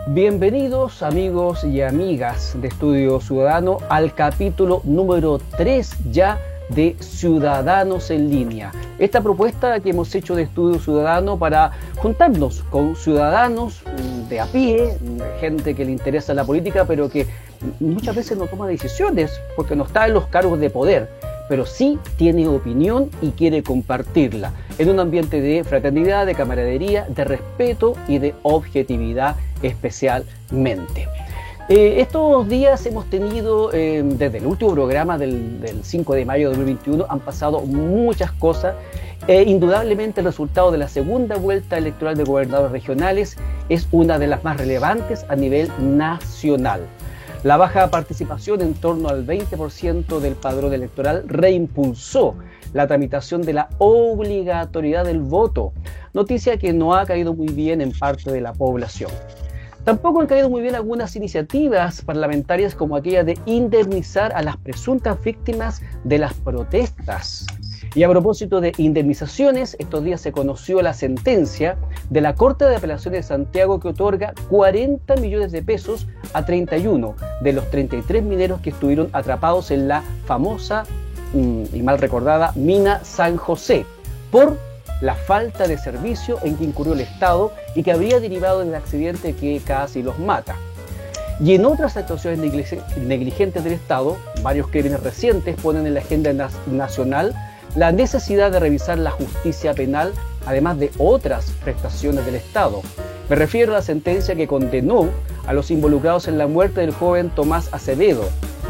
Bienvenidos amigos y amigas de Estudio Ciudadano al capítulo número 3 ya de Ciudadanos en Línea. Esta propuesta que hemos hecho de Estudio Ciudadano para juntarnos con ciudadanos de a pie, gente que le interesa la política pero que muchas veces no toma decisiones porque no está en los cargos de poder, pero sí tiene opinión y quiere compartirla en un ambiente de fraternidad, de camaradería, de respeto y de objetividad especialmente. Estos días hemos tenido, desde el último programa del 5 de mayo de 2021, han pasado muchas cosas. Indudablemente el resultado de la segunda vuelta electoral de gobernadores regionales es una de las más relevantes a nivel nacional. La baja participación, en torno al 20% del padrón electoral, reimpulsó la tramitación de la obligatoriedad del voto, noticia que no ha caído muy bien en parte de la población. Tampoco han caído muy bien algunas iniciativas parlamentarias como aquella de indemnizar a las presuntas víctimas de las protestas. Y a propósito de indemnizaciones, estos días se conoció la sentencia de la Corte de Apelaciones de Santiago que otorga 40 millones de pesos a 31 de los 33 mineros que estuvieron atrapados en la famosa y mal recordada mina San José por la falta de servicio en que incurrió el Estado y que habría derivado del accidente que casi los mata. Y en otras actuaciones negligentes del Estado, varios crímenes recientes ponen en la agenda nacional la necesidad de revisar la justicia penal, además de otras prestaciones del Estado. Me refiero a la sentencia que condenó a los involucrados en la muerte del joven Tomás Acevedo,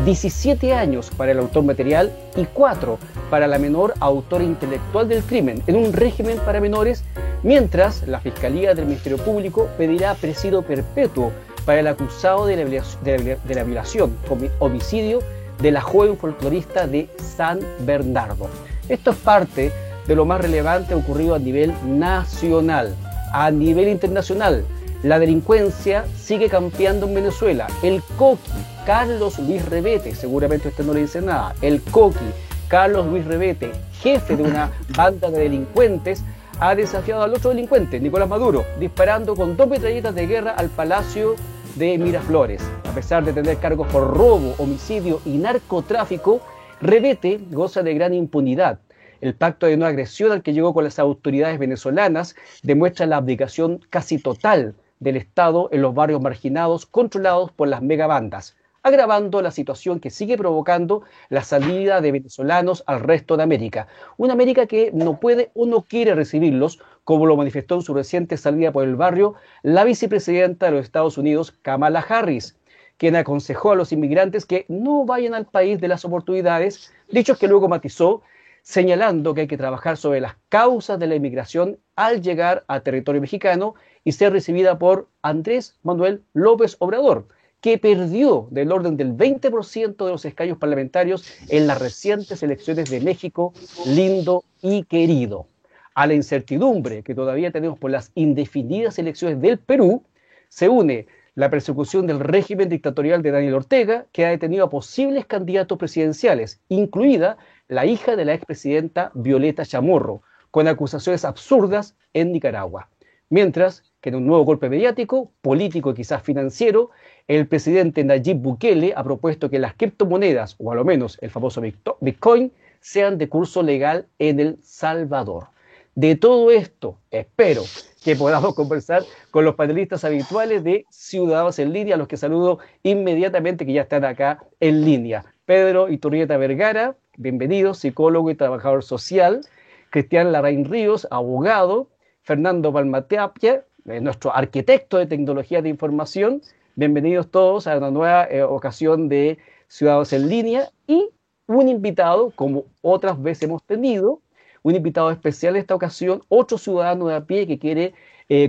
17 años para el autor material y 4 para la menor autora intelectual del crimen, en un régimen para menores, mientras la Fiscalía del Ministerio Público pedirá presidio perpetuo para el acusado de la violación, homicidio de la joven folclorista de San Bernardo. Esto es parte de lo más relevante ocurrido a nivel nacional. A nivel internacional, la delincuencia sigue campeando en Venezuela. El Coqui, Carlos Luis Revete, seguramente usted no le dice nada, el Coqui, Carlos Luis Revete, jefe de una banda de delincuentes, ha desafiado al otro delincuente, Nicolás Maduro, disparando con 2 metralletas de guerra al Palacio de Miraflores. A pesar de tener cargos por robo, homicidio y narcotráfico, Revete goza de gran impunidad. El pacto de no agresión al que llegó con las autoridades venezolanas demuestra la abdicación casi total del Estado en los barrios marginados controlados por las megabandas, agravando la situación que sigue provocando la salida de venezolanos al resto de América. Una América que no puede o no quiere recibirlos, como lo manifestó en su reciente salida por el barrio la vicepresidenta de los Estados Unidos, Kamala Harris, quien aconsejó a los inmigrantes que no vayan al país de las oportunidades, dichos que luego matizó, señalando que hay que trabajar sobre las causas de la inmigración al llegar a territorio mexicano y ser recibida por Andrés Manuel López Obrador, que perdió del orden del 20% de los escaños parlamentarios en las recientes elecciones de México, lindo y querido. A la incertidumbre que todavía tenemos por las indefinidas elecciones del Perú, se une la persecución del régimen dictatorial de Daniel Ortega, que ha detenido a posibles candidatos presidenciales, incluida la hija de la expresidenta Violeta Chamorro, con acusaciones absurdas en Nicaragua. Mientras que en un nuevo golpe mediático, político y quizás financiero, el presidente Nayib Bukele ha propuesto que las criptomonedas, o a lo menos el famoso Bitcoin, sean de curso legal en El Salvador. De todo esto, espero que podamos conversar con los panelistas habituales de Ciudadanos en Línea, a los que saludo inmediatamente, que ya están acá en línea. Pedro Iturrieta Vergara, bienvenido, psicólogo y trabajador social. Cristian Larraín Ríos, abogado. Fernando Palmatapia, nuestro arquitecto de tecnología de información. Bienvenidos todos a una nueva ocasión de Ciudadanos en Línea. Y un invitado, como otras veces hemos tenido, un invitado especial en esta ocasión, otro ciudadano de a pie que quiere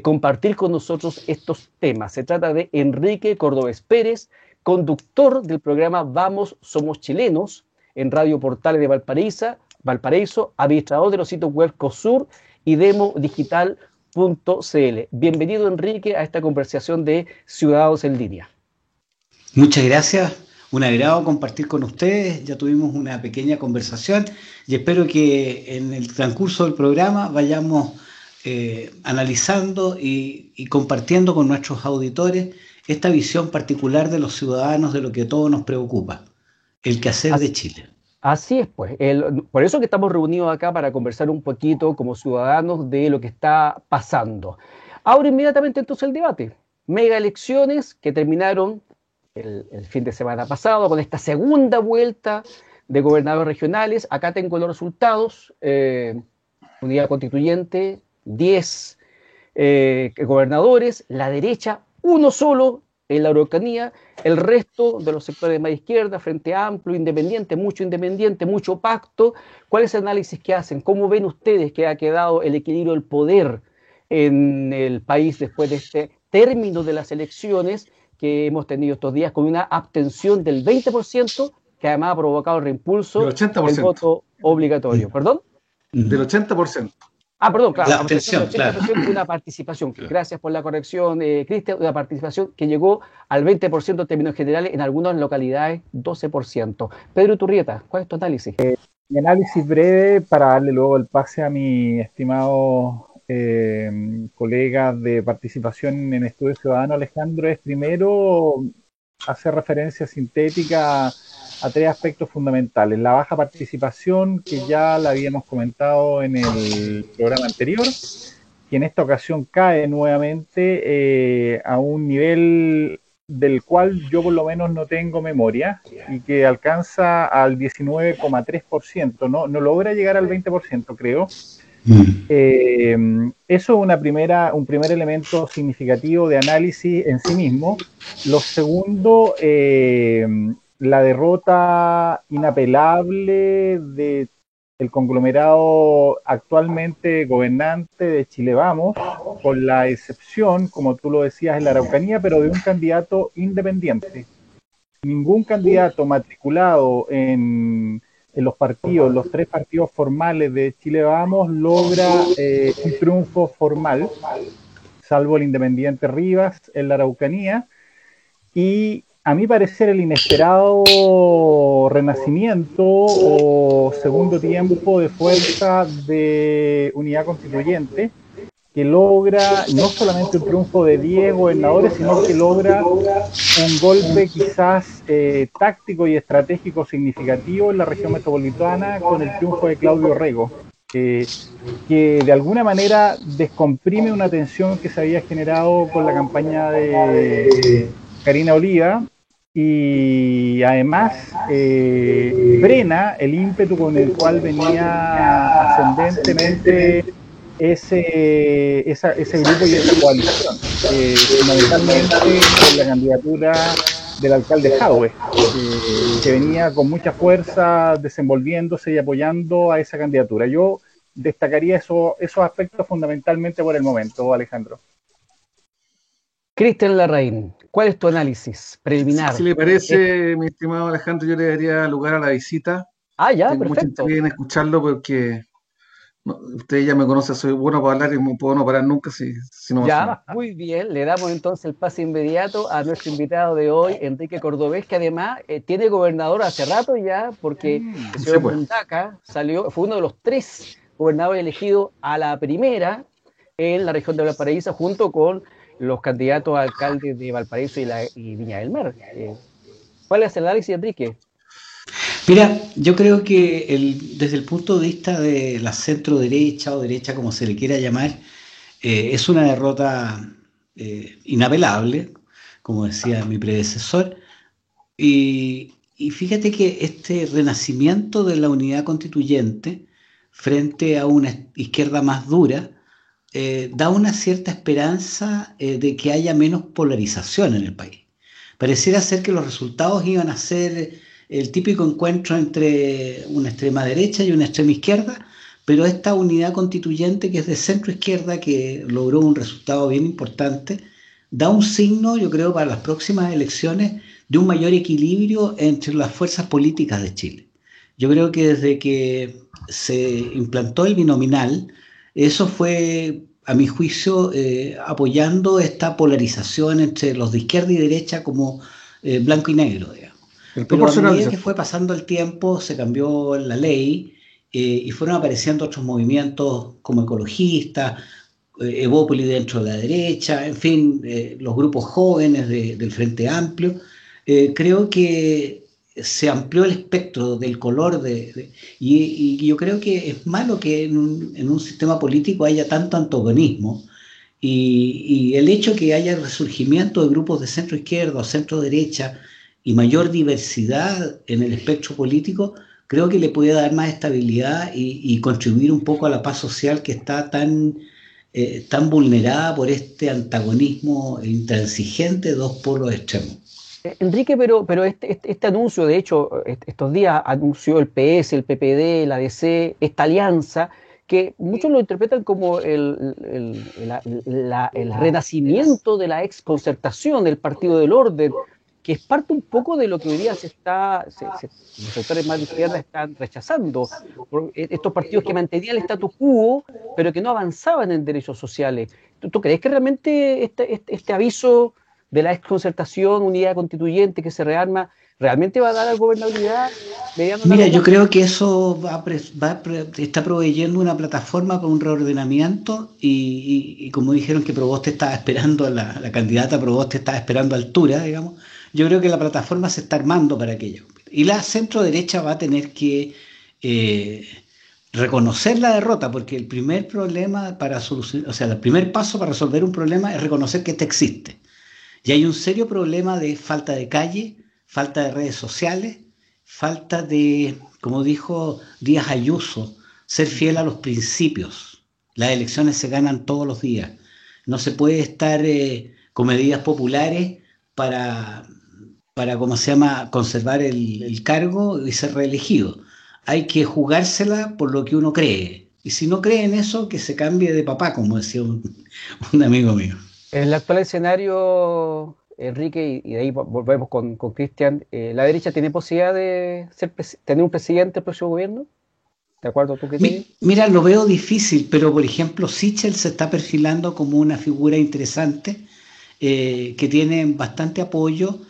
compartir con nosotros estos temas. Se trata de Enrique Cordobés Pérez, conductor del programa Vamos, Somos Chilenos en Radio Portales de Valparaíso, administrador de los sitios web COSUR y demodigital.cl. Bienvenido, Enrique, a esta conversación de Ciudadanos en Línea. Muchas gracias. Un agrado compartir con ustedes. Ya tuvimos una pequeña conversación y espero que en el transcurso del programa vayamos analizando y compartiendo con nuestros auditores esta visión particular de los ciudadanos de lo que a todos nos preocupa, el quehacer de Chile. Así es, pues. Por eso que estamos reunidos acá para conversar un poquito como ciudadanos de lo que está pasando. Ahora inmediatamente entonces el debate. Mega elecciones que terminaron el fin de semana pasado con esta segunda vuelta de gobernadores regionales. Acá tengo los resultados. Unidad Constituyente, 10 gobernadores, la derecha, uno solo en la Araucanía, el resto de los sectores más izquierda, Frente Amplio, independiente, mucho pacto. ¿Cuál es el análisis que hacen? ¿Cómo ven ustedes que ha quedado el equilibrio del poder en el país después de este término de las elecciones que hemos tenido estos días con una abstención del 20%, que además ha provocado el reimpulso del voto obligatorio? ¿Perdón? Del 80%. Perdón, claro. La abstención, claro. Una participación, gracias por la corrección, Cristian, una participación que llegó al 20% en términos generales, en algunas localidades 12%. Pedro Iturrieta, ¿cuál es tu análisis? Mi análisis breve para darle luego el pase a mi estimado colega de participación en Estudio Ciudadano, Alejandro, es primero hacer referencia sintética a tres aspectos fundamentales. La baja participación, que ya la habíamos comentado en el programa anterior, y en esta ocasión cae nuevamente a un nivel del cual yo por lo menos no tengo memoria, y que alcanza al 19,3%, no logra llegar al 20%, creo. Eso es un primer elemento significativo de análisis en sí mismo. Lo segundo, la derrota inapelable del conglomerado actualmente gobernante de Chile Vamos, con la excepción, como tú lo decías, en la Araucanía, pero de un candidato independiente. Ningún candidato matriculado en los tres partidos formales de Chile Vamos logra un triunfo formal, salvo el independiente Rivas en la Araucanía, y a mi parecer el inesperado renacimiento o segundo tiempo de fuerza de Unidad Constituyente, que logra no solamente un triunfo de 10 gobernadores, sino que logra un golpe quizás táctico y estratégico significativo en la región metropolitana con el triunfo de Claudio Rego, que de alguna manera descomprime una tensión que se había generado con la campaña de Karina Oliva, y además frena el ímpetu con el cual venía ascendentemente ese grupo y esa coalición, fundamentalmente con la candidatura del alcalde Jadwe, que venía con mucha fuerza desenvolviéndose y apoyando a esa candidatura. Yo destacaría esos aspectos fundamentalmente por el momento, Alejandro. Cristian Larraín, ¿cuál es tu análisis preliminar? Si le parece, mi estimado Alejandro, yo le daría lugar a la visita. Ya, Tengo perfecto. mucho interés en escucharlo porque usted ya me conoce, soy bueno para hablar y no puedo no parar nunca si no. Ya, muy bien, le damos entonces el pase inmediato a nuestro invitado de hoy, Enrique Cordobés, que además tiene gobernador hace rato ya, porque el señor Mundaca fue uno de los 3 gobernadores elegidos a la primera en la región de Valparaíso, junto con los candidatos a alcaldes de Valparaíso y Viña del Mar. ¿Cuál es el análisis, Enrique? Mira, yo creo que desde el punto de vista de la centro derecha o derecha, como se le quiera llamar, es una derrota inapelable, como decía mi predecesor, y fíjate que este renacimiento de la Unidad Constituyente frente a una izquierda más dura da una cierta esperanza de que haya menos polarización en el país. Pareciera ser que los resultados iban a ser el típico encuentro entre una extrema derecha y una extrema izquierda, pero esta Unidad Constituyente, que es de centro izquierda, que logró un resultado bien importante, da un signo, yo creo, para las próximas elecciones de un mayor equilibrio entre las fuerzas políticas de Chile. Yo creo que desde que se implantó el binominal, eso fue, a mi juicio, apoyando esta polarización entre los de izquierda y derecha como blanco y negro, digamos. El Pero a proporcional, medida dices que tú. fue pasando el tiempo, se cambió la ley y fueron apareciendo otros movimientos como ecologistas, Evópoli dentro de la derecha, en fin, los grupos jóvenes del Frente Amplio. Creo que se amplió el espectro del color y yo creo que es malo que en un sistema político haya tanto antagonismo y el hecho que haya resurgimiento de grupos de centro izquierda o centro derecha y mayor diversidad en el espectro político, creo que le puede dar más estabilidad y contribuir un poco a la paz social que está tan vulnerada por este antagonismo intransigente de dos polos extremos. Enrique, pero este anuncio, de hecho, estos días anunció el PS, el PPD, la DC, esta alianza, que muchos lo interpretan como el renacimiento de la exconcertación del Partido del Orden, que es parte un poco de lo que hoy día los sectores más de izquierda están rechazando. Estos partidos que mantenían el status quo, pero que no avanzaban en derechos sociales. ¿Tú crees que realmente este aviso de la exconcertación, unidad constituyente que se rearma, realmente va a dar a gobernabilidad mediano a Mira, largo yo plazo? creo que eso está proveyendo una plataforma para un reordenamiento y como dijeron que Proboste estaba esperando, la candidata Proboste estaba esperando altura, digamos, yo creo que la plataforma se está armando para aquello. Y la centro derecha va a tener que eh, reconocer la derrota, porque el primer problema para solucionar, o sea, el primer paso para resolver un problema es reconocer que este existe. Y hay un serio problema de falta de calle, falta de redes sociales, falta de, como dijo Díaz Ayuso, ser fiel a los principios. Las elecciones se ganan todos los días. No se puede estar con medidas populares para, ¿cómo se llama?, conservar el cargo y ser reelegido. Hay que jugársela por lo que uno cree. Y si no cree en eso, que se cambie de papá, como decía un amigo mío. En el actual escenario, Enrique, y de ahí volvemos con Cristian, ¿la derecha tiene posibilidad de tener un presidente del próximo gobierno? ¿De acuerdo a tu criterio? Mira, lo veo difícil, pero por ejemplo, Sichel se está perfilando como una figura interesante que tiene bastante apoyo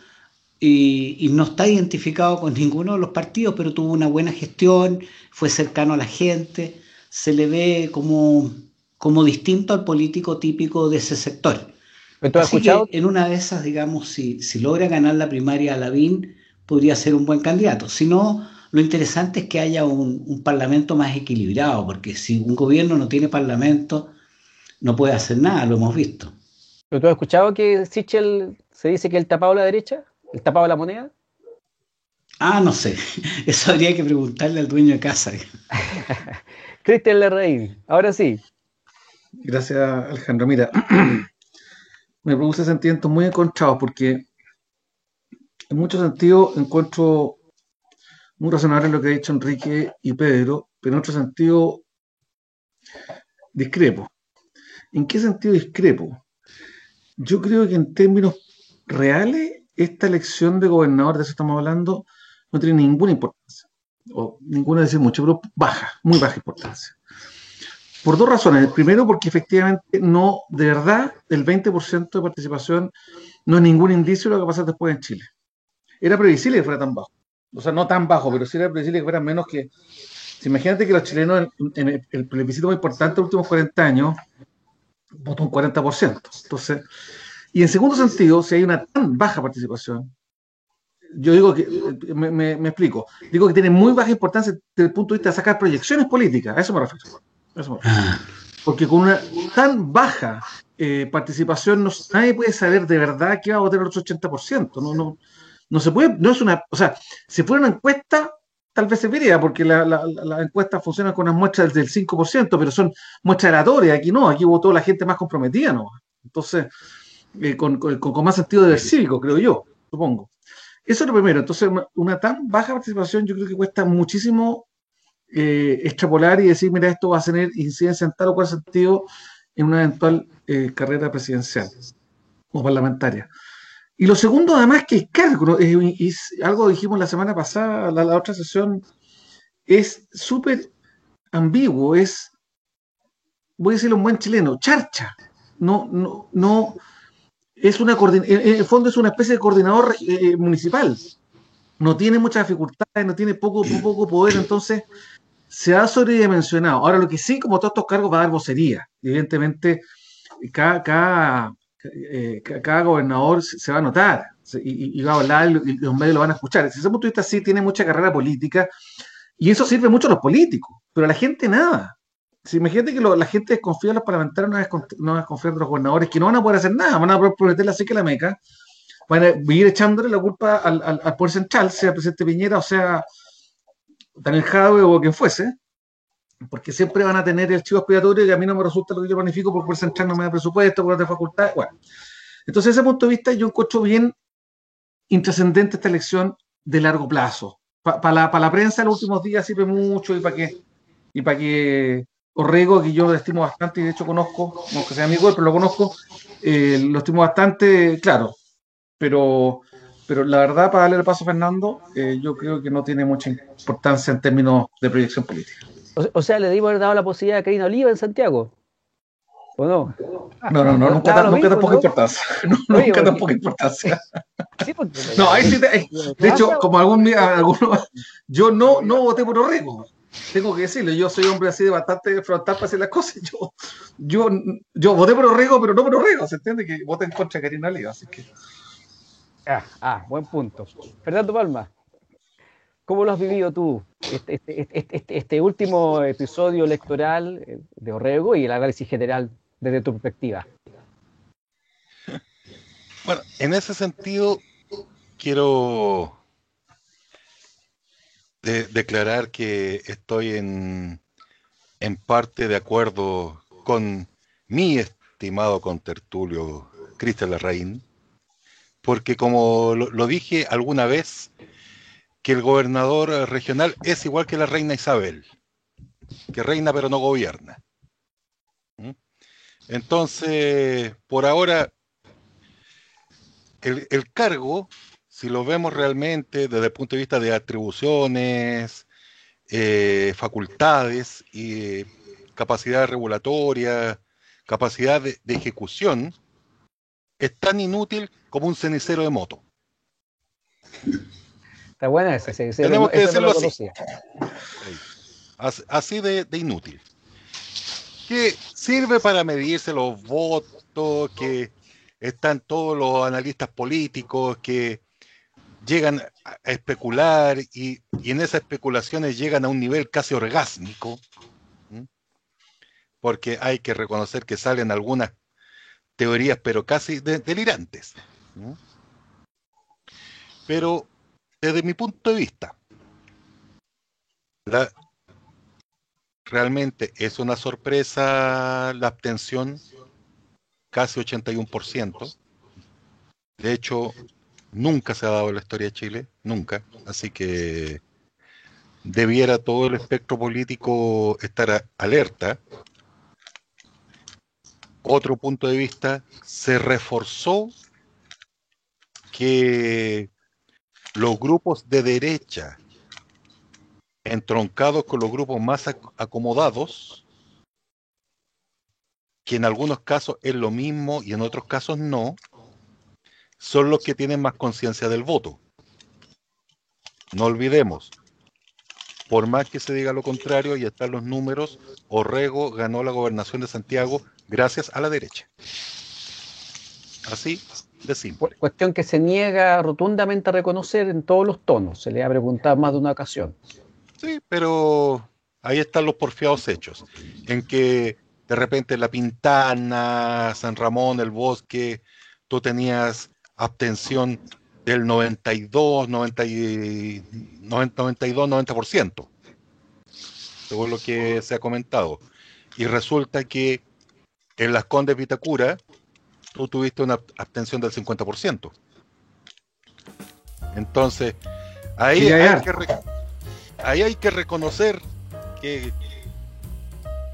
y no está identificado con ninguno de los partidos, pero tuvo una buena gestión, fue cercano a la gente, se le ve como distinto al político típico de ese sector. ¿Pero tú has Así escuchado? que en una de esas, digamos, si logra ganar la primaria a Lavín, podría ser un buen candidato. Si no, lo interesante es que haya un parlamento más equilibrado, porque si un gobierno no tiene parlamento, no puede hacer nada, lo hemos visto. ¿Pero tú has escuchado que Sichel se dice que el tapado de la derecha? ¿El tapado de la moneda? Ah, no sé, eso habría que preguntarle al dueño de casa. Cristian Larraín, ahora sí. Gracias, Alejandro. Mira, me produce sentimientos muy encontrados porque en muchos sentidos encuentro muy razonable lo que ha dicho Enrique y Pedro, pero en otro sentido discrepo. ¿En qué sentido discrepo? Yo creo que en términos reales, esta elección de gobernador, de eso estamos hablando, no tiene ninguna importancia. O ninguna, decir mucho, pero baja, muy baja importancia. Por dos razones. Primero, porque efectivamente no, de verdad, el 20% de participación no es ningún indicio de lo que va a pasar después en Chile. Era previsible que fuera tan bajo. O sea, no tan bajo, pero sí era previsible que fuera menos que... Si imagínate que los chilenos en el plebiscito más importante de los últimos 40 años votó un 40%. Entonces, y en segundo sentido, si hay una tan baja participación, yo digo que, me explico, digo que tiene muy baja importancia desde el punto de vista de sacar proyecciones políticas, a eso me refiero. A eso me refiero. Ah, Porque con una tan baja participación nadie puede saber de verdad qué va a votar el otro 80%. No se puede, no es una, o sea, si fuera una encuesta, tal vez se vería, porque las encuestas funcionan con unas muestras del 5%, pero son muestras aleatorias, aquí no, aquí votó la gente más comprometida, ¿no? Entonces, con más sentido de deber cívico, creo yo, supongo. Eso es lo primero. Entonces, una tan baja participación yo creo que cuesta muchísimo extrapolar y decir, mira, esto va a tener incidencia en tal o cual sentido en una eventual carrera presidencial o parlamentaria. Y lo segundo, además, que el cargo, ¿no? Es algo dijimos la semana pasada, la otra sesión, es súper ambiguo, voy a decirlo un buen chileno, charcha. No, en el fondo es una especie de coordinador municipal. No tiene muchas dificultades, no tiene poco poder, entonces se ha sobredimensionado. Ahora, lo que sí, como todos estos cargos, va a dar vocería. Evidentemente, cada gobernador se va a notar y va a hablar y los medios lo van a escuchar. Desde ese punto de vista, sí tiene mucha carrera política y eso sirve mucho a los políticos, pero a la gente nada. Si imagínate que la gente desconfía de los parlamentarios, no desconfía de los gobernadores, que no van a poder hacer nada, van a poder prometer la seca y la meca, van a vivir echándole la culpa al poder central, sea el presidente Piñera o sea Daniel Jadwe o quien fuese, porque siempre van a tener el chivo expiatorio y a mí no me resulta lo que yo planifico porque el poder central no me da presupuesto, porque no da facultad. Bueno, entonces, desde ese punto de vista, yo encuentro bien intrascendente esta elección de largo plazo. Para la prensa en los últimos días sirve mucho y para que Orrego, que yo lo estimo bastante y de hecho conozco, no que sea amigo, pero lo conozco, lo estimo bastante, claro, pero la verdad, para darle el paso a Fernando, yo creo que no tiene mucha importancia en términos de proyección política. O sea, le dimos haber dado la posibilidad a Karina Oliva en Santiago. ¿O no? No, nunca tampoco importancia. Nunca tampoco importancia. Sí, porque no, ahí sí, de hecho, como algunos, yo no voté por Orrego. Tengo que decirlo, yo soy hombre así de bastante frontal para hacer las cosas. Yo voté por Orrego, pero no por Orrego, ¿se entiende? Que voté en contra de Karina Oliva, así que. Buen punto. Fernando Palma, ¿cómo lo has vivido tú? Este último episodio electoral de Orrego y el análisis general desde tu perspectiva. Bueno, en ese sentido, quiero declarar que estoy en parte de acuerdo con mi estimado contertulio Cristian Larraín, porque como lo dije alguna vez, que el gobernador regional es igual que la reina Isabel, que reina pero no gobierna. Entonces, por ahora, el cargo, si lo vemos realmente desde el punto de vista de atribuciones, facultades y capacidad regulatoria, capacidad de ejecución, es tan inútil como un cenicero de moto. Está buena esa. Tenemos que decirlo así. Así de inútil. Que sirve para medirse los votos, que están todos los analistas políticos que llegan a especular y en esas especulaciones llegan a un nivel casi orgásmico, porque hay que reconocer que salen algunas teorías pero casi delirantes. Pero desde mi punto de vista, realmente es una sorpresa la abstención, casi 81%. De hecho, nunca se ha dado en la historia de Chile, nunca. Así que debiera todo el espectro político estar alerta. Otro punto de vista, se reforzó que los grupos de derecha, entroncados con los grupos más acomodados, que en algunos casos es lo mismo y en otros casos no, son los que tienen más conciencia del voto. No olvidemos, por más que se diga lo contrario, y están los números, Orrego ganó la gobernación de Santiago gracias a la derecha. Así de simple. Cuestión que se niega rotundamente a reconocer en todos los tonos. Se le ha preguntado más de una ocasión. Sí, pero ahí están los porfiados hechos, en que de repente La Pintana, San Ramón, El Bosque, tú tenías abstención del 90%, según lo que se ha comentado. Y resulta que en Las Condes Vitacura, tú tuviste una abstención del 50%. Entonces, ahí hay que reconocer que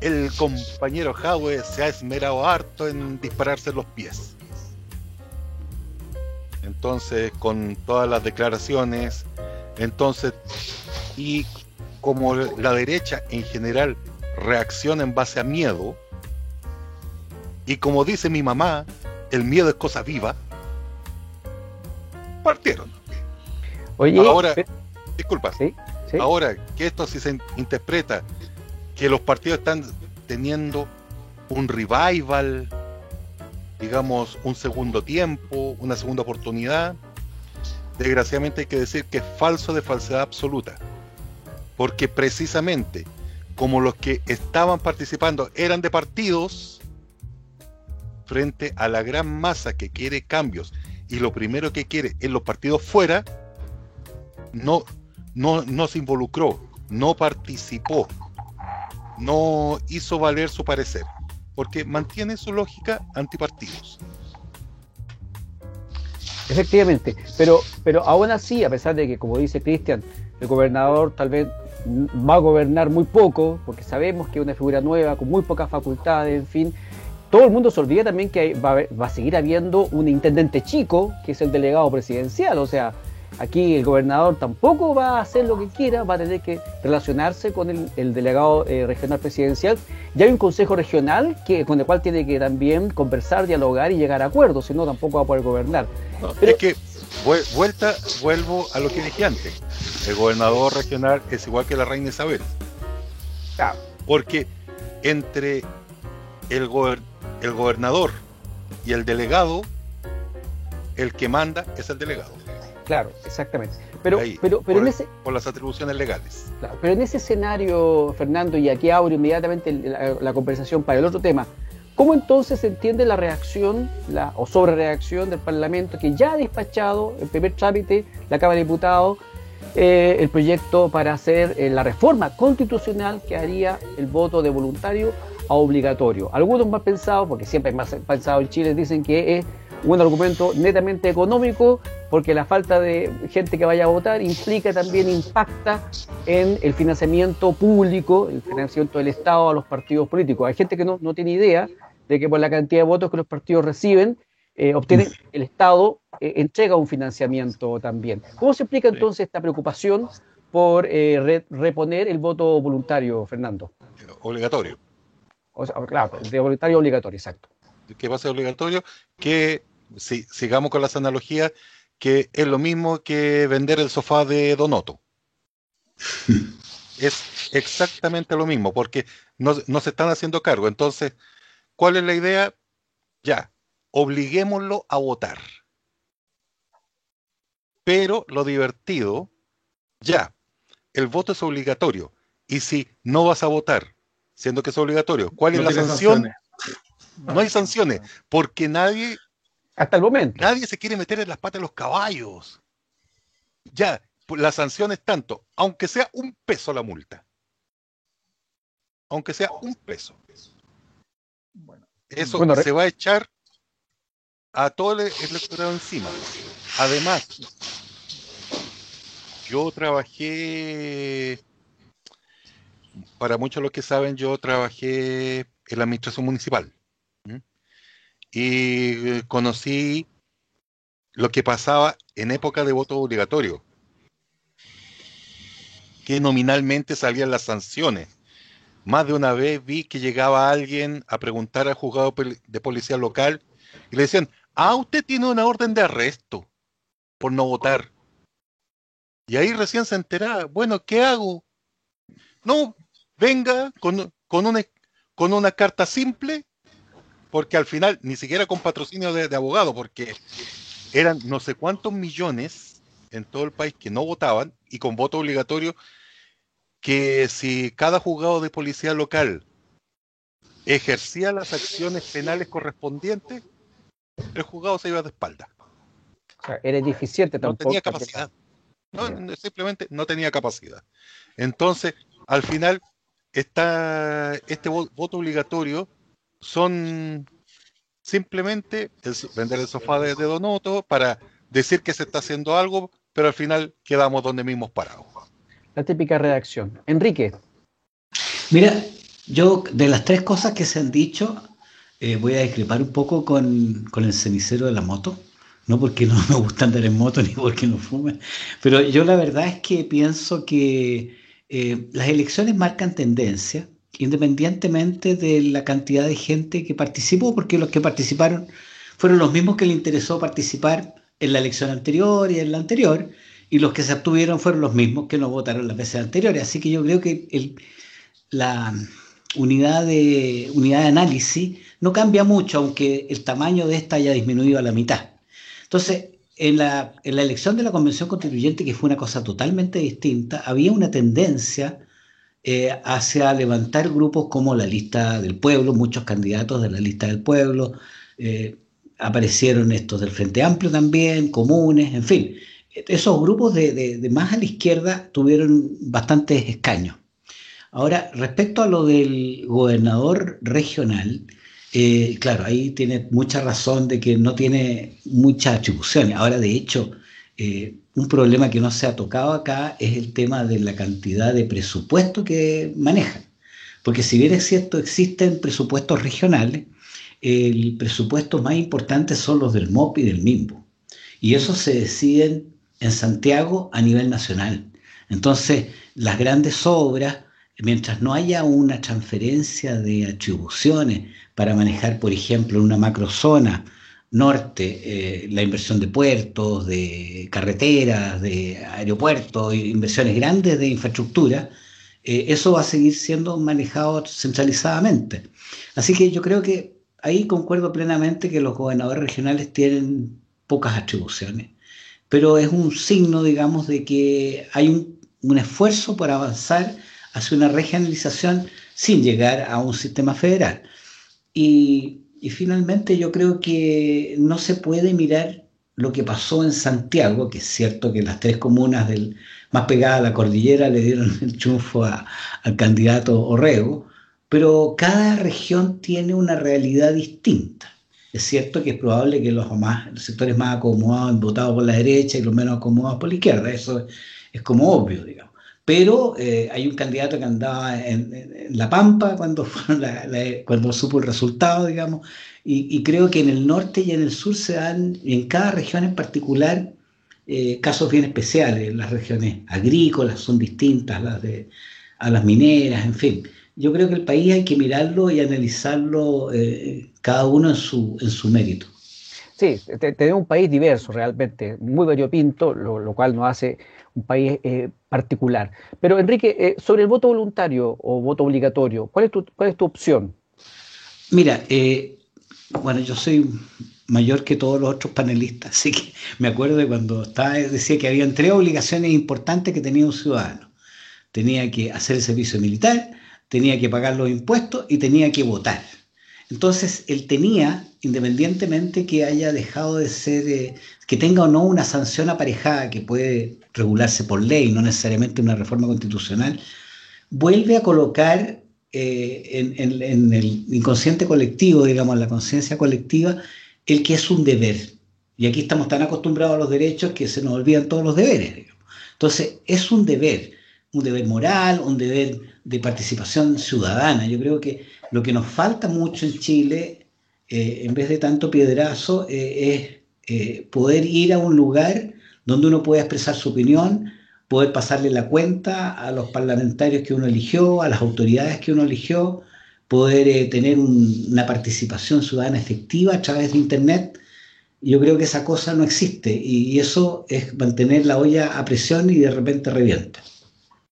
el compañero Jadwe se ha esmerado harto en dispararse en los pies. entonces con todas las declaraciones, entonces, y como la derecha en general reacciona en base a miedo, y como dice mi mamá, el miedo es cosa viva, partieron. Oye, ahora, disculpa, ¿sí? ¿Sí? ahora que esto sí se interpreta que los partidos están teniendo un revival, digamos, un segundo tiempo, una segunda oportunidad, desgraciadamente hay que decir que es falso de falsedad absoluta, porque precisamente como los que estaban participando eran de partidos, frente a la gran masa que quiere cambios y lo primero que quiere es los partidos fuera, no se involucró, no participó, no hizo valer su parecer, porque mantiene su lógica antipartidos. Efectivamente, pero aún así, a pesar de que, como dice Cristian, el gobernador tal vez va a gobernar muy poco, porque sabemos que es una figura nueva, con muy pocas facultades, en fin, todo el mundo se olvida también que va a seguir habiendo un intendente chico, que es el delegado presidencial. O sea, aquí el gobernador tampoco va a hacer lo que quiera, va a tener que relacionarse con el delegado regional presidencial. Ya hay un consejo regional con el cual tiene que también conversar, dialogar y llegar a acuerdos, si no tampoco va a poder gobernar. No, es que vuelvo a lo que dije antes. El gobernador regional es igual que la reina Isabel. Claro. Porque entre el gobernador y el delegado, el que manda es el delegado. Claro, exactamente. Pero por, en por las atribuciones legales. Claro, pero en ese escenario, Fernando, y aquí abro inmediatamente la conversación para el otro tema, ¿cómo entonces se entiende la reacción o sobrereacción del Parlamento que ya ha despachado en primer trámite la Cámara de Diputados el proyecto para hacer la reforma constitucional que haría el voto de voluntario a obligatorio? Algunos más pensados, porque siempre hay más pensado en Chile, dicen que es un argumento netamente económico, porque la falta de gente que vaya a votar impacta en el financiamiento público, el financiamiento del Estado a los partidos políticos. Hay gente que no tiene idea de que por la cantidad de votos que los partidos reciben, el Estado entrega un financiamiento también. ¿Cómo se explica entonces esta preocupación por reponer el voto voluntario, Fernando? Obligatorio. O sea, claro, de voluntario obligatorio, exacto. Que va a ser obligatorio, que si sigamos con las analogías, que es lo mismo que vender el sofá de Donoto. Es exactamente lo mismo, porque no se están haciendo cargo. Entonces, ¿cuál es la idea? Ya, obliguémoslo a votar. Pero lo divertido, ya, el voto es obligatorio. Y si no vas a votar, siendo que es obligatorio, ¿cuál es la sanción? No hay sanciones, porque nadie, hasta el momento, nadie se quiere meter en las patas de los caballos. Ya, la sanción es tanto, aunque sea $1 la multa. Aunque sea $1. Eso se va a echar a todo el electorado encima. Además, yo trabajé, para muchos de los que saben, yo trabajé en la administración municipal. Y conocí lo que pasaba en época de voto obligatorio, que nominalmente salían las sanciones. Más de una vez vi que llegaba alguien a preguntar al juzgado de policía local y le decían: usted tiene una orden de arresto por no votar. Y ahí recién se enteraba: bueno, ¿qué hago? No, venga con una carta simple, porque al final ni siquiera con patrocinio de abogado, porque eran no sé cuántos millones en todo el país que no votaban, y con voto obligatorio, que si cada juzgado de policía local ejercía las acciones penales correspondientes, el juzgado se iba de espalda. O sea, era deficiente tampoco. No tenía capacidad. Simplemente no tenía capacidad. Entonces, al final, este voto obligatorio son simplemente vender el sofá de Donoto para decir que se está haciendo algo, pero al final quedamos donde mismos parados. La típica redacción. Enrique. Mira, yo de las tres cosas que se han dicho, voy a discrepar un poco con el cenicero de la moto, no porque no me gusta andar en moto ni porque no fume, pero yo la verdad es que pienso que las elecciones marcan tendencia, independientemente de la cantidad de gente que participó, porque los que participaron fueron los mismos que le interesó participar en la elección anterior y en la anterior, y los que se abstuvieron fueron los mismos que no votaron las veces anteriores. Así que yo creo que la unidad de análisis no cambia mucho, aunque el tamaño de esta haya disminuido a la mitad. Entonces, en la elección de la Convención Constituyente, que fue una cosa totalmente distinta, había una tendencia hacia levantar grupos como la Lista del Pueblo, muchos candidatos de la Lista del Pueblo, eh, aparecieron estos del Frente Amplio también, comunes, en fin. Esos grupos de más a la izquierda tuvieron bastantes escaños. Ahora, respecto a lo del gobernador regional, claro, ahí tiene mucha razón de que no tiene muchas atribuciones. Ahora, de hecho, un problema que no se ha tocado acá es el tema de la cantidad de presupuesto que manejan. Porque si bien es cierto, existen presupuestos regionales, el presupuesto más importante son los del MOP y del MIMBO. Y esos se deciden en Santiago a nivel nacional. Entonces, las grandes obras, mientras no haya una transferencia de atribuciones para manejar, por ejemplo, en una macrozona norte, la inversión de puertos, de carreteras, de aeropuertos, inversiones grandes de infraestructura, eso va a seguir siendo manejado centralizadamente. Así que yo creo que ahí concuerdo plenamente que los gobernadores regionales tienen pocas atribuciones, pero es un signo, digamos, de que hay un esfuerzo por avanzar hacia una regionalización sin llegar a un sistema federal. Y finalmente yo creo que no se puede mirar lo que pasó en Santiago, que es cierto que las tres comunas más pegadas a la cordillera le dieron el triunfo al candidato Orrego, pero cada región tiene una realidad distinta. Es cierto que es probable que los sectores más acomodados han votado por la derecha y los menos acomodados por la izquierda, eso es como obvio, digamos. Pero hay un candidato que andaba en La Pampa cuando supo el resultado, digamos, y creo que en el norte y en el sur se dan, en cada región en particular, casos bien especiales. Las regiones agrícolas son distintas a las mineras, en fin. Yo creo que el país hay que mirarlo y analizarlo cada uno en su mérito. Sí, tenemos un país diverso realmente, muy variopinto, lo cual nos hace un país particular. Pero Enrique, sobre el voto voluntario o voto obligatorio, ¿cuál es tu opción? Mira, bueno, yo soy mayor que todos los otros panelistas, así que me acuerdo de cuando decía que habían tres obligaciones importantes que tenía un ciudadano. Tenía que hacer el servicio militar, tenía que pagar los impuestos y tenía que votar. Entonces, él tenía, independientemente que haya dejado de ser, que tenga o no una sanción aparejada que puede regularse por ley, no necesariamente una reforma constitucional, vuelve a colocar en el inconsciente colectivo, digamos, en la conciencia colectiva, el que es un deber. Y aquí estamos tan acostumbrados a los derechos que se nos olvidan todos los deberes, digamos. Entonces, es un deber moral, un deber de participación ciudadana. Yo creo que lo que nos falta mucho en Chile, en vez de tanto piedrazo, es poder ir a un lugar donde uno pueda expresar su opinión, poder pasarle la cuenta a los parlamentarios que uno eligió, a las autoridades que uno eligió, poder tener una participación ciudadana efectiva a través de Internet. Yo creo que esa cosa no existe y eso es mantener la olla a presión y de repente revienta.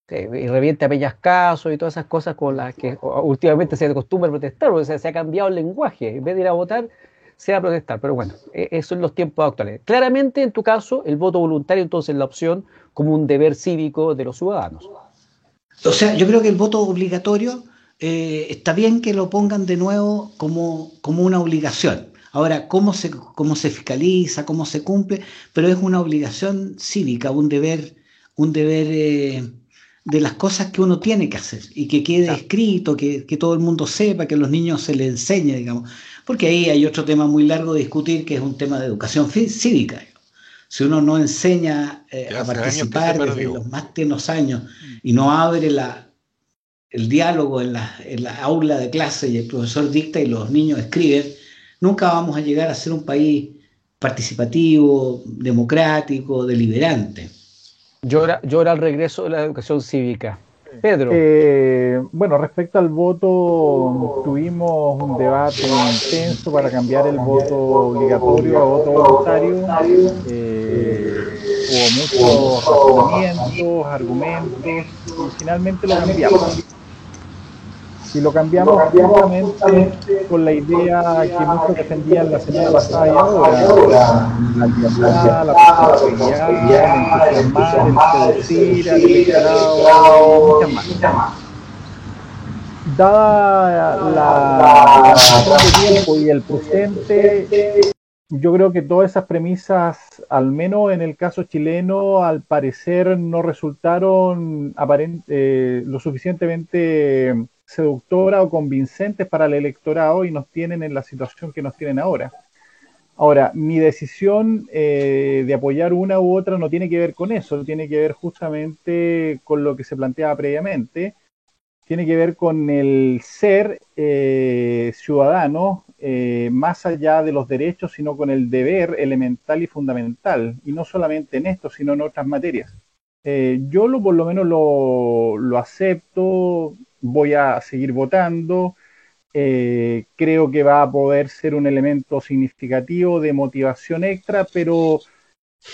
Y revienta pellizcazos y todas esas cosas con las que últimamente se acostumbra a protestar, porque se ha cambiado el lenguaje. En vez de ir a votar, se va a protestar. Pero bueno, esos son los tiempos actuales. Claramente, en tu caso, el voto voluntario entonces es la opción como un deber cívico de los ciudadanos. O sea, yo creo que el voto obligatorio está bien que lo pongan de nuevo como una obligación. Ahora, cómo se fiscaliza, cómo se cumple, pero es una obligación cívica, un deber de las cosas que uno tiene que hacer y que quede escrito, que todo el mundo sepa, que a los niños se les enseñe, digamos. Porque ahí hay otro tema muy largo de discutir, que es un tema de educación cívica. Digamos. Si uno no enseña a participar desde los más tiernos años y no abre el diálogo en la aula de clase y el profesor dicta y los niños escriben, nunca vamos a llegar a ser un país participativo, democrático, deliberante. Llora el regreso de la educación cívica. Pedro. Bueno, respecto al voto, tuvimos un debate intenso para cambiar el voto obligatorio a voto voluntario. Hubo muchos razonamientos, argumentos, y finalmente lo cambiamos. Y lo cambiamos justamente con la idea que muchos defendían la semana pasada y ahora: la libertad, la responsabilidad, el entusiasmar, el seducir al electorado y muchas más. Dada la razón de tiempo y el presente, yo creo que todas esas premisas, al menos en el caso chileno, al parecer no resultaron lo suficientemente seductoras o convincentes para el electorado y nos tienen en la situación que nos tienen ahora. Ahora, mi decisión de apoyar una u otra no tiene que ver con eso, tiene que ver justamente con lo que se planteaba previamente, tiene que ver con el ser ciudadano, más allá de los derechos, sino con el deber elemental y fundamental, y no solamente en esto, sino en otras materias. Yo por lo menos lo acepto, voy a seguir votando, creo que va a poder ser un elemento significativo de motivación extra, pero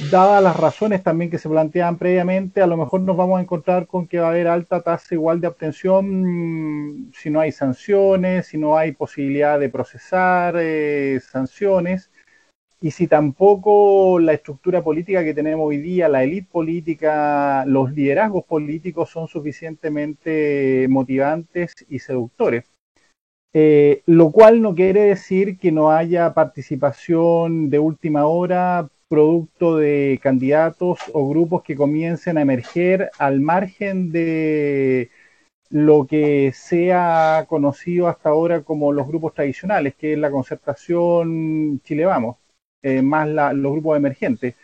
dadas las razones también que se planteaban previamente, a lo mejor nos vamos a encontrar con que va a haber alta tasa igual de abstención si no hay sanciones, si no hay posibilidad de procesar sanciones, y si tampoco la estructura política que tenemos hoy día, la élite política, los liderazgos políticos son suficientemente motivantes y seductores. Lo cual no quiere decir que no haya participación de última hora producto de candidatos o grupos que comiencen a emerger al margen de lo que sea conocido hasta ahora como los grupos tradicionales, que es la Concertación Chile Vamos, más los grupos emergentes.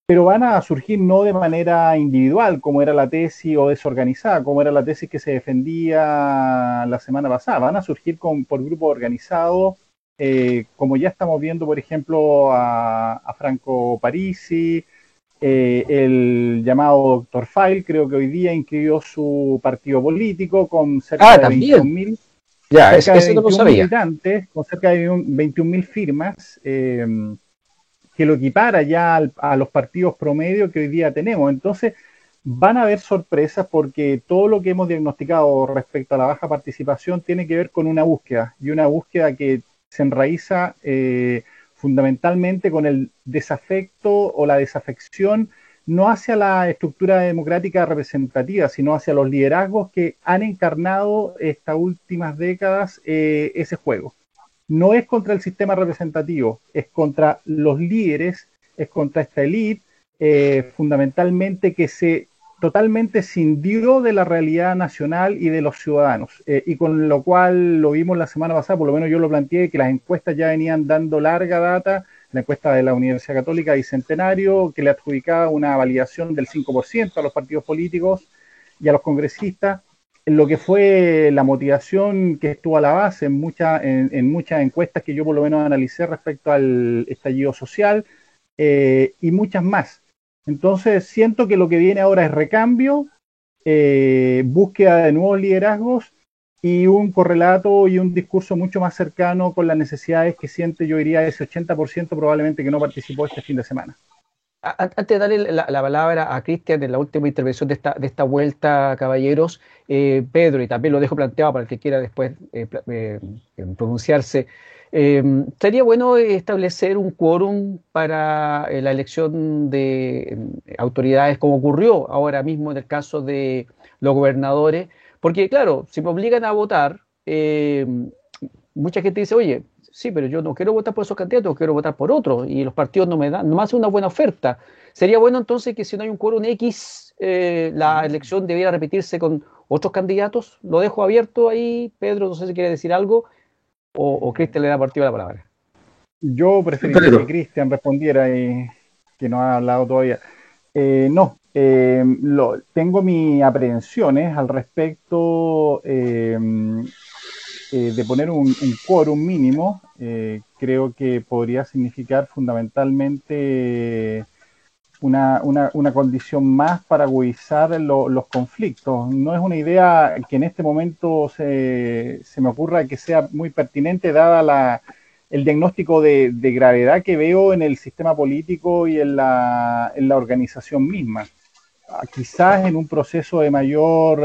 Pero van a surgir no de manera individual, como era la tesis, o desorganizada, como era la tesis que se defendía la semana pasada. Van a surgir por grupos organizados, como ya estamos viendo, por ejemplo, a Franco Parisi, el llamado Dr. File, creo que hoy día inscribió su partido político con cerca de 21.000 militantes, con cerca de 21.000 firmas, que lo equipara ya a los partidos promedio que hoy día tenemos. Entonces, van a haber sorpresas porque todo lo que hemos diagnosticado respecto a la baja participación tiene que ver con una búsqueda, y una búsqueda que se enraiza fundamentalmente con el desafecto o la desafección, no hacia la estructura democrática representativa, sino hacia los liderazgos que han encarnado estas últimas décadas ese juego. No es contra el sistema representativo, es contra los líderes, es contra esta élite, fundamentalmente, que se totalmente cindió de la realidad nacional y de los ciudadanos, y con lo cual lo vimos la semana pasada, por lo menos yo lo planteé, que las encuestas ya venían dando larga data, la encuesta de la Universidad Católica Bicentenario, que le adjudicaba una validación del 5% a los partidos políticos y a los congresistas, en lo que fue la motivación que estuvo a la base en muchas encuestas que yo por lo menos analicé respecto al estallido social, y muchas más. Entonces siento que lo que viene ahora es recambio, búsqueda de nuevos liderazgos y un correlato y un discurso mucho más cercano con las necesidades que siente, yo diría, ese 80% probablemente que no participó este fin de semana. Antes de darle la palabra a Cristian en la última intervención de esta vuelta, caballeros, Pedro, y también lo dejo planteado para el que quiera después pronunciarse, sería bueno establecer un quórum para la elección de autoridades, como ocurrió ahora mismo en el caso de los gobernadores, porque claro, si me obligan a votar, mucha gente dice, oye, sí, pero yo no quiero votar por esos candidatos, quiero votar por otros, y los partidos no me hacen una buena oferta. Sería bueno entonces que si no hay un quórum X, la elección debiera repetirse con otros candidatos. Lo dejo abierto ahí, Pedro, no sé si quiere decir algo, o Cristian le da partido a la palabra. Yo preferiría que Cristian respondiera y que no ha hablado todavía. Tengo mis aprehensiones al respecto. de poner un quórum mínimo, creo que podría significar fundamentalmente una condición más para agudizar los conflictos. No es una idea que en este momento se me ocurra que sea muy pertinente, dada el diagnóstico de gravedad que veo en el sistema político y en la organización misma. Quizás en un proceso de mayor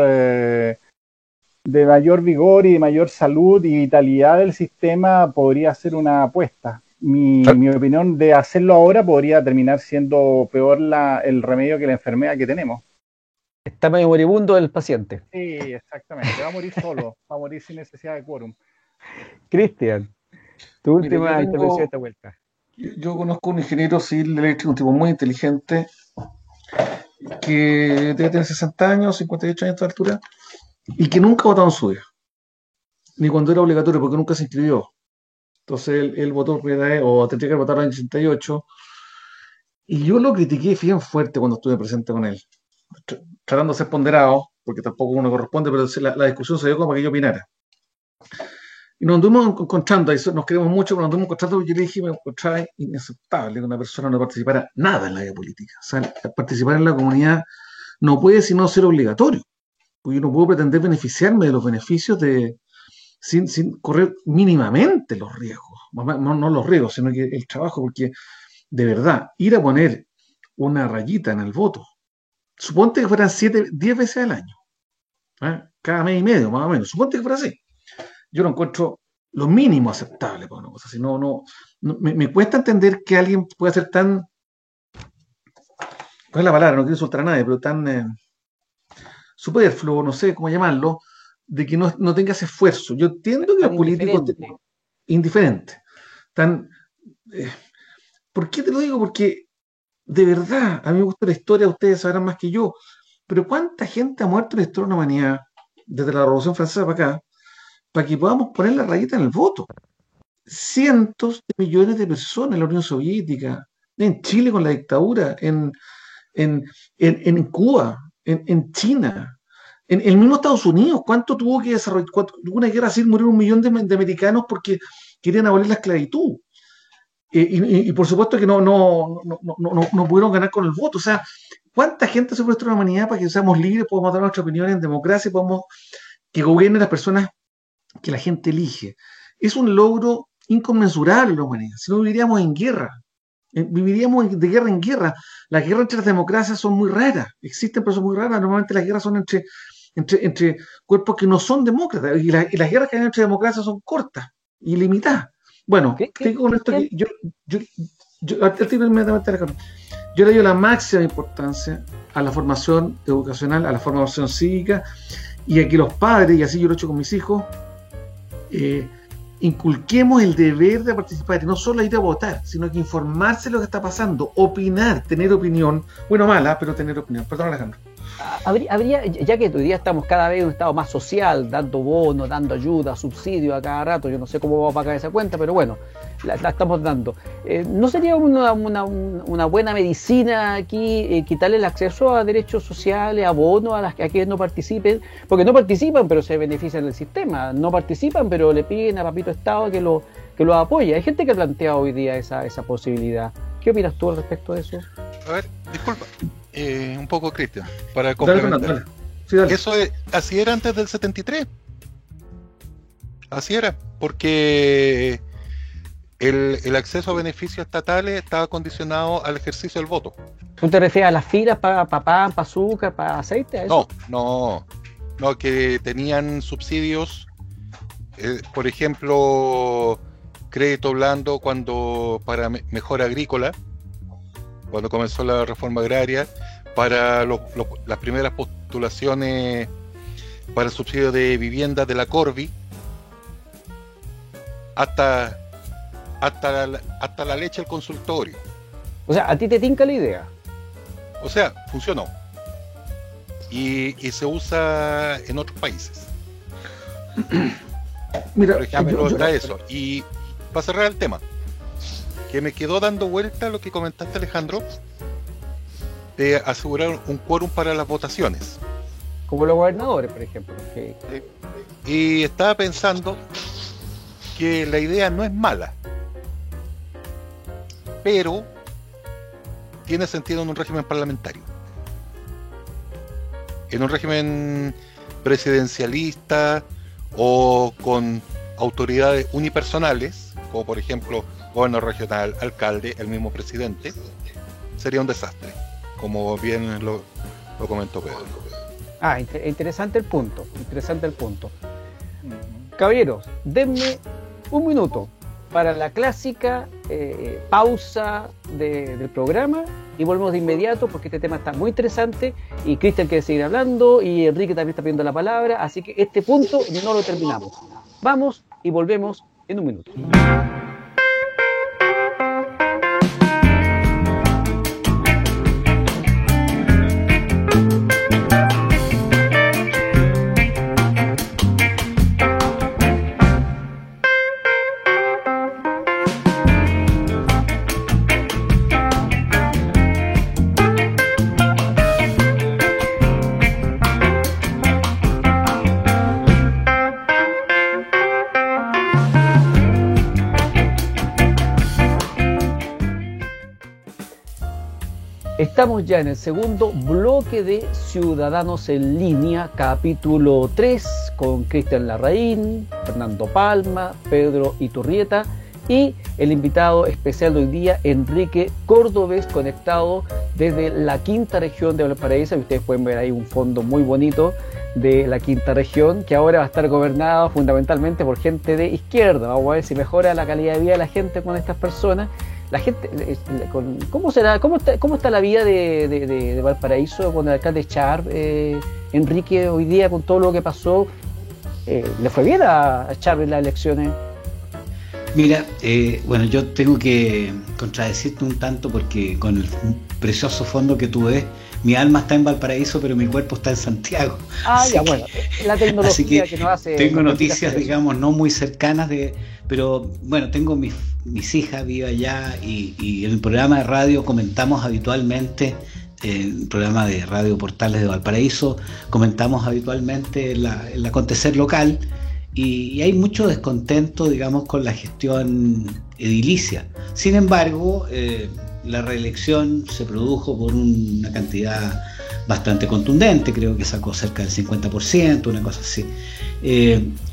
vigor y de mayor salud y vitalidad del sistema podría ser una apuesta. Mi opinión de hacerlo ahora podría terminar siendo peor el remedio que la enfermedad que tenemos. Está medio moribundo el paciente. Sí, exactamente. Va a morir solo, va a morir sin necesidad de quórum. Cristian, tu última Mira, intervención de esta vuelta. yo conozco un ingeniero civil eléctrico, un tipo muy inteligente, que debe tener 60 años, 58 años de altura, y que nunca ha votado en su vida, ni cuando era obligatorio, porque nunca se inscribió. Entonces él votó por primera vez, o tendría que votar en el 88, y yo lo critiqué bien fuerte cuando estuve presente con él, tratando de ser ponderado, porque tampoco uno corresponde, pero la discusión se dio como para que yo opinara. Y nos anduvimos encontrando, nos queremos mucho, pero nos anduvimos encontrando, yo le dije, me encontraba inaceptable que una persona no participara nada en la vida política. O sea, participar en la comunidad no puede sino ser obligatorio, porque yo no puedo pretender beneficiarme de los beneficios sin correr mínimamente los riesgos, no los riesgos, sino que el trabajo, porque de verdad, ir a poner una rayita en el voto, suponte que fueran 10 veces al año, cada mes y medio más o menos, suponte que fuera así. Yo lo encuentro lo mínimo aceptable para una cosa así. Me cuesta entender que alguien pueda ser tan, ¿cuál es la palabra? No quiero insultar a nadie, pero tan superfluo, no sé cómo llamarlo, de que no tenga ese esfuerzo. Yo entiendo que los políticos indiferentes, ¿por qué te lo digo? Porque de verdad, a mí me gusta la historia, ustedes sabrán más que yo, pero ¿cuánta gente ha muerto en la historia de la humanidad desde la Revolución Francesa para acá, para que podamos poner la rayita en el voto? Cientos de millones de personas en la Unión Soviética, en Chile con la dictadura, en Cuba, en China, en el mismo Estados Unidos. ¿Cuánto tuvo que desarrollar? Tuvo una guerra así, murieron 1 millón de americanos porque querían abolir la esclavitud. Y por supuesto que no pudieron ganar con el voto. O sea, ¿cuánta gente se fue a la humanidad para que seamos libres, podamos dar nuestra opinión en democracia, podamos que gobiernen las personas que la gente elige? Es un logro inconmensurable en la humanidad. Si no viviríamos en guerra, viviríamos de guerra en guerra. Las guerras entre las democracias son muy raras, existen, pero son muy raras. Normalmente las guerras son entre cuerpos que no son demócratas, y las guerras que hay entre democracias son cortas y limitadas. Bueno, digo con esto que yo le doy la máxima importancia a la formación educacional, a la formación cívica, y aquí los padres, y así yo lo he hecho con mis hijos, inculquemos el deber de participar, y no solo ir a votar, sino que informarse de lo que está pasando, opinar, tener opinión, bueno o mala, pero tener opinión. Perdón, Alejandro. Habría, ya que hoy día estamos cada vez en un estado más social, dando bonos, dando ayuda, subsidios a cada rato, yo no sé cómo vamos a pagar esa cuenta, pero bueno, la estamos dando. ¿No sería una buena medicina aquí quitarle el acceso a derechos sociales, a bonos a quienes no participen? Porque no participan, pero se benefician del sistema. No participan, pero le piden a Papito Estado que lo apoye. Hay gente que ha planteado hoy día esa posibilidad. ¿Qué opinas tú al respecto de eso? A ver, disculpa. Un poco, Cristian, para complementar. Dale. Sí, dale. Eso así era antes del 73. Así era, porque el acceso a beneficios estatales estaba condicionado al ejercicio del voto. ¿Tú te refieres a las filas para pan, para azúcar, para aceite? ¿Eso? No, que tenían subsidios, por ejemplo, crédito blando para mejora agrícola, cuando comenzó la reforma agraria, para las primeras postulaciones para el subsidio de vivienda de la Corvi, hasta la leche al consultorio. O sea, ¿a ti te tinca la idea? O sea, funcionó. Y se usa en otros países. Mira, por ejemplo, eso. Y para cerrar el tema, que me quedó dando vuelta lo que comentaste, Alejandro, de asegurar un quórum para las votaciones. como los gobernadores, por ejemplo. Que... Y estaba pensando que la idea no es mala, pero tiene sentido en un régimen parlamentario. En un régimen presidencialista o con autoridades unipersonales, como por ejemplo gobernador regional, alcalde, el mismo presidente, sería un desastre, como bien lo comentó Pedro. Interesante el punto, Caballeros, denme un minuto para la clásica pausa del programa y volvemos de inmediato porque este tema está muy interesante y Cristian quiere seguir hablando y Enrique también está pidiendo la palabra, así que este punto no lo terminamos. Vamos y volvemos en un minuto. Estamos ya en el segundo bloque de Ciudadanos en Línea, capítulo 3, con Cristian Larraín, Fernando Palma, Pedro Iturrieta y el invitado especial de hoy día, Enrique Cordobés, conectado desde la quinta región de Valparaíso. Y ustedes pueden ver ahí un fondo muy bonito de la quinta región, que ahora va a estar gobernada fundamentalmente por gente de izquierda. Vamos a ver si mejora la calidad de vida de la gente con estas personas. La gente, ¿cómo está la vida de Valparaíso con el alcalde Char? Enrique, hoy día con todo lo que pasó, ¿le fue bien a Char en las elecciones? Mira, bueno, yo tengo que contradecirte un tanto porque con el precioso fondo que tú ves, mi alma está en Valparaíso, pero mi cuerpo está en Santiago. Bueno, la tecnología que nos hace... Tengo noticias, digamos, no muy cercanas pero bueno, tengo mis hijas, vivo allá y en el programa de radio comentamos habitualmente, en el programa de Radio Portales de Valparaíso, comentamos habitualmente el acontecer local y hay mucho descontento, digamos, con la gestión edilicia. Sin embargo, la reelección se produjo por una cantidad bastante contundente, creo que sacó cerca del 50%, una cosa así.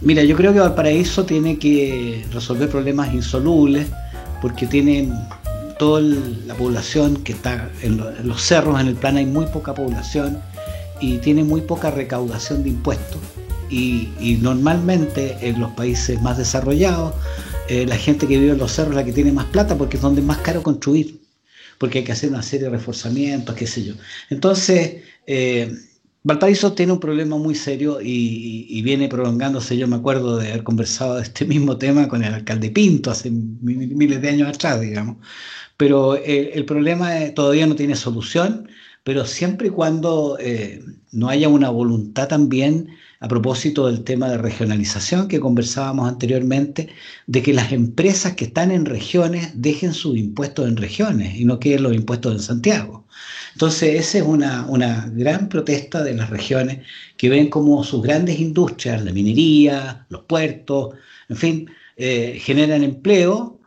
Mira, yo creo que Valparaíso tiene que resolver problemas insolubles porque tiene toda la población que está en los cerros, en el plano hay muy poca población y tiene muy poca recaudación de impuestos y normalmente en los países más desarrollados la gente que vive en los cerros es la que tiene más plata porque es donde es más caro construir, porque hay que hacer una serie de reforzamientos, qué sé yo. Entonces, Valparaíso tiene un problema muy serio y viene prolongándose. Yo me acuerdo de haber conversado de este mismo tema con el alcalde Pinto hace miles de años atrás, digamos. Pero el problema todavía no tiene solución, pero siempre y cuando no haya una voluntad también, a propósito del tema de regionalización que conversábamos anteriormente, de que las empresas que están en regiones dejen sus impuestos en regiones y no queden los impuestos en Santiago. Entonces esa es una gran protesta de las regiones que ven como sus grandes industrias, la minería, los puertos, en fin, generan empleo,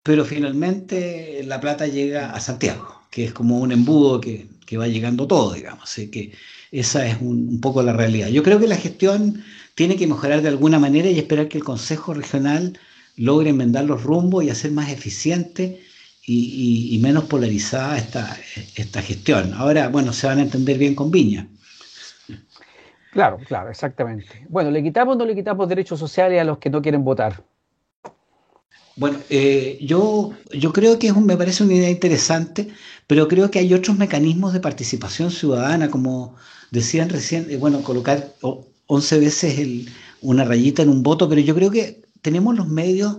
pero finalmente la plata llega a Santiago, que es como un embudo que va llegando todo, digamos. Así que esa es un poco la realidad. Yo creo que la gestión tiene que mejorar de alguna manera y esperar que el Consejo Regional logre enmendar los rumbos y hacer más eficiente y menos polarizada esta gestión. Ahora, bueno, se van a entender bien con Viña. Claro, exactamente. Bueno, ¿le quitamos o no le quitamos derechos sociales a los que no quieren votar? Bueno, yo creo que me parece una idea interesante, pero creo que hay otros mecanismos de participación ciudadana, como decían recién, colocar 11 veces una rayita en un voto, pero yo creo que tenemos los medios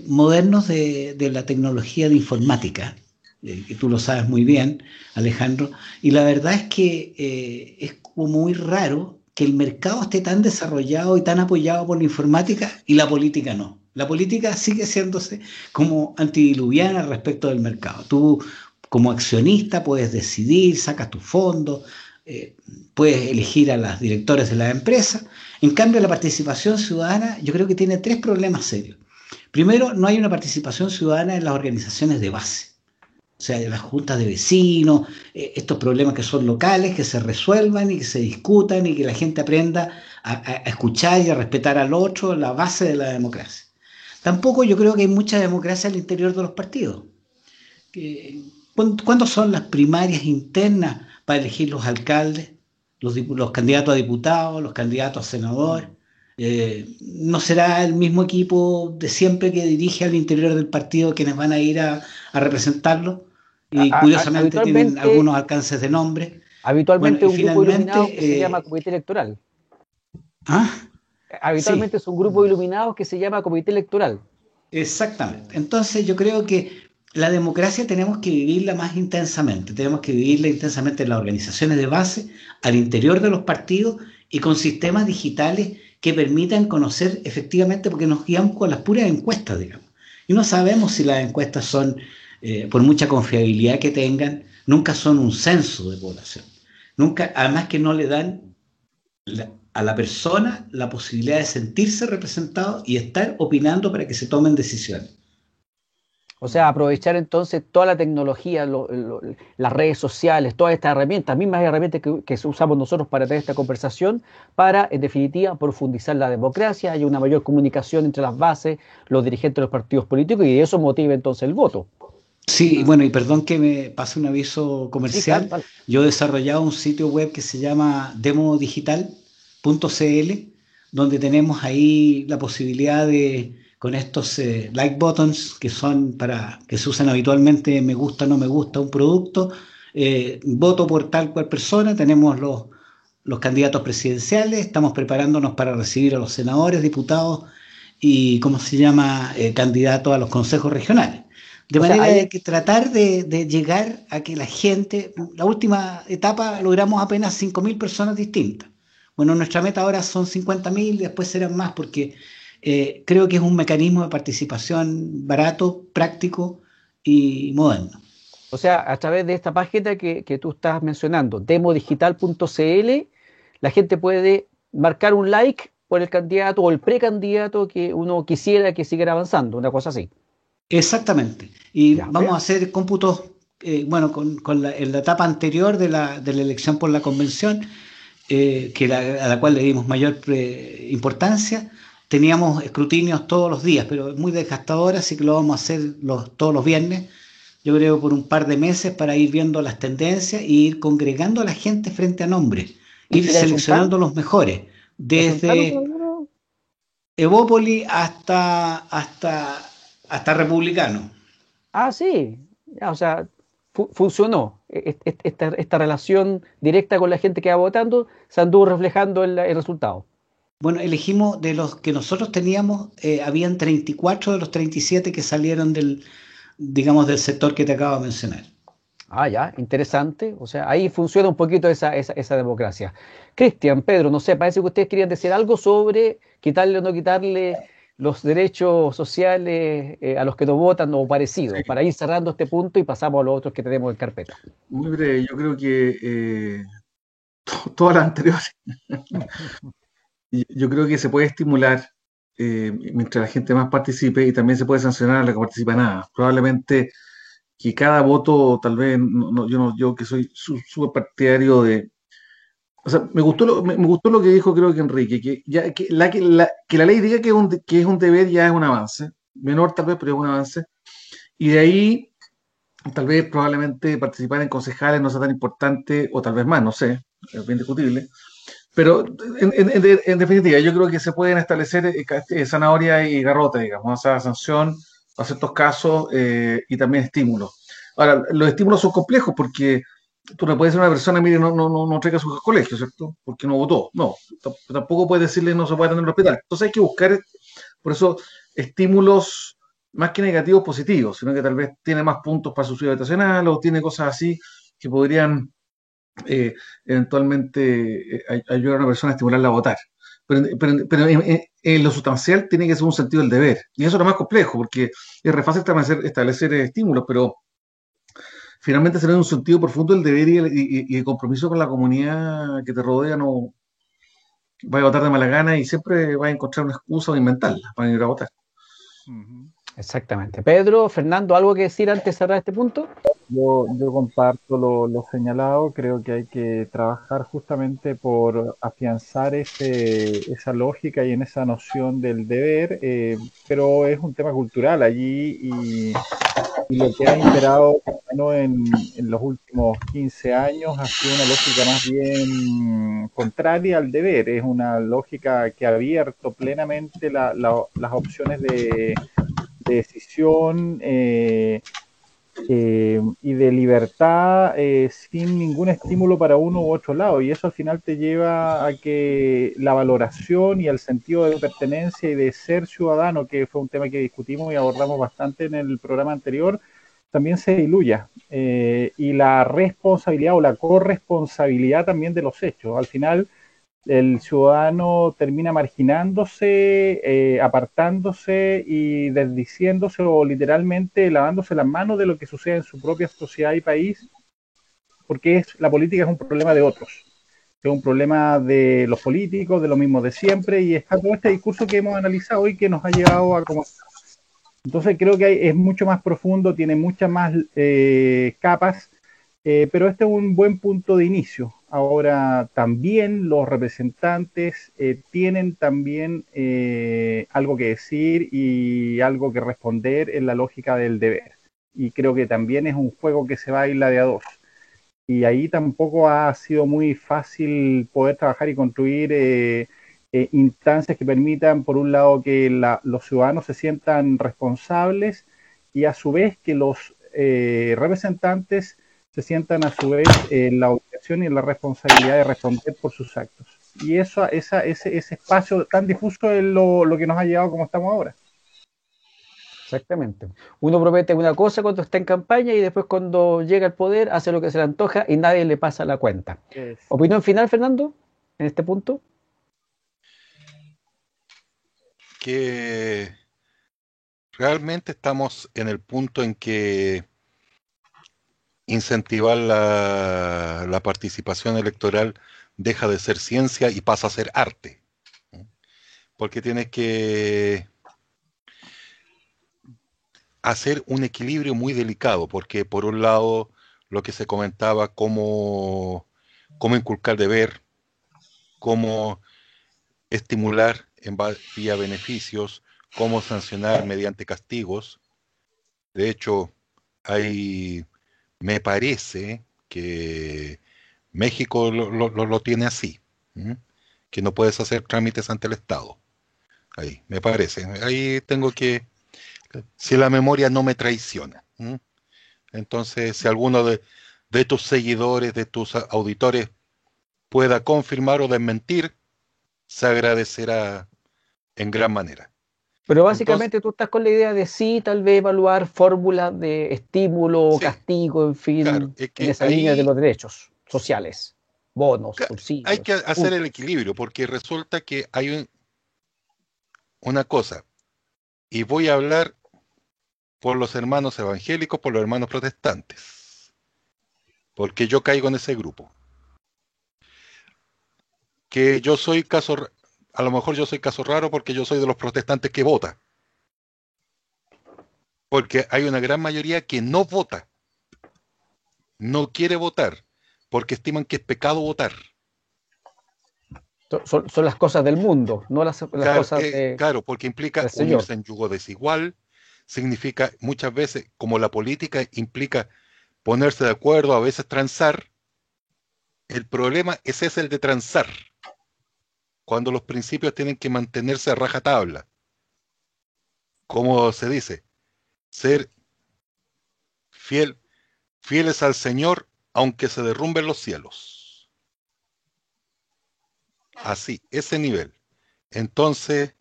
modernos de la tecnología de informática, que tú lo sabes muy bien, Alejandro, y la verdad es que es como muy raro que el mercado esté tan desarrollado y tan apoyado por la informática y la política no. La política sigue siéndose como antidiluviana respecto del mercado. Tú, como accionista, puedes decidir, sacas tus fondos, puedes elegir a los directores de la empresa. En cambio, la participación ciudadana yo creo que tiene tres problemas serios. Primero, no hay una participación ciudadana en las organizaciones de base, o sea, en las juntas de vecinos, estos problemas que son locales, que se resuelvan y que se discutan y que la gente aprenda a escuchar y a respetar al otro, la base de la democracia. Tampoco yo creo que hay mucha democracia al interior de los partidos. ¿Cuándo son las primarias internas para elegir los alcaldes, los candidatos a diputados, los candidatos a senadores? No será el mismo equipo de siempre que dirige al interior del partido quienes van a ir a representarlo, y curiosamente tienen algunos alcances de nombre. Habitualmente Bueno, un grupo iluminado que se llama comité electoral. Habitualmente Sí, es un grupo iluminado que se llama comité electoral. exactamente. Entonces yo creo que la democracia tenemos que vivirla más intensamente, tenemos que vivirla intensamente en las organizaciones de base, al interior de los partidos y con sistemas digitales que permitan conocer efectivamente, porque nos guiamos con las puras encuestas, digamos. Y no sabemos si las encuestas son, por mucha confiabilidad que tengan, nunca son un censo de población. Nunca, además que no le dan a la persona la posibilidad de sentirse representado y estar opinando para que se tomen decisiones. O sea, aprovechar entonces toda la tecnología, las redes sociales, todas estas herramientas, mismas herramientas que usamos nosotros para tener esta conversación, para, en definitiva, profundizar la democracia, hay una mayor comunicación entre las bases, los dirigentes de los partidos políticos, y eso motiva entonces el voto. Sí, bueno, y perdón que me pase un aviso Sí, claro, comercial. vale. Yo he desarrollado un sitio web que se llama demodigital.cl, donde tenemos ahí la posibilidad de, con estos like buttons que son para que se usan habitualmente, me gusta, no me gusta un producto, voto por tal cual persona. Tenemos los candidatos presidenciales, estamos preparándonos para recibir a los senadores, diputados y, ¿cómo se llama?, candidatos a los consejos regionales. De O sea, manera de hay, que tratar de llegar a que la gente, la última etapa logramos apenas 5.000 personas distintas. Bueno, nuestra meta ahora son 50.000, después serán más, porque creo que es un mecanismo de participación barato, práctico y moderno. o sea, a través de esta página que tú estás mencionando, demodigital.cl, la gente puede marcar un like por el candidato o el precandidato que uno quisiera que siguiera avanzando, una cosa así. Exactamente. Y Ya, vamos vea. a hacer cómputos, bueno, en la etapa anterior de la elección por la convención, a la cual le dimos mayor importancia. Teníamos escrutinios todos los días, pero es muy desgastador, así que lo vamos a hacer todos los viernes, yo creo por un par de meses, para ir viendo las tendencias e ir congregando a la gente frente a nombres, ir ¿Y le resultaron? seleccionando los mejores, ¿Resultaron con desde algunos? Evópoli hasta Republicano. Ah, sí. Ya, o sea, funcionó. Esta relación directa con la gente que va votando se anduvo reflejando en el resultado. Bueno, elegimos de los que nosotros teníamos, habían 34 de los 37 que salieron digamos, del sector que te acabo de mencionar. Ah, ya, interesante. O sea, ahí funciona un poquito esa democracia. Cristian, Pedro, no sé, parece que ustedes querían decir algo sobre quitarle o no quitarle los derechos sociales a los que no votan o parecido, Sí, para ir cerrando este punto y pasamos a los otros que tenemos en carpeta. muy breve. Yo creo que todas las anteriores. Y yo creo que se puede estimular mientras la gente más participe, y también se puede sancionar a la que participa nada. Probablemente que cada voto, tal vez, yo que soy súper partidario de. O sea, me gustó lo que dijo, creo que Enrique, que la ley diga que es un deber, ya es un avance. Menor tal vez, pero es un avance. Y de ahí, tal vez probablemente participar en concejales no sea tan importante, o tal vez más, no sé, es bien discutible. Pero en definitiva, yo creo que se pueden establecer zanahoria y garrote, digamos, o sea, sanción para ciertos casos, y también estímulos. Ahora, los estímulos son complejos porque tú no puedes decir a una persona, mire, no traiga a su colegio, ¿cierto? Porque no votó. No, tampoco puedes decirle no se puede atender en el hospital. Entonces hay que buscar, por eso, estímulos más que negativos, positivos, sino que tal vez tiene más puntos para su ciudad habitacional o tiene cosas así que podrían eventualmente ayudar a una persona a estimularla a votar. Pero en lo sustancial tiene que ser un sentido del deber. Y eso es lo más complejo, porque es re fácil establecer estímulos, pero finalmente se ve un sentido profundo del deber y el compromiso con la comunidad que te rodea. No vas a votar de mala gana y siempre vas a encontrar una excusa o inventarla para ir a votar. Ujú. Exactamente. Pedro, Fernando, ¿algo que decir antes de cerrar este punto? Yo comparto lo señalado, creo que hay que trabajar justamente por afianzar esa lógica y en esa noción del deber, pero es un tema cultural allí y lo que ha imperado por lo menos en los últimos 15 años ha sido una lógica más bien contraria al deber, es una lógica que ha abierto plenamente las opciones de decisión. Y de libertad sin ningún estímulo para uno u otro lado. Y eso al final te lleva a que la valoración y el sentido de pertenencia y de ser ciudadano, que fue un tema que discutimos y abordamos bastante en el programa anterior, también se diluya. Y la responsabilidad o la corresponsabilidad también de los hechos. Al final el ciudadano termina marginándose, apartándose y desdiciéndose o literalmente lavándose las manos de lo que sucede en su propia sociedad y país, porque la política es un problema de otros, es un problema de los políticos, de lo mismo de siempre, y está todo este discurso que hemos analizado y que nos ha llevado a como... Entonces creo que es mucho más profundo, tiene muchas más capas, pero este es un buen punto de inicio. Ahora, también los representantes tienen también algo que decir y algo que responder en la lógica del deber. Y creo que también es un juego que se baila de a dos. Y ahí tampoco ha sido muy fácil poder trabajar y construir instancias que permitan, por un lado, que los ciudadanos se sientan responsables y a su vez que los representantes se sientan a su vez en la obligación y en la responsabilidad de responder por sus actos. Y ese espacio tan difuso es lo que nos ha llevado como estamos ahora. Exactamente. Uno promete una cosa cuando está en campaña y después cuando llega al poder hace lo que se le antoja y nadie le pasa la cuenta. ¿Opinión final, Fernando, en este punto? Que realmente estamos en el punto en que incentivar la participación electoral deja de ser ciencia y pasa a ser arte. Porque tienes que hacer un equilibrio muy delicado, porque por un lado lo que se comentaba, cómo inculcar deber, cómo estimular vía beneficios, cómo sancionar mediante castigos. De hecho, me parece que México lo tiene así, ¿m? Que no puedes hacer trámites ante el Estado. Ahí, me parece. Ahí tengo que, si la memoria no me traiciona. ¿M? Entonces, si alguno de tus seguidores, de tus auditores pueda confirmar o desmentir, se agradecerá en gran manera. Pero Entonces, básicamente tú estás con la idea de sí, tal vez evaluar fórmulas de estímulo, sí, castigo, en claro, fin, es en que esa línea de ahí los derechos sociales, bonos, hay subsidios, que hacer el puntos. equilibrio, porque resulta que hay una cosa, y voy a hablar por los hermanos evangélicos, por los hermanos protestantes, porque yo caigo en ese grupo. Que yo soy a lo mejor yo soy caso raro porque yo soy de los protestantes que vota, porque hay una gran mayoría que no vota, no quiere votar, porque estiman que es pecado votar. Son las cosas del mundo, no las Claro, cosas claro, porque implica del Señor. unirse en yugo desigual, significa muchas veces, como la política implica ponerse de acuerdo, a veces transar, el problema es ese, el de transar, cuando los principios tienen que mantenerse a rajatabla, como se dice, ser fiel, fieles al Señor, aunque se derrumben los cielos. Así, ese nivel. Entonces,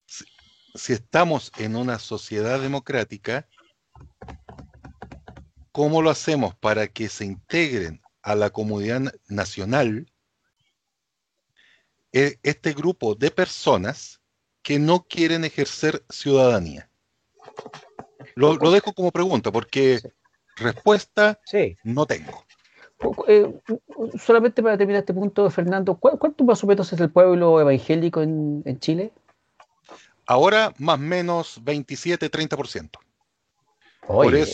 si, si estamos en una sociedad democrática, ¿cómo lo hacemos para que se integren a la comunidad nacional este grupo de personas que no quieren ejercer ciudadanía? Lo dejo como pregunta, porque Sí. respuesta Sí. no tengo. Solamente para terminar este punto, Fernando, ¿cuánto más o menos es el pueblo evangélico en Chile? Ahora más o menos 27-30%. Oye,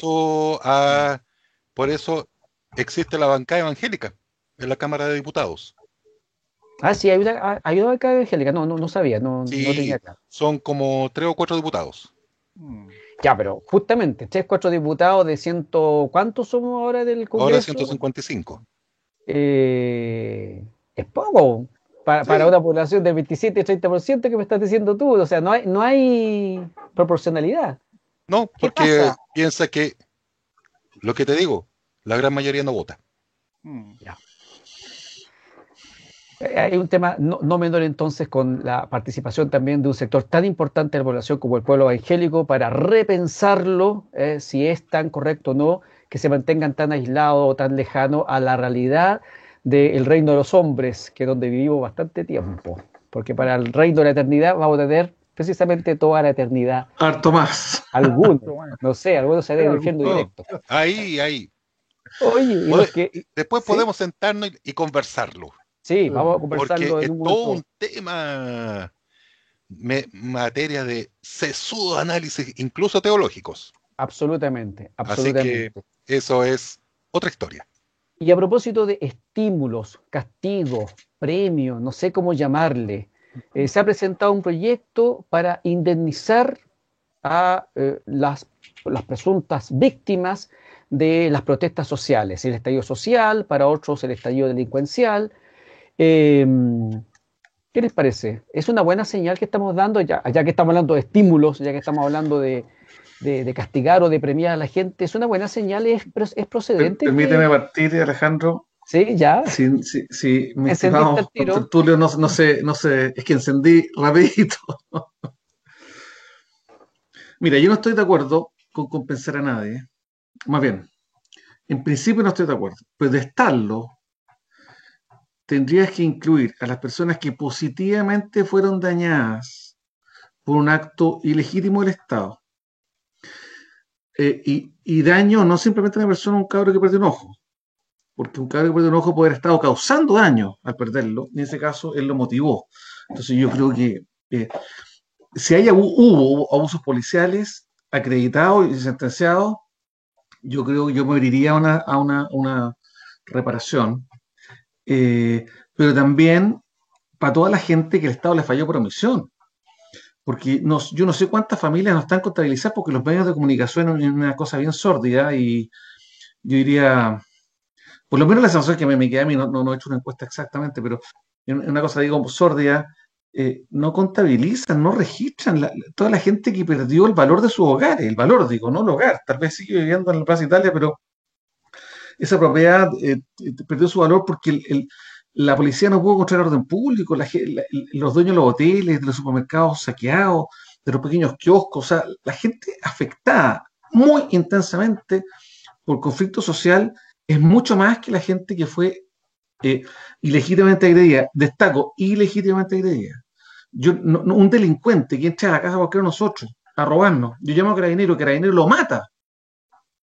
Por eso existe la bancada evangélica en la Cámara de Diputados. sí, hay una banca evangélica, no sabía, no Sí, tenía claro. son como 3 o 4 diputados. Ya, pero justamente, 3, 4 diputados de ciento, ¿cuántos somos ahora del Ahora Congreso? 155. Es poco para Sí. una población del 27-30% que me estás diciendo tú, o sea, no hay proporcionalidad. No, ¿Qué porque pasa? piensa que, lo que te digo, la gran mayoría no vota. Ya. Hay un tema no menor entonces con la participación también de un sector tan importante de la población como el pueblo evangélico para repensarlo, si es tan correcto o no, que se mantengan tan aislados o tan lejanos a la realidad del reino de los hombres, que es donde vivimos bastante tiempo. Porque para el reino de la eternidad vamos a tener precisamente toda la eternidad. Harto más. Algunos, no sé, algunos se den el infierno No. directo. Ahí. Oye, y los que... Después ¿sí? podemos sentarnos y conversarlo. Sí, vamos a Porque conversarlo es en un todo momento. un tema, materia de sesudo análisis, incluso teológicos. Absolutamente, Así que absolutamente. eso es otra historia. Y a propósito de estímulos, castigos, premios, no sé cómo llamarle, se ha presentado un proyecto para indemnizar a las presuntas víctimas de las protestas sociales, el estallido social, para otros el estallido delincuencial. ¿Qué les parece? ¿Es una buena señal que estamos dando, ya que estamos hablando de estímulos, ya que estamos hablando de castigar o de premiar a la gente? ¿Es una buena señal? ¿Es procedente? Permíteme partir, Alejandro. Sí, ya. Sí, mi Encendiste estimado el tiro. contertulio, no sé, es que encendí rapidito. Mira, yo no estoy de acuerdo con compensar a nadie. Más bien, en principio no estoy de acuerdo. Pero de estarlo, tendrías que incluir a las personas que positivamente fueron dañadas por un acto ilegítimo del Estado. Y daño no simplemente a una persona, un cabro que perdió un ojo. Porque un cabro que perdió un ojo puede haber estado causando daño al perderlo, y en ese caso él lo motivó. Entonces yo creo que si hubo abusos policiales acreditados y sentenciados, yo creo que yo me abriría a una reparación, pero también para toda la gente que el Estado le falló por omisión. Porque yo no sé cuántas familias no están contabilizadas porque los medios de comunicación es una cosa bien sórdida y yo diría, por lo menos la sensación que me queda a mí, no he hecho una encuesta exactamente, pero es una cosa, digo, sórdida, no contabilizan, no registran toda la gente que perdió el valor de sus hogares, el valor, digo, no el hogar, tal vez sigue viviendo en la Plaza Italia, pero esa propiedad perdió su valor porque la policía no pudo encontrar orden público, los dueños de los hoteles, de los supermercados saqueados, de los pequeños kioscos, o sea, la gente afectada muy intensamente por conflicto social es mucho más que la gente que fue ilegítimamente agredida. Destaco, ilegítimamente agredida. Un delincuente que entra a la casa por cualquiera de nosotros a robarnos, yo llamo a Carabinero lo mata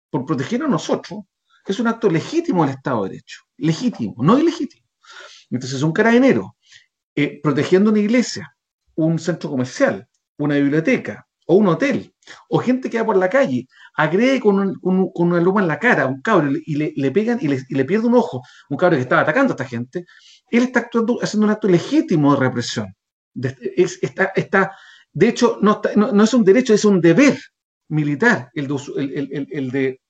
por proteger a nosotros, es un acto legítimo del Estado de Derecho. Legítimo, no ilegítimo. Entonces, un carabinero protegiendo una iglesia, un centro comercial, una biblioteca o un hotel, o gente que va por la calle, agrede con una luma en la cara a un cabro y le pegan y le pierde un ojo, un cabro que estaba atacando a esta gente, él está haciendo un acto legítimo de represión. De hecho, no es un derecho, es un deber militar el de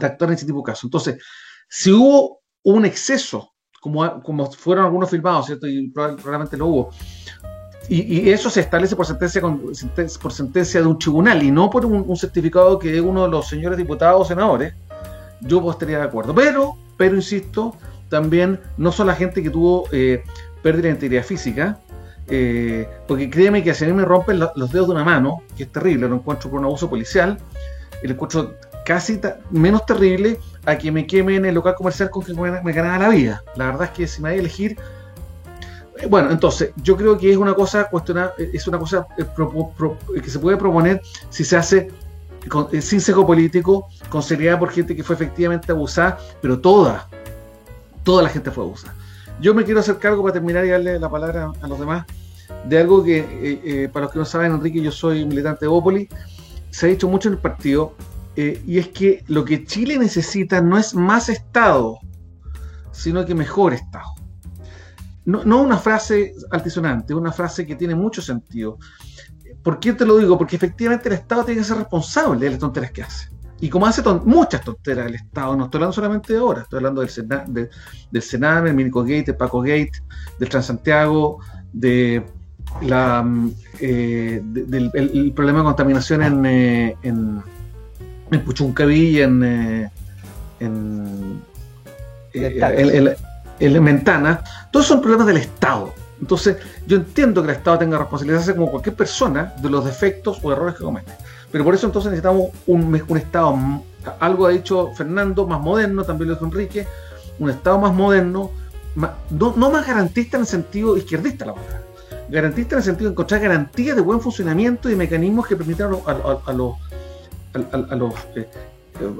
actuar en ese tipo de casos. Entonces, si hubo un exceso, como fueron algunos filmados, ¿cierto? Y probablemente lo hubo, y eso se establece por sentencia de un tribunal y no por un certificado que es uno de los señores diputados o senadores, yo estaría de acuerdo. Pero insisto, también no son la gente que tuvo pérdida de integridad física, porque créeme que si a mí me rompen los dedos de una mano, que es terrible, lo encuentro por un abuso policial, lo encuentro casi menos terrible a que me quemen en el local comercial con que me ganaba la vida. La verdad es que si me hay que elegir, bueno, entonces yo creo que es una cosa cuestionada, es una cosa que se puede proponer si se hace sin sesgo político, con seriedad por gente que fue efectivamente abusada, pero toda la gente fue abusada. Yo me quiero hacer cargo, para terminar y darle la palabra a los demás, de algo que, para los que no saben, Enrique, yo soy militante de Bópoli, se ha dicho mucho en el partido, y es que lo que Chile necesita no es más Estado, sino que mejor Estado. No una frase altisonante, una frase que tiene mucho sentido. ¿Por qué te lo digo? Porque efectivamente el Estado tiene que ser responsable de las tonteras que hace. Y como hace muchas tonteras el Estado, no estoy hablando solamente de ahora, estoy hablando del Sename, el Milico Gate, el Paco Gate, del Transantiago, del problema de contaminación en Puchuncaví, en Ventana. Todos son problemas del Estado. Entonces, yo entiendo que el Estado tenga responsabilidad, como cualquier persona, de los defectos o errores que comete. Pero por eso entonces necesitamos un Estado, algo ha dicho Fernando, más moderno, también lo dijo Enrique, un Estado más moderno, no más garantista en el sentido izquierdista, la verdad. Garantista en el sentido de encontrar garantías de buen funcionamiento y mecanismos que permitan a los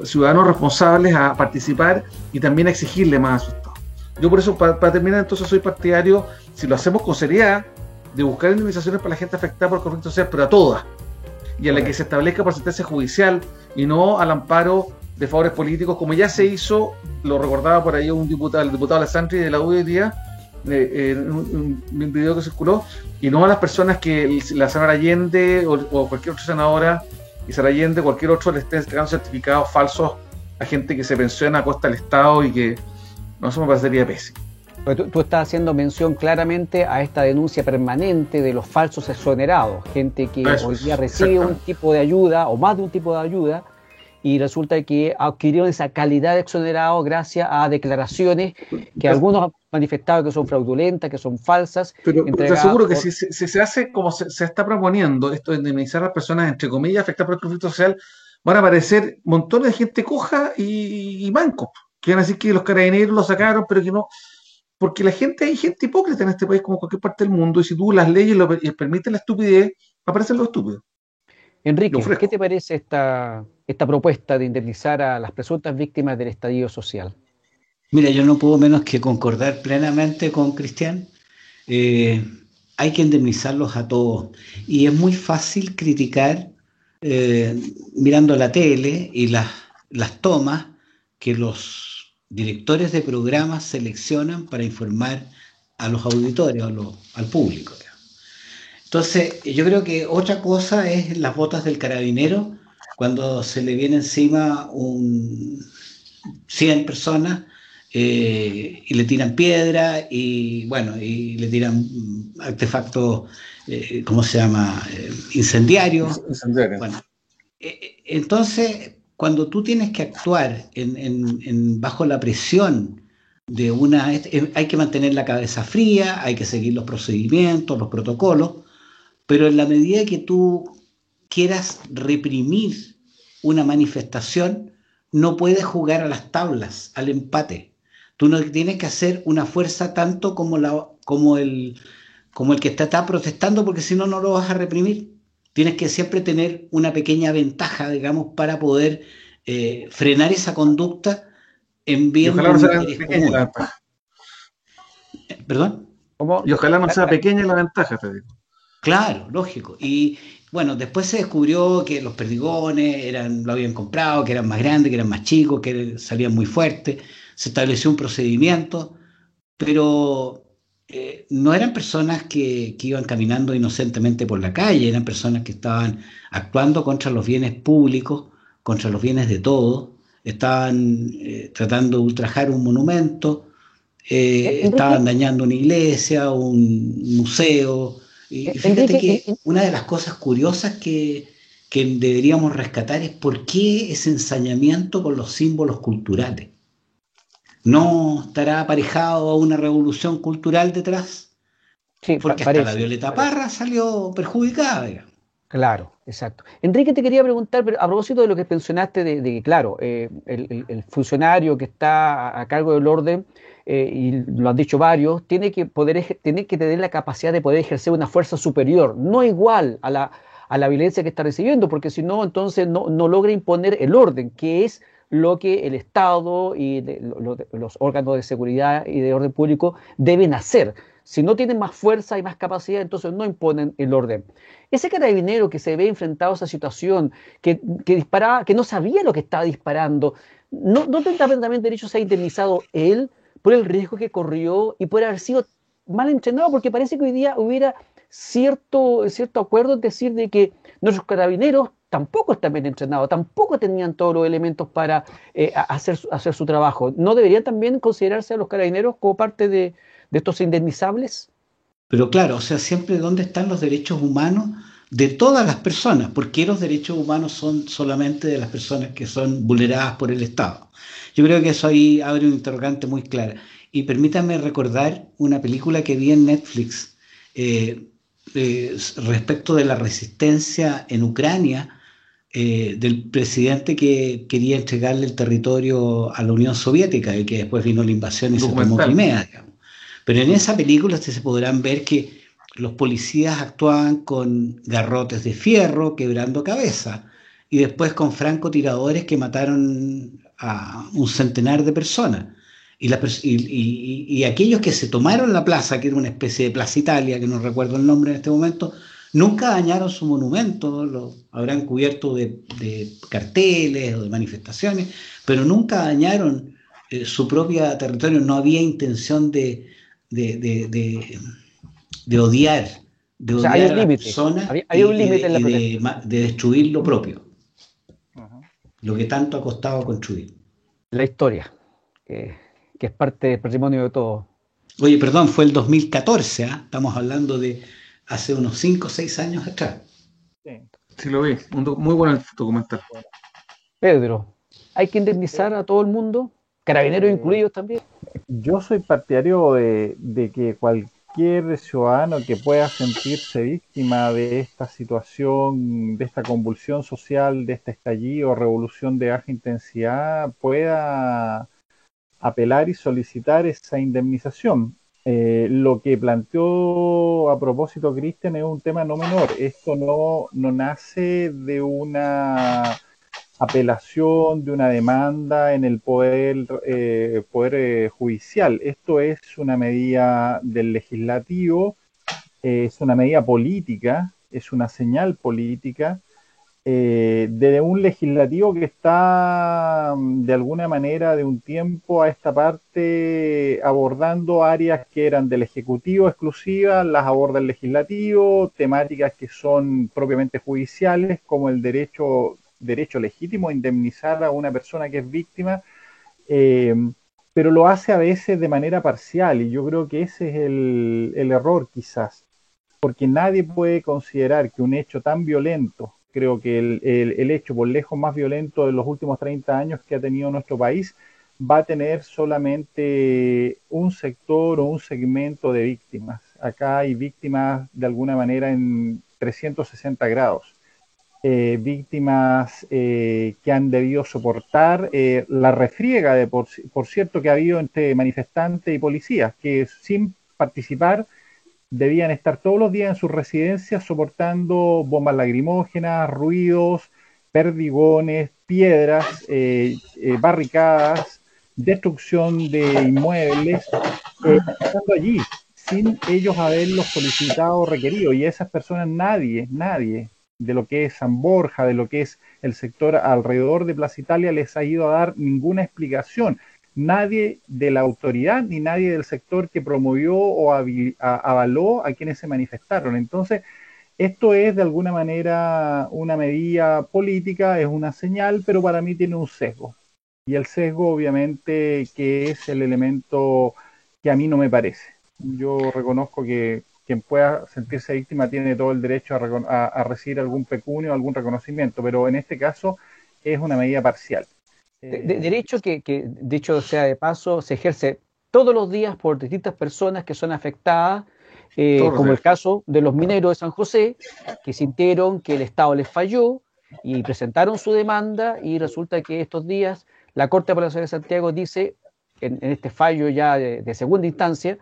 ciudadanos responsables a participar y también a exigirle más a su Estado. Yo por eso, para terminar, entonces soy partidario, si lo hacemos con seriedad, de buscar indemnizaciones para la gente afectada por el conflicto social, pero a todas, y a la que se establezca por sentencia judicial y no al amparo de favores políticos, como ya se hizo, lo recordaba por ahí el diputado Alessandri de la U hoy día, en un video que circuló, y no a las personas que la senadora Allende o cualquier otra senadora, y Sara Allende, cualquier otro, le estén entregando certificados falsos a gente que se pensiona a costa del Estado y que no, eso me parecería pésimo. Tú estás haciendo mención claramente a esta denuncia permanente de los falsos exonerados, gente que hoy día recibe un tipo de ayuda o más de un tipo de ayuda y resulta que adquirieron esa calidad de exonerado gracias a declaraciones que algunos han manifestado que son fraudulentas, que son falsas. Pero te aseguro que si se hace como se está proponiendo esto de indemnizar a las personas, entre comillas, afectadas por el conflicto social, van a aparecer montones de gente coja y mancos, que van a decir que los carabineros lo sacaron, pero que no. Porque hay gente hipócrita en este país como en cualquier parte del mundo, y si tú las leyes permiten la estupidez, aparecen los estúpidos. Enrique, ¿qué te parece esta propuesta de indemnizar a las presuntas víctimas del estallido social? Mira, yo no puedo menos que concordar plenamente con Cristian. Hay que indemnizarlos a todos. Y es muy fácil criticar mirando la tele y las tomas que los directores de programas seleccionan para informar a los auditores, al público. Entonces, yo creo que otra cosa es las botas del carabinero, cuando se le viene encima 100 personas y le tiran piedra y le tiran artefactos, ¿cómo se llama? Incendiarios. Bueno, entonces, cuando tú tienes que actuar bajo la presión de hay que mantener la cabeza fría, hay que seguir los procedimientos, los protocolos, pero en la medida que tú quieras reprimir una manifestación, no puedes jugar a las tablas, al empate. Tú no tienes que hacer una fuerza tanto como el que está protestando, porque si no, no lo vas a reprimir. Tienes que siempre tener una pequeña ventaja, digamos, para poder frenar esa conducta en bien de un interés común. ¿Perdón? Y ojalá no sea pequeña la ventaja, te digo. Claro, lógico. Y bueno, después se descubrió que los perdigones lo habían comprado, que eran más grandes, que eran más chicos, que salían muy fuertes. Se estableció un procedimiento, pero no eran personas que iban caminando inocentemente por la calle, eran personas que estaban actuando contra los bienes públicos, contra los bienes de todos, estaban tratando de ultrajar un monumento, estaban dañando una iglesia, un museo. Y fíjate que una de las cosas curiosas que deberíamos rescatar es por qué ese ensañamiento con los símbolos culturales. ¿No estará aparejado a una revolución cultural detrás? Sí, porque hasta la Violeta Parra salió perjudicada, digamos. Claro, exacto. Enrique, te quería preguntar, pero a propósito de lo que mencionaste de que, claro, el funcionario que está a cargo del orden, y lo han dicho varios, tiene que tener la capacidad de poder ejercer una fuerza superior, no igual a a la violencia que está recibiendo, porque si no, entonces no logra imponer el orden, que es lo que el Estado y los órganos de seguridad y de orden público deben hacer. Si no tienen más fuerza y más capacidad, entonces no imponen el orden. Ese carabinero que se ve enfrentado a esa situación, que disparaba, que no sabía lo que estaba disparando, no tendrá también derecho a ser indemnizado él por el riesgo que corrió y por haber sido mal entrenado, porque parece que hoy día hubiera cierto acuerdo, es decir, de que nuestros carabineros tampoco están bien entrenados, tampoco tenían todos los elementos para hacer su trabajo. ¿No deberían también considerarse a los carabineros como parte de estos indemnizables? Pero claro, o sea, siempre dónde están los derechos humanos de todas las personas, porque los derechos humanos son solamente de las personas que son vulneradas por el Estado. Yo creo que eso ahí abre un interrogante muy claro. Y permítanme recordar una película que vi en Netflix respecto de la resistencia en Ucrania del presidente que quería entregarle el territorio a la Unión Soviética y que después vino la invasión y se tomó Crimea, digamos. Pero en esa película ustedes se podrán ver que los policías actuaban con garrotes de fierro, quebrando cabeza, y después con francotiradores que mataron a un centenar de personas. Y aquellos que se tomaron la plaza, que era una especie de Plaza Italia, que no recuerdo el nombre en este momento, nunca dañaron su monumento, lo habrán cubierto de carteles o de manifestaciones, pero nunca dañaron su propio territorio. No había intención de odiar, o sea, hay un a la límite. persona Hay un límite en la protesta. de destruir lo propio, lo que tanto ha costado construir. La historia, que es parte del patrimonio de todos. Oye, perdón, fue el 2014, ¿eh? Estamos hablando de hace unos 5 o 6 años atrás. Sí, lo vi, muy bueno el documental. Pedro, ¿hay que indemnizar a todo el mundo? ¿Carabineros incluidos también? Yo soy partidario de que cualquier ciudadano que pueda sentirse víctima de esta situación, de esta convulsión social, de este estallido, revolución de baja intensidad, pueda apelar y solicitar esa indemnización. Lo que planteó a propósito Cristian es un tema no menor. Esto no nace de una apelación, de una demanda en el poder judicial. Esto es una medida del legislativo, es una medida política, es una señal política de un legislativo que está de alguna manera de un tiempo a esta parte abordando áreas que eran del Ejecutivo exclusivas, las aborda el legislativo, temáticas que son propiamente judiciales, como el derecho legítimo a indemnizar a una persona que es víctima, pero lo hace a veces de manera parcial, y yo creo que ese es el error quizás, porque nadie puede considerar que un hecho tan violento, creo que el hecho por lejos más violento de los últimos 30 años que ha tenido nuestro país, va a tener solamente un sector o un segmento de víctimas. Acá hay víctimas de alguna manera en 360 grados. Víctimas que han debido soportar la refriega, por cierto, que ha habido entre manifestantes y policías, que sin participar debían estar todos los días en sus residencias soportando bombas lacrimógenas, ruidos, perdigones, piedras, barricadas, destrucción de inmuebles, estando allí, sin ellos haberlos solicitado o requerido. Y a esas personas nadie de lo que es San Borja, de lo que es el sector alrededor de Plaza Italia, les ha ido a dar ninguna explicación. Nadie de la autoridad ni nadie del sector que promovió o avaló a quienes se manifestaron. Entonces, esto es de alguna manera una medida política, es una señal, pero para mí tiene un sesgo. Y el sesgo, obviamente, que es el elemento que a mí no me parece. Yo reconozco que quien pueda sentirse víctima tiene todo el derecho a recibir algún pecunio, algún reconocimiento, pero en este caso es una medida parcial. Derecho que, dicho sea de paso, se ejerce todos los días por distintas personas que son afectadas, como el caso de los mineros de San José, que sintieron que el Estado les falló y presentaron su demanda, y resulta que estos días la Corte de Apelaciones de Santiago dice, en este fallo ya de segunda instancia,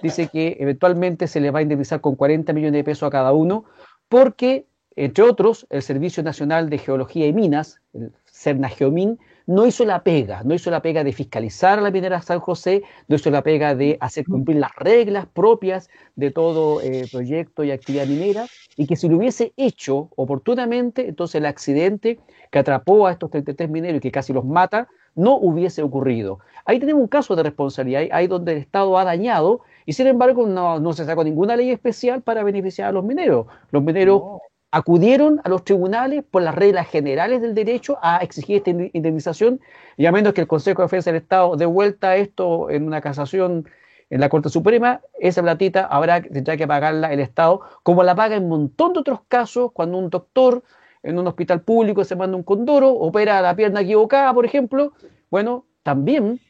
dice que eventualmente se les va a indemnizar con 40 millones de pesos a cada uno, porque Entre otros, el Servicio Nacional de Geología y Minas, el Sernageomin, no hizo la pega, no hizo la pega de fiscalizar a la minera San José, no hizo la pega de hacer cumplir las reglas propias de todo proyecto y actividad minera, y que si lo hubiese hecho oportunamente, entonces el accidente que atrapó a estos 33 mineros y que casi los mata, no hubiese ocurrido. Ahí tenemos un caso de responsabilidad, ahí donde el Estado ha dañado, y sin embargo no se sacó ninguna ley especial para beneficiar a los mineros. Los mineros No. acudieron a los tribunales por las reglas generales del derecho a exigir esta indemnización, y a menos que el Consejo de Defensa del Estado dé vuelta esto en una casación en la Corte Suprema, esa platita tendrá que pagarla el Estado, como la paga en un montón de otros casos, cuando un doctor en un hospital público se manda un condoro, opera la pierna equivocada, por ejemplo. Bueno, también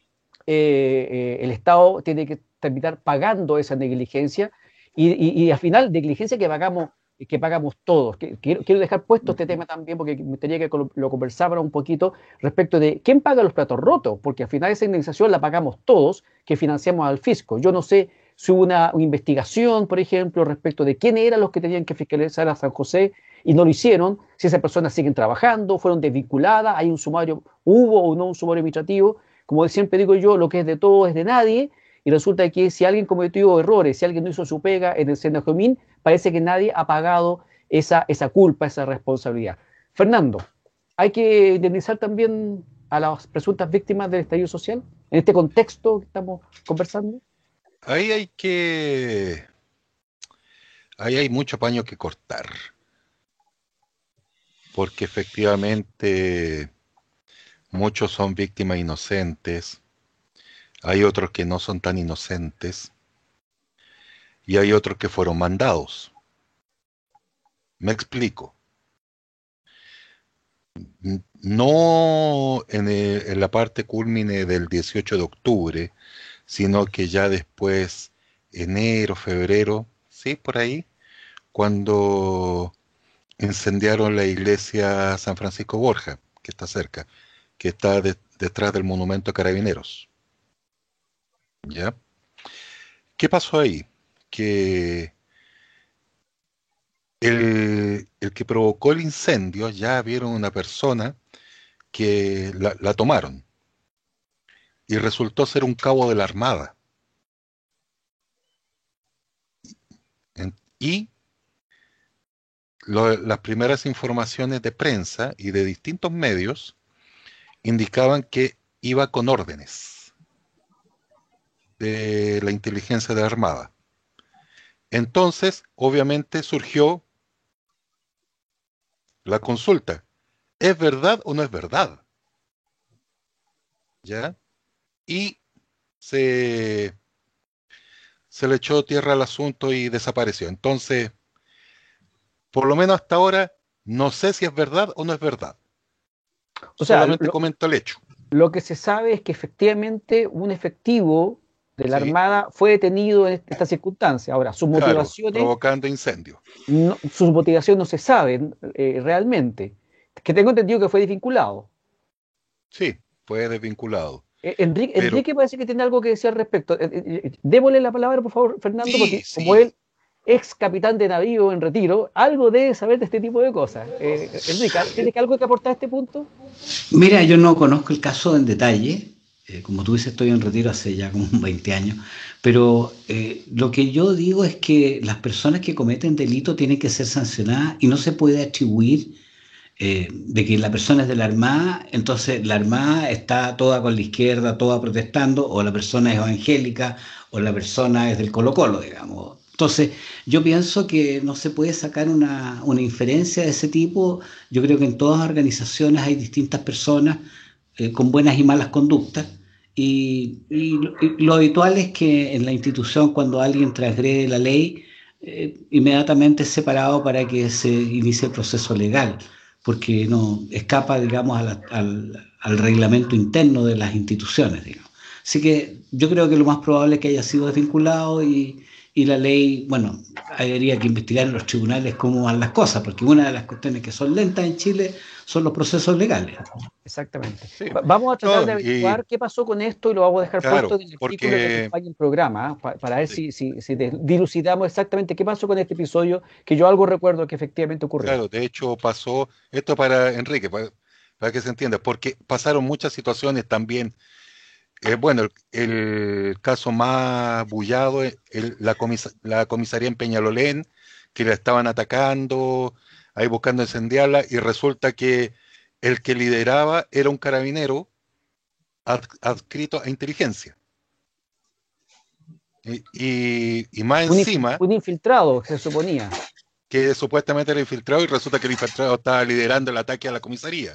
el Estado tiene que terminar pagando esa negligencia, y al final negligencia que pagamos todos. Quiero dejar puesto este tema también, porque me gustaría que lo conversáramos un poquito respecto de quién paga los platos rotos, porque al final esa indemnización la pagamos todos, que financiamos al fisco. Yo no sé si hubo una investigación, por ejemplo, respecto de quién eran los que tenían que fiscalizar a San José y no lo hicieron, si esas personas siguen trabajando, fueron desvinculadas, hay un sumario, hubo o no un sumario administrativo. Como siempre digo yo, lo que es de todo es de nadie, y resulta que si alguien cometió errores, si alguien no hizo su pega en el Senajomín, parece que nadie ha pagado esa culpa, esa responsabilidad. Fernando, ¿hay que indemnizar también a las presuntas víctimas del estallido social en este contexto que estamos conversando? Ahí hay mucho paño que cortar, porque efectivamente muchos son víctimas inocentes, hay otros que no son tan inocentes, y hay otros que fueron mandados. Me explico. No en la parte cúlmine del 18 de octubre, sino que ya después, enero, febrero, sí, por ahí, cuando incendiaron la iglesia San Francisco Borja, que está cerca, que está detrás del monumento a Carabineros. ¿Ya? ¿Qué pasó ahí? Que el que provocó el incendio, ya vieron una persona que la tomaron, y resultó ser un cabo de la Armada. Y las primeras informaciones de prensa y de distintos medios indicaban que iba con órdenes de la inteligencia de la Armada. Entonces, obviamente surgió la consulta: ¿es verdad o no es verdad? ¿Ya? Y se le echó tierra al asunto y desapareció. Entonces, por lo menos hasta ahora, no sé si es verdad o no es verdad. O sea, solamente comento el hecho. Lo que se sabe es que efectivamente un efectivo de la Sí. Armada fue detenido en esta circunstancia. Ahora, sus Claro, motivaciones, provocando incendio. sus motivaciones no se saben realmente. Que tengo entendido que fue desvinculado. Sí, fue desvinculado. Enrique, Pero Enrique parece que tiene algo que decir al respecto. Démosle la palabra, por favor, Fernando, sí, porque sí. como él, ex capitán de navío en retiro, algo debe saber de este tipo de cosas. Enrique, ¿tienes algo que aportar a este punto? Mira, yo no conozco el caso en detalle, como tú dices, estoy en retiro hace ya como 20 años, pero lo que yo digo es que las personas que cometen delito tienen que ser sancionadas y no se puede atribuir de que la persona es de la Armada, entonces la Armada está toda con la izquierda, toda protestando, o la persona es evangélica, o la persona es del Colo-Colo, digamos. Entonces, yo pienso que no se puede sacar una inferencia de ese tipo. Yo creo que en todas las organizaciones hay distintas personas con buenas y malas conductas, y lo habitual es que en la institución, cuando alguien transgrede la ley, inmediatamente es separado para que se inicie el proceso legal, porque no escapa, digamos, al reglamento interno de las instituciones, digamos. Así que yo creo que lo más probable es que haya sido desvinculado y la ley, bueno, habría que investigar en los tribunales cómo van las cosas, porque una de las cuestiones que son lentas en Chile son los procesos legales. Exactamente. Sí. Vamos a tratar No, de averiguar qué pasó con esto y lo vamos a dejar Claro, puesto en el artículo porque- que acompaña el programa, para ver Sí. si dilucidamos exactamente qué pasó con este episodio, que yo algo recuerdo que efectivamente ocurrió. Claro, de hecho pasó, esto para Enrique, para que se entienda, porque pasaron muchas situaciones también. Bueno, el caso más bullado es la comisaría en Peñalolén, que la estaban atacando, ahí buscando incendiarla, y resulta que el que lideraba era un carabinero adscrito a inteligencia. Y más encima, Un infiltrado, se suponía. que supuestamente era infiltrado, y resulta que el infiltrado estaba liderando el ataque a la comisaría.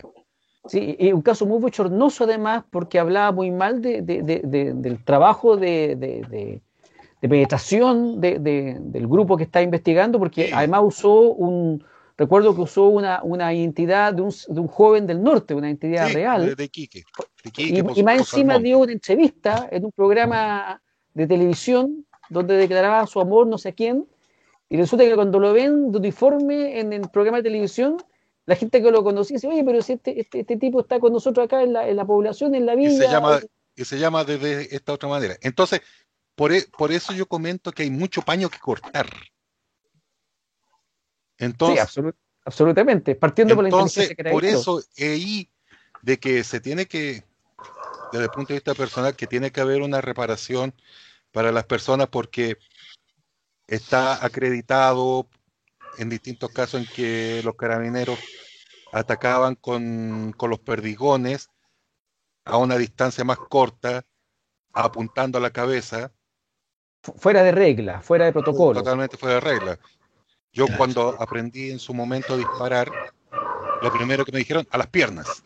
Sí, y un caso muy bochornoso además, porque hablaba muy mal del trabajo de penetración del grupo que está investigando, porque Sí. además recuerdo que usó una identidad de un joven del norte, una identidad Sí, real, de Iquique. De y Iquique, más Pozo encima Almonte. dio una entrevista en un programa de televisión donde declaraba su amor no sé a quién, y resulta que cuando lo ven de uniforme en el programa de televisión, la gente que lo conocía dice, oye, pero si este tipo está con nosotros acá en la población, en la Y se villa. llama de esta otra manera. Entonces, por eso yo comento que hay mucho paño que cortar. Sí, Entonces, absolutamente, partiendo por la inteligencia que por eso ahí de que se tiene que, desde el punto de vista personal, que tiene que haber una reparación para las personas, porque está acreditado en distintos casos en que los carabineros atacaban con los perdigones a una distancia más corta, apuntando a la cabeza, fuera de regla, fuera de protocolo. totalmente fuera de regla. Yo Claro. cuando aprendí en su momento a disparar, lo primero que me dijeron, a las piernas.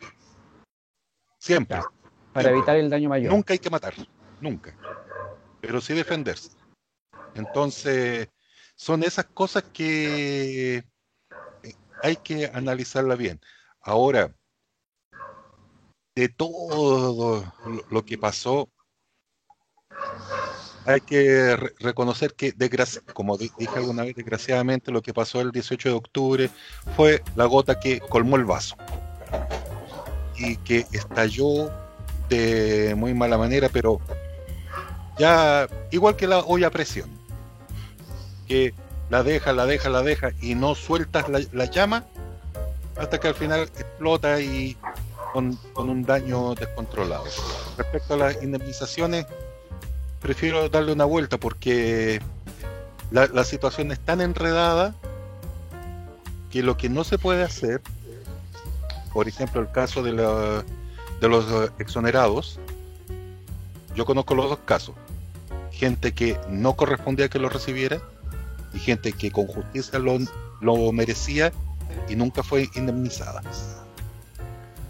Siempre. Claro, para evitar el daño mayor. Nunca hay que matar, nunca. Pero sí defenderse. Entonces, son esas cosas que hay que analizarla bien. Ahora, de todo lo que pasó, hay que reconocer que, como dije alguna vez, desgraciadamente lo que pasó el 18 de octubre fue la gota que colmó el vaso y que estalló de muy mala manera, pero ya igual que la olla a presión, que la deja y no sueltas la llama hasta que al final explota y con un daño descontrolado. Respecto a las indemnizaciones, prefiero darle una vuelta porque la situación es tan enredada que lo que no se puede hacer, por ejemplo el caso de los exonerados, yo conozco los dos casos, gente que no correspondía que lo recibiera y gente que con justicia lo merecía y nunca fue indemnizada.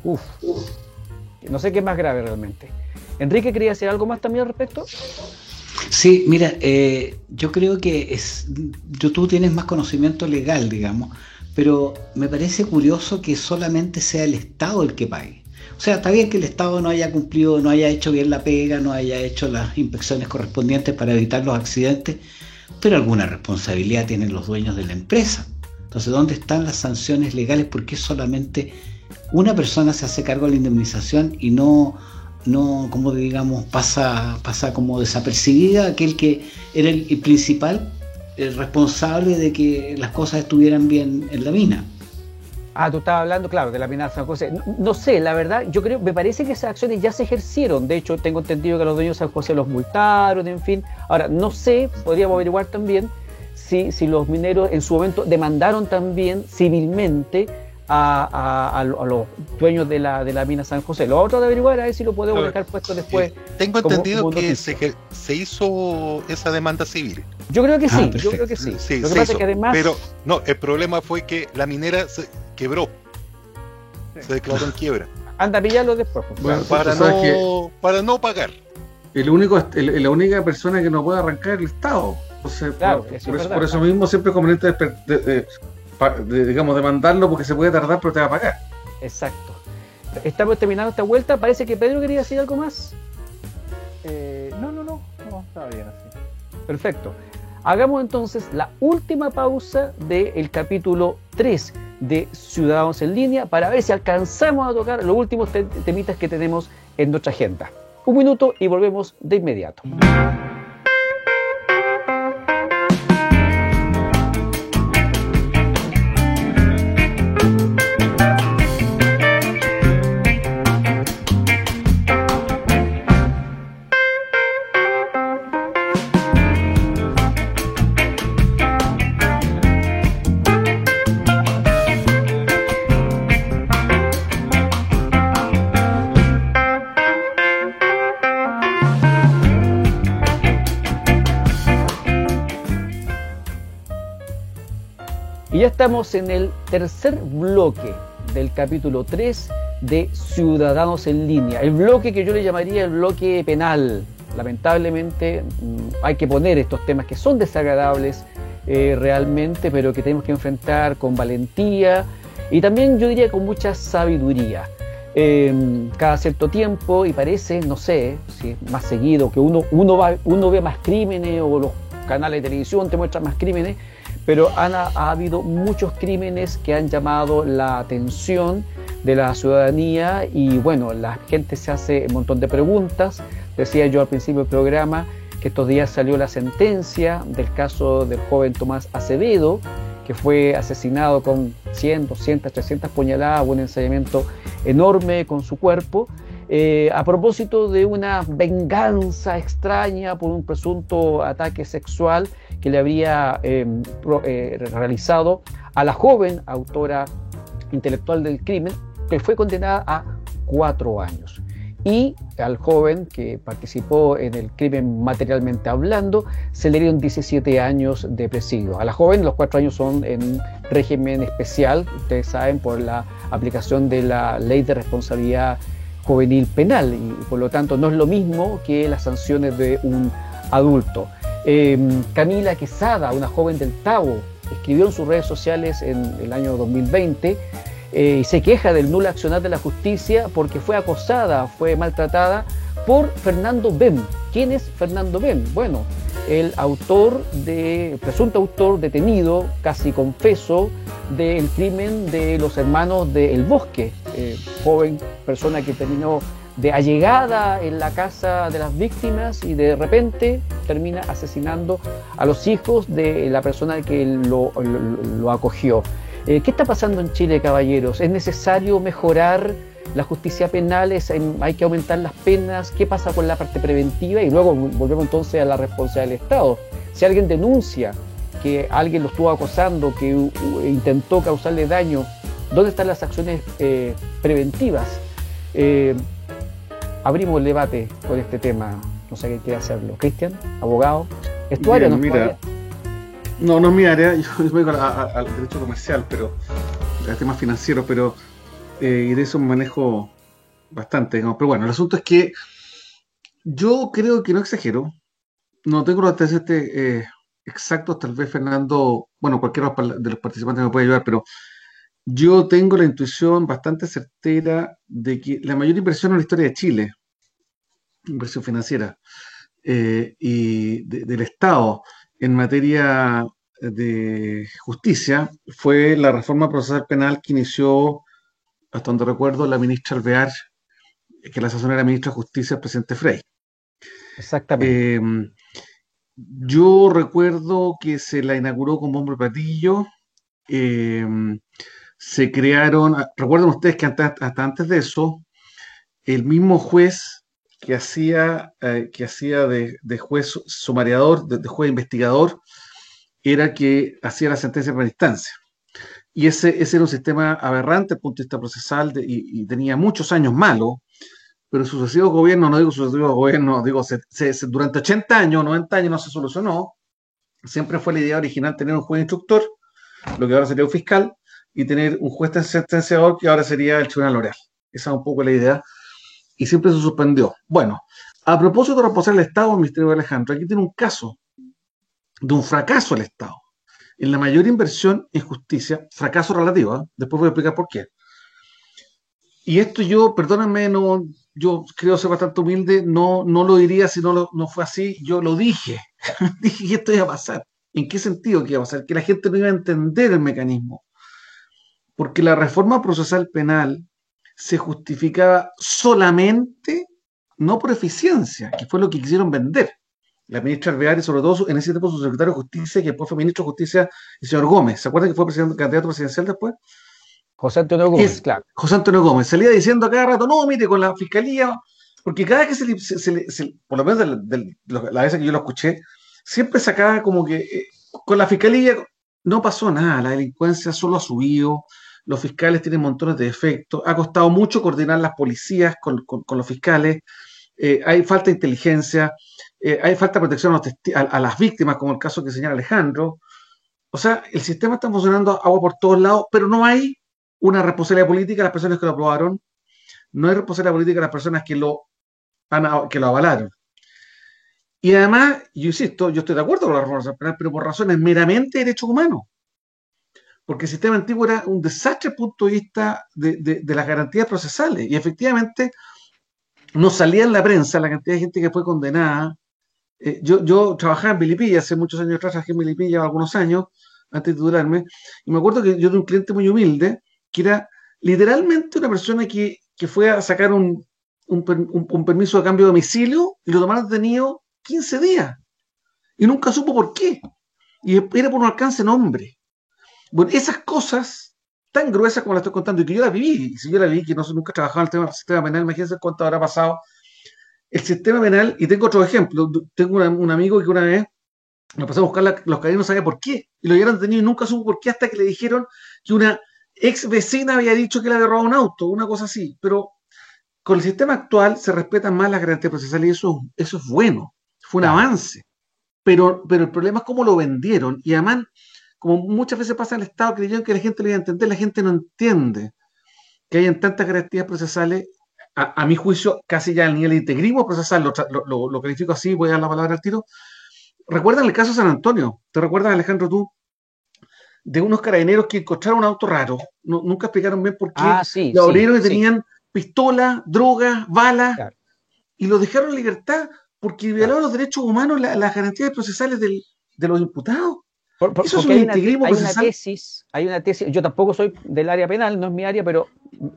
Uf, no sé qué es más grave realmente. Enrique, ¿quería decir algo más también al respecto? Sí, mira, yo creo que tú tienes más conocimiento legal, digamos, pero me parece curioso que solamente sea el Estado el que pague. O sea, está bien que el Estado no haya cumplido, no haya hecho bien la pega, no haya hecho las inspecciones correspondientes para evitar los accidentes, pero alguna responsabilidad tienen los dueños de la empresa. Entonces, ¿dónde están las sanciones legales? ¿Por qué solamente una persona se hace cargo de la indemnización y no como digamos, pasa como desapercibida aquel que era el principal responsable de que las cosas estuvieran bien en la mina? Ah, tú estabas hablando, claro, de la mina de San José. No sé, la verdad, me parece que esas acciones ya se ejercieron. De hecho, tengo entendido que los dueños de San José los multaron, en fin. Ahora, no sé, podríamos averiguar también si los mineros en su momento demandaron también civilmente a los dueños de la mina San José. Lo otro de averiguar, a ver si lo podemos dejar puesto después. Tengo entendido como que se hizo esa demanda civil. Yo creo que sí, perfecto. yo creo que sí. Sí, Lo que se pasa hizo, es que además... pero no, el problema fue que la minera se quebró. Se declaró en quiebra. Anda a pillarlo después. Pues. Bueno, Para no pagar. la única persona que no puede arrancar es el Estado. Entonces, Claro, por eso mismo siempre es conveniente digamos, demandarlo porque se puede tardar, pero te va a pagar. Exacto. Estamos terminando esta vuelta. Parece que Pedro quería decir algo más. No, Está bien así. Perfecto. Hagamos entonces la última pausa del capítulo 3 de Ciudadanos en Línea para ver si alcanzamos a tocar los últimos temitas que tenemos en nuestra agenda. Un minuto y volvemos de inmediato. Y ya estamos en el tercer bloque del capítulo 3 de Ciudadanos en Línea. El bloque que yo le llamaría el bloque penal. Lamentablemente hay que poner estos temas que son desagradables realmente, pero que tenemos que enfrentar con valentía y también yo diría con mucha sabiduría. Cada cierto tiempo, y parece, no sé, si más seguido, que uno ve más crímenes o los canales de televisión te muestran más crímenes, pero ha habido muchos crímenes que han llamado la atención de la ciudadanía y bueno, la gente se hace un montón de preguntas. Decía yo al principio del programa que estos días salió la sentencia del caso del joven Tomás Acevedo, que fue asesinado con 100, 200, 300 puñaladas, un ensayamiento enorme con su cuerpo, a propósito de una venganza extraña por un presunto ataque sexual que le habría realizado a la joven autora intelectual del crimen, que fue condenada a 4 años. Y al joven que participó en el crimen materialmente hablando, se le dieron 17 años de presidio. A la joven los 4 años son en régimen especial, ustedes saben, por la aplicación de la Ley de Responsabilidad Juvenil Penal, y por lo tanto no es lo mismo que las sanciones de un adulto. Camila Quesada, una joven del Tabo, escribió en sus redes sociales en el año 2020 y se queja del nulo accionar de la justicia porque fue acosada, fue maltratada por Fernando Bem. ¿Quién es Fernando Bem? Bueno, el presunto autor detenido, casi confeso, del crimen de los hermanos de El Bosque, joven persona que terminó de allegada en la casa de las víctimas y de repente termina asesinando a los hijos de la persona que lo acogió. ¿Qué está pasando en Chile, caballeros? ¿Es necesario mejorar la justicia penal? ¿Hay que aumentar las penas? ¿Qué pasa con la parte preventiva? Y luego volvemos entonces a la responsabilidad del Estado. Si alguien denuncia que alguien lo estuvo acosando, que intentó causarle daño, ¿dónde están las acciones preventivas? Abrimos el debate con este tema. No sé qué quiere hacerlo. Cristian, abogado. ¿Es tu área o no es tu área? No es mi área. Yo me voy al derecho comercial, pero a temas financieros, pero y de eso me manejo bastante, digamos. Pero bueno, el asunto es que yo creo que no exagero. No tengo los antecedentes exactos, tal vez Fernando, bueno, cualquiera de los participantes me puede ayudar, pero yo tengo la intuición bastante certera de que la mayor inversión en la historia de Chile, inversión financiera, y del Estado en materia de justicia, fue la reforma procesal penal que inició, hasta donde recuerdo, la ministra Alvear, que la sazón era ministra de Justicia, el presidente Frey. Exactamente. Yo recuerdo que se la inauguró con bombo y platillo. Se crearon, recuerden ustedes que hasta antes de eso, el mismo juez que hacía de juez sumariador, de juez investigador, era que hacía la sentencia en primera instancia. Y ese era un sistema aberrante desde el punto de vista procesal y tenía muchos años malos, pero sucesivos gobiernos, no digo sucesivos gobiernos, digo, durante 80 años, 90 años no se solucionó. Siempre fue la idea original tener un juez instructor, lo que ahora sería un fiscal, y tener un juez sentenciador que ahora sería el tribunal oral. Esa es un poco la idea. Y siempre se suspendió. Bueno, a propósito de responsabilidad del Estado, Ministerio de Alejandro, aquí tiene un caso de un fracaso del Estado. En la mayor inversión en justicia, fracaso relativo, después voy a explicar por qué. Y esto yo, perdónenme, no yo creo ser bastante humilde, no lo diría si no fue así, yo lo dije. Dije que esto iba a pasar. ¿En qué sentido que iba a pasar? Que la gente no iba a entender el mecanismo. Porque la reforma procesal penal se justificaba solamente, no por eficiencia, que fue lo que quisieron vender. La ministra Alvear y sobre todo en ese tiempo su secretario de Justicia, que después fue ministro de Justicia, el señor Gómez. ¿Se acuerdan que fue candidato presidencial después? José Antonio Gómez, claro. José Antonio Gómez. Salía diciendo a cada rato, no, mire, con la fiscalía, porque cada vez que por lo menos la vez que yo lo escuché, siempre sacaba como que con la fiscalía no pasó nada, la delincuencia solo ha subido, los fiscales tienen montones de defectos, ha costado mucho coordinar las policías con los fiscales, hay falta de inteligencia, hay falta de protección a las víctimas, como el caso que señala Alejandro. O sea, el sistema está funcionando agua por todos lados, pero no hay una responsabilidad política de las personas que lo aprobaron, no hay responsabilidad política de las personas que lo avalaron. Y además, yo insisto, yo estoy de acuerdo con la reforma penal, pero por razones meramente de derechos humanos. Porque el sistema antiguo era un desastre desde el punto de vista de las garantías procesales. Y efectivamente, no salía en la prensa la cantidad de gente que fue condenada. Yo trabajaba en Melipilla, hace muchos años atrás trabajé en Melipilla, algunos años, antes de titularme, y me acuerdo que yo de un cliente muy humilde, que era literalmente una persona que fue a sacar un permiso de cambio de domicilio y lo tomaron detenido 15 días. Y nunca supo por qué. Y era por un alcance de nombre. Bueno, esas cosas tan gruesas como las estoy contando y que yo las viví, y si yo las viví, que nunca he trabajado en el tema del sistema penal, imagínense cuánto habrá pasado. El sistema penal, y tengo otro ejemplo, tengo un amigo que una vez me pasó a buscar los carabineros, no sabía por qué, y lo habían detenido y nunca supo por qué hasta que le dijeron que una ex vecina había dicho que le había robado un auto, una cosa así. Pero con el sistema actual se respetan más las garantías procesales y eso es bueno, fue un avance. Pero el problema es cómo lo vendieron, y además, como muchas veces pasa en el Estado, creyeron que la gente lo iba a entender, la gente no entiende que hayan tantas garantías procesales. A mi juicio, casi ya al nivel de integrismo procesal, lo califico así, voy a dar la palabra al tiro. ¿Recuerdan el caso de San Antonio? ¿Te recuerdas, Alejandro, tú? De unos carabineros que encontraron un auto raro, nunca explicaron bien por qué, Sí, lo abrieron y tenían pistolas, drogas, balas, claro, y los dejaron en libertad porque violaron los derechos humanos, las garantías procesales de los imputados. Eso es un integrismo procesal. Hay una tesis, yo tampoco soy del área penal, no es mi área, pero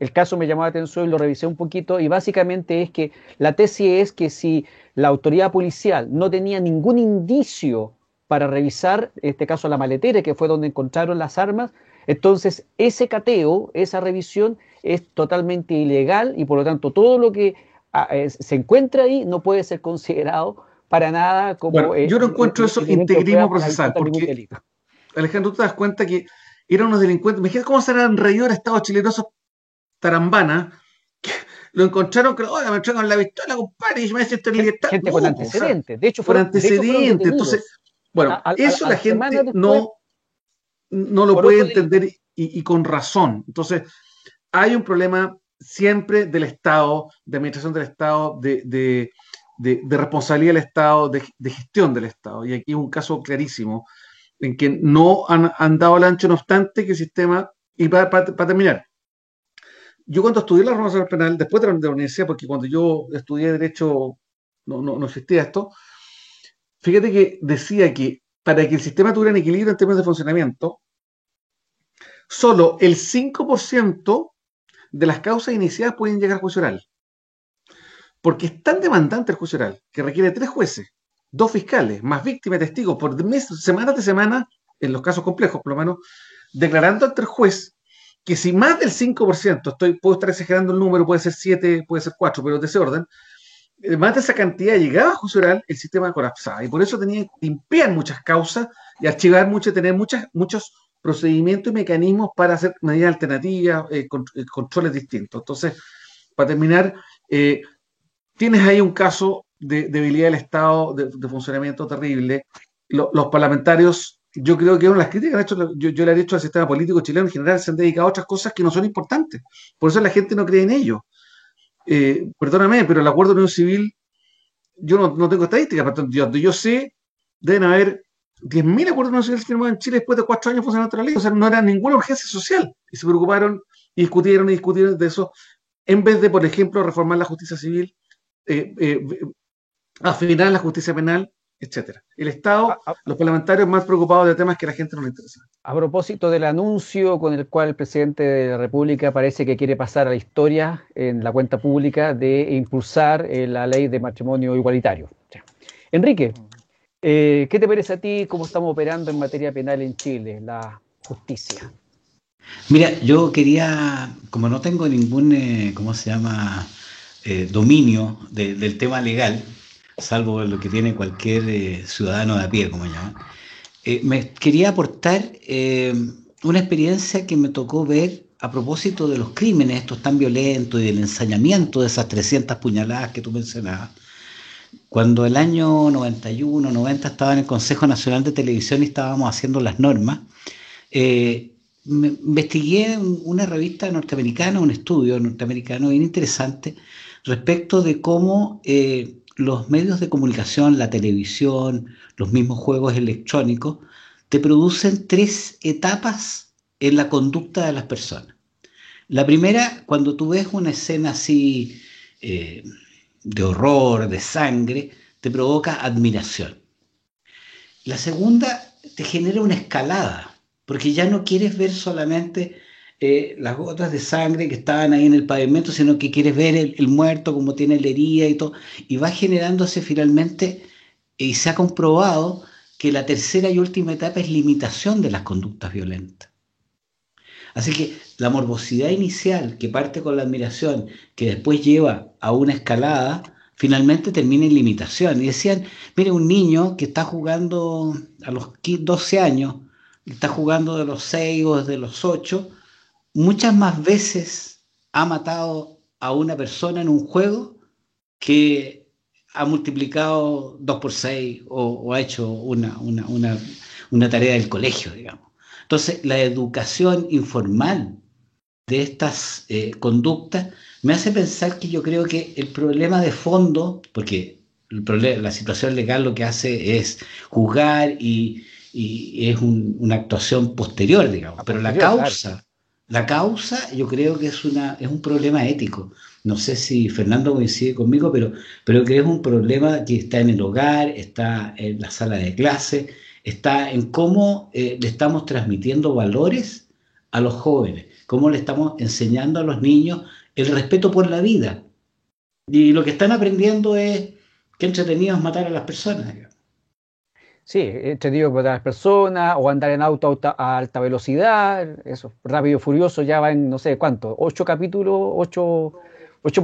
el caso me llamó la atención y lo revisé un poquito, y básicamente es que la tesis es que si la autoridad policial no tenía ningún indicio para revisar, en este caso la maletera, que fue donde encontraron las armas, entonces ese cateo, esa revisión es totalmente ilegal, y por lo tanto todo lo que se encuentra ahí no puede ser considerado para nada como... Bueno, yo no encuentro eso integrismo procesal, porque, Alejandro, tú te das cuenta que eran unos delincuentes. Imagínate cómo se han reído el Estado chileno, esos tarambanas, que lo encontraron, que me entregan la pistola, compadre, y me dicen esto en libertad. Gente con antecedentes, de hecho con antecedentes. Entonces, bueno, eso la gente no lo puede entender y con razón. Entonces, hay un problema siempre del Estado, de administración del Estado, de responsabilidad del Estado, de gestión del Estado. Y aquí es un caso clarísimo en que no han dado el ancho, no obstante que el sistema... Y para terminar, yo cuando estudié la reforma penal, después de la universidad, porque cuando yo estudié Derecho no existía esto, fíjate que decía que para que el sistema tuviera un equilibrio en términos de funcionamiento, solo el 5% de las causas iniciadas pueden llegar a juicio oral. Porque es tan demandante el juicio oral que requiere 3 jueces, 2 fiscales, más víctimas y testigos por semanas de semana, en los casos complejos por lo menos, declarando ante el juez que si más del 5%, puedo estar exagerando el número, puede ser 7, puede ser 4, pero de ese orden, más de esa cantidad llegaba a juicio oral, el sistema colapsaba. Y por eso tenían que limpiar muchas causas y archivar mucho, tener muchos procedimientos y mecanismos para hacer medidas alternativas, controles distintos. Entonces, para terminar, tienes ahí un caso de debilidad del Estado, de funcionamiento terrible. Los parlamentarios, yo creo que una de las críticas que han hecho, yo le he hecho al sistema político chileno en general, se han dedicado a otras cosas que no son importantes. Por eso la gente no cree en ello. Perdóname, pero el acuerdo de unión civil, yo no tengo estadísticas, pero yo sé, deben haber 10.000 acuerdos de unión civil firmados en Chile después de 4 años funcionando la ley. O sea, no era ninguna urgencia social. Y se preocuparon y discutieron de eso. en vez de, por ejemplo, reformar la justicia civil, afinar la justicia penal, etcétera. El Estado, los parlamentarios más preocupados de temas que a la gente no le interesa. A propósito del anuncio con el cual el presidente de la República parece que quiere pasar a la historia en la cuenta pública de impulsar la ley de matrimonio igualitario. Enrique, ¿qué te parece a ti cómo estamos operando en materia penal en Chile, la justicia? Mira, yo quería, como no tengo ningún, dominio del tema legal, salvo lo que tiene cualquier ciudadano de a pie, como llaman, me quería aportar una experiencia que me tocó ver a propósito de los crímenes, estos tan violentos y del ensañamiento de esas 300 puñaladas que tú mencionabas. Cuando el año 91, 90 estaba en el Consejo Nacional de Televisión y estábamos haciendo las normas, investigué una revista norteamericana, un estudio norteamericano bien interesante respecto de cómo los medios de comunicación, la televisión, los mismos juegos electrónicos, te producen 3 etapas en la conducta de las personas. La primera, cuando tú ves una escena así de horror, de sangre, te provoca admiración. La segunda, te genera una escalada, porque ya no quieres ver solamente las gotas de sangre que estaban ahí en el pavimento, sino que quieres ver el muerto, como tiene la herida y todo, y va generándose finalmente, y se ha comprobado que la tercera y última etapa es limitación de las conductas violentas. Así que la morbosidad inicial, que parte con la admiración, que después lleva a una escalada, finalmente termina en limitación. Y decían, mire, un niño que está jugando a los 12 años, está jugando de los 6 o de los 8, muchas más veces ha matado a una persona en un juego que ha multiplicado 2 por 6 o ha hecho una tarea del colegio, digamos. Entonces, la educación informal de estas conductas me hace pensar que yo creo que el problema de fondo, porque la situación legal lo que hace es juzgar y es una actuación posterior, digamos, pero la causa yo creo que es un problema ético. No sé si Fernando coincide conmigo, pero creo que es un problema que está en el hogar, está en la sala de clase, está en cómo le estamos transmitiendo valores a los jóvenes, cómo le estamos enseñando a los niños el respeto por la vida. Y lo que están aprendiendo es qué entretenido es matar a las personas. Sí, entretenido matar a las personas, o andar en auto a alta velocidad, eso, Rápido y Furioso ya va en no sé cuánto, 8 capítulos, 8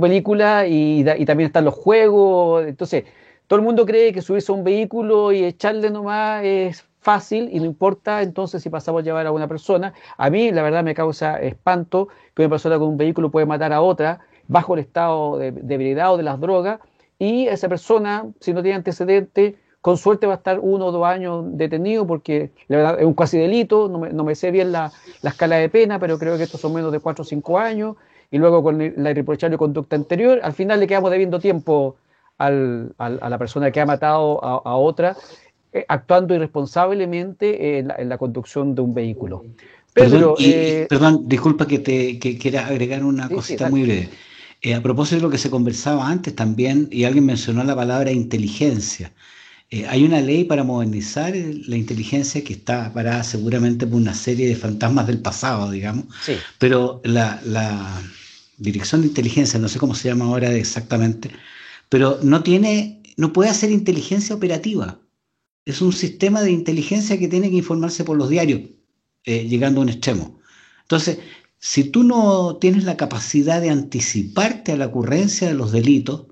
películas, y también están los juegos. Entonces, todo el mundo cree que subirse a un vehículo y echarle nomás es fácil y no importa entonces si pasamos a llevar a una persona. A mí la verdad me causa espanto que una persona con un vehículo puede matar a otra bajo el estado de ebriedad o de las drogas, y esa persona, si no tiene antecedentes, con suerte va a estar 1 o 2 años detenido, porque la verdad es un casi delito. No me sé bien la escala de pena, pero creo que estos son menos de 4 o 5 años, y luego con la irreprochable conducta anterior, al final le quedamos debiendo tiempo a la persona que ha matado a otra, actuando irresponsablemente en la conducción de un vehículo. Pedro, Perdón, disculpa que quiera agregar una cosita muy breve. A propósito de lo que se conversaba antes también, y alguien mencionó la palabra inteligencia. Hay una ley para modernizar la inteligencia que está parada seguramente por una serie de fantasmas del pasado, digamos, sí. Pero la Dirección de Inteligencia, no sé cómo se llama ahora exactamente, pero no puede hacer inteligencia operativa. Es un sistema de inteligencia que tiene que informarse por los diarios, llegando a un extremo. Entonces, si tú no tienes la capacidad de anticiparte a la ocurrencia de los delitos,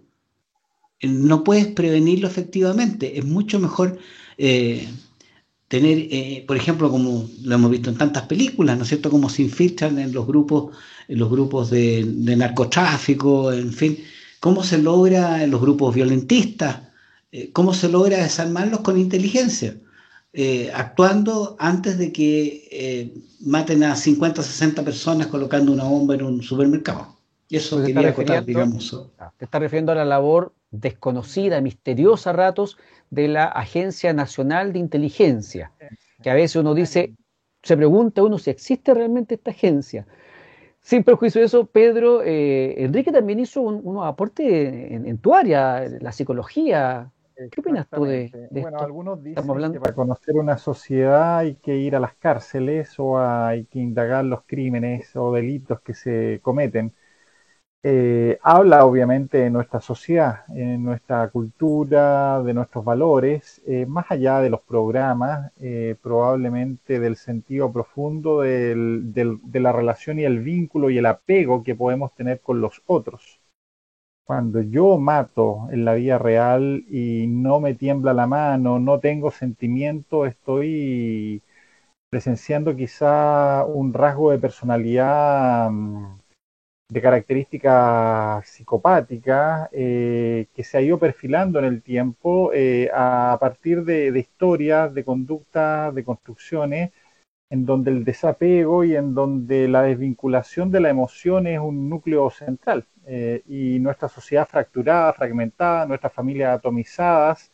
no puedes prevenirlo efectivamente. Es mucho mejor tener, por ejemplo, como lo hemos visto en tantas películas, ¿no es cierto?, cómo se infiltran en los grupos de narcotráfico, en fin, cómo se logra en los grupos violentistas, cómo se logra desarmarlos con inteligencia, actuando antes de que maten a 50 o 60 personas colocando una bomba en un supermercado. Y eso quería acotar, digamos. Te estás refiriendo a la labor desconocida, misteriosa a ratos, de la Agencia Nacional de Inteligencia, que a veces uno dice, se pregunta uno si existe realmente esta agencia. sin perjuicio de eso, Pedro, Enrique también hizo unos aportes en tu área, la psicología. ¿Qué opinas tú de Bueno, esto? algunos Estamos dicen que hablando. para conocer una sociedad hay que ir a las cárceles o hay que indagar los crímenes o delitos que se cometen. Habla obviamente de nuestra sociedad, en nuestra cultura, de nuestros valores, más allá de los programas, probablemente del sentido profundo de la relación y el vínculo y el apego que podemos tener con los otros. Cuando yo mato en la vida real y no me tiembla la mano, no tengo sentimiento, estoy presenciando quizá un rasgo de personalidad de características psicopáticas que se ha ido perfilando en el tiempo a partir de historias, de conductas, de construcciones, en donde el desapego y en donde la desvinculación de la emoción es un núcleo central. Y nuestra sociedad fracturada, fragmentada, nuestras familias atomizadas,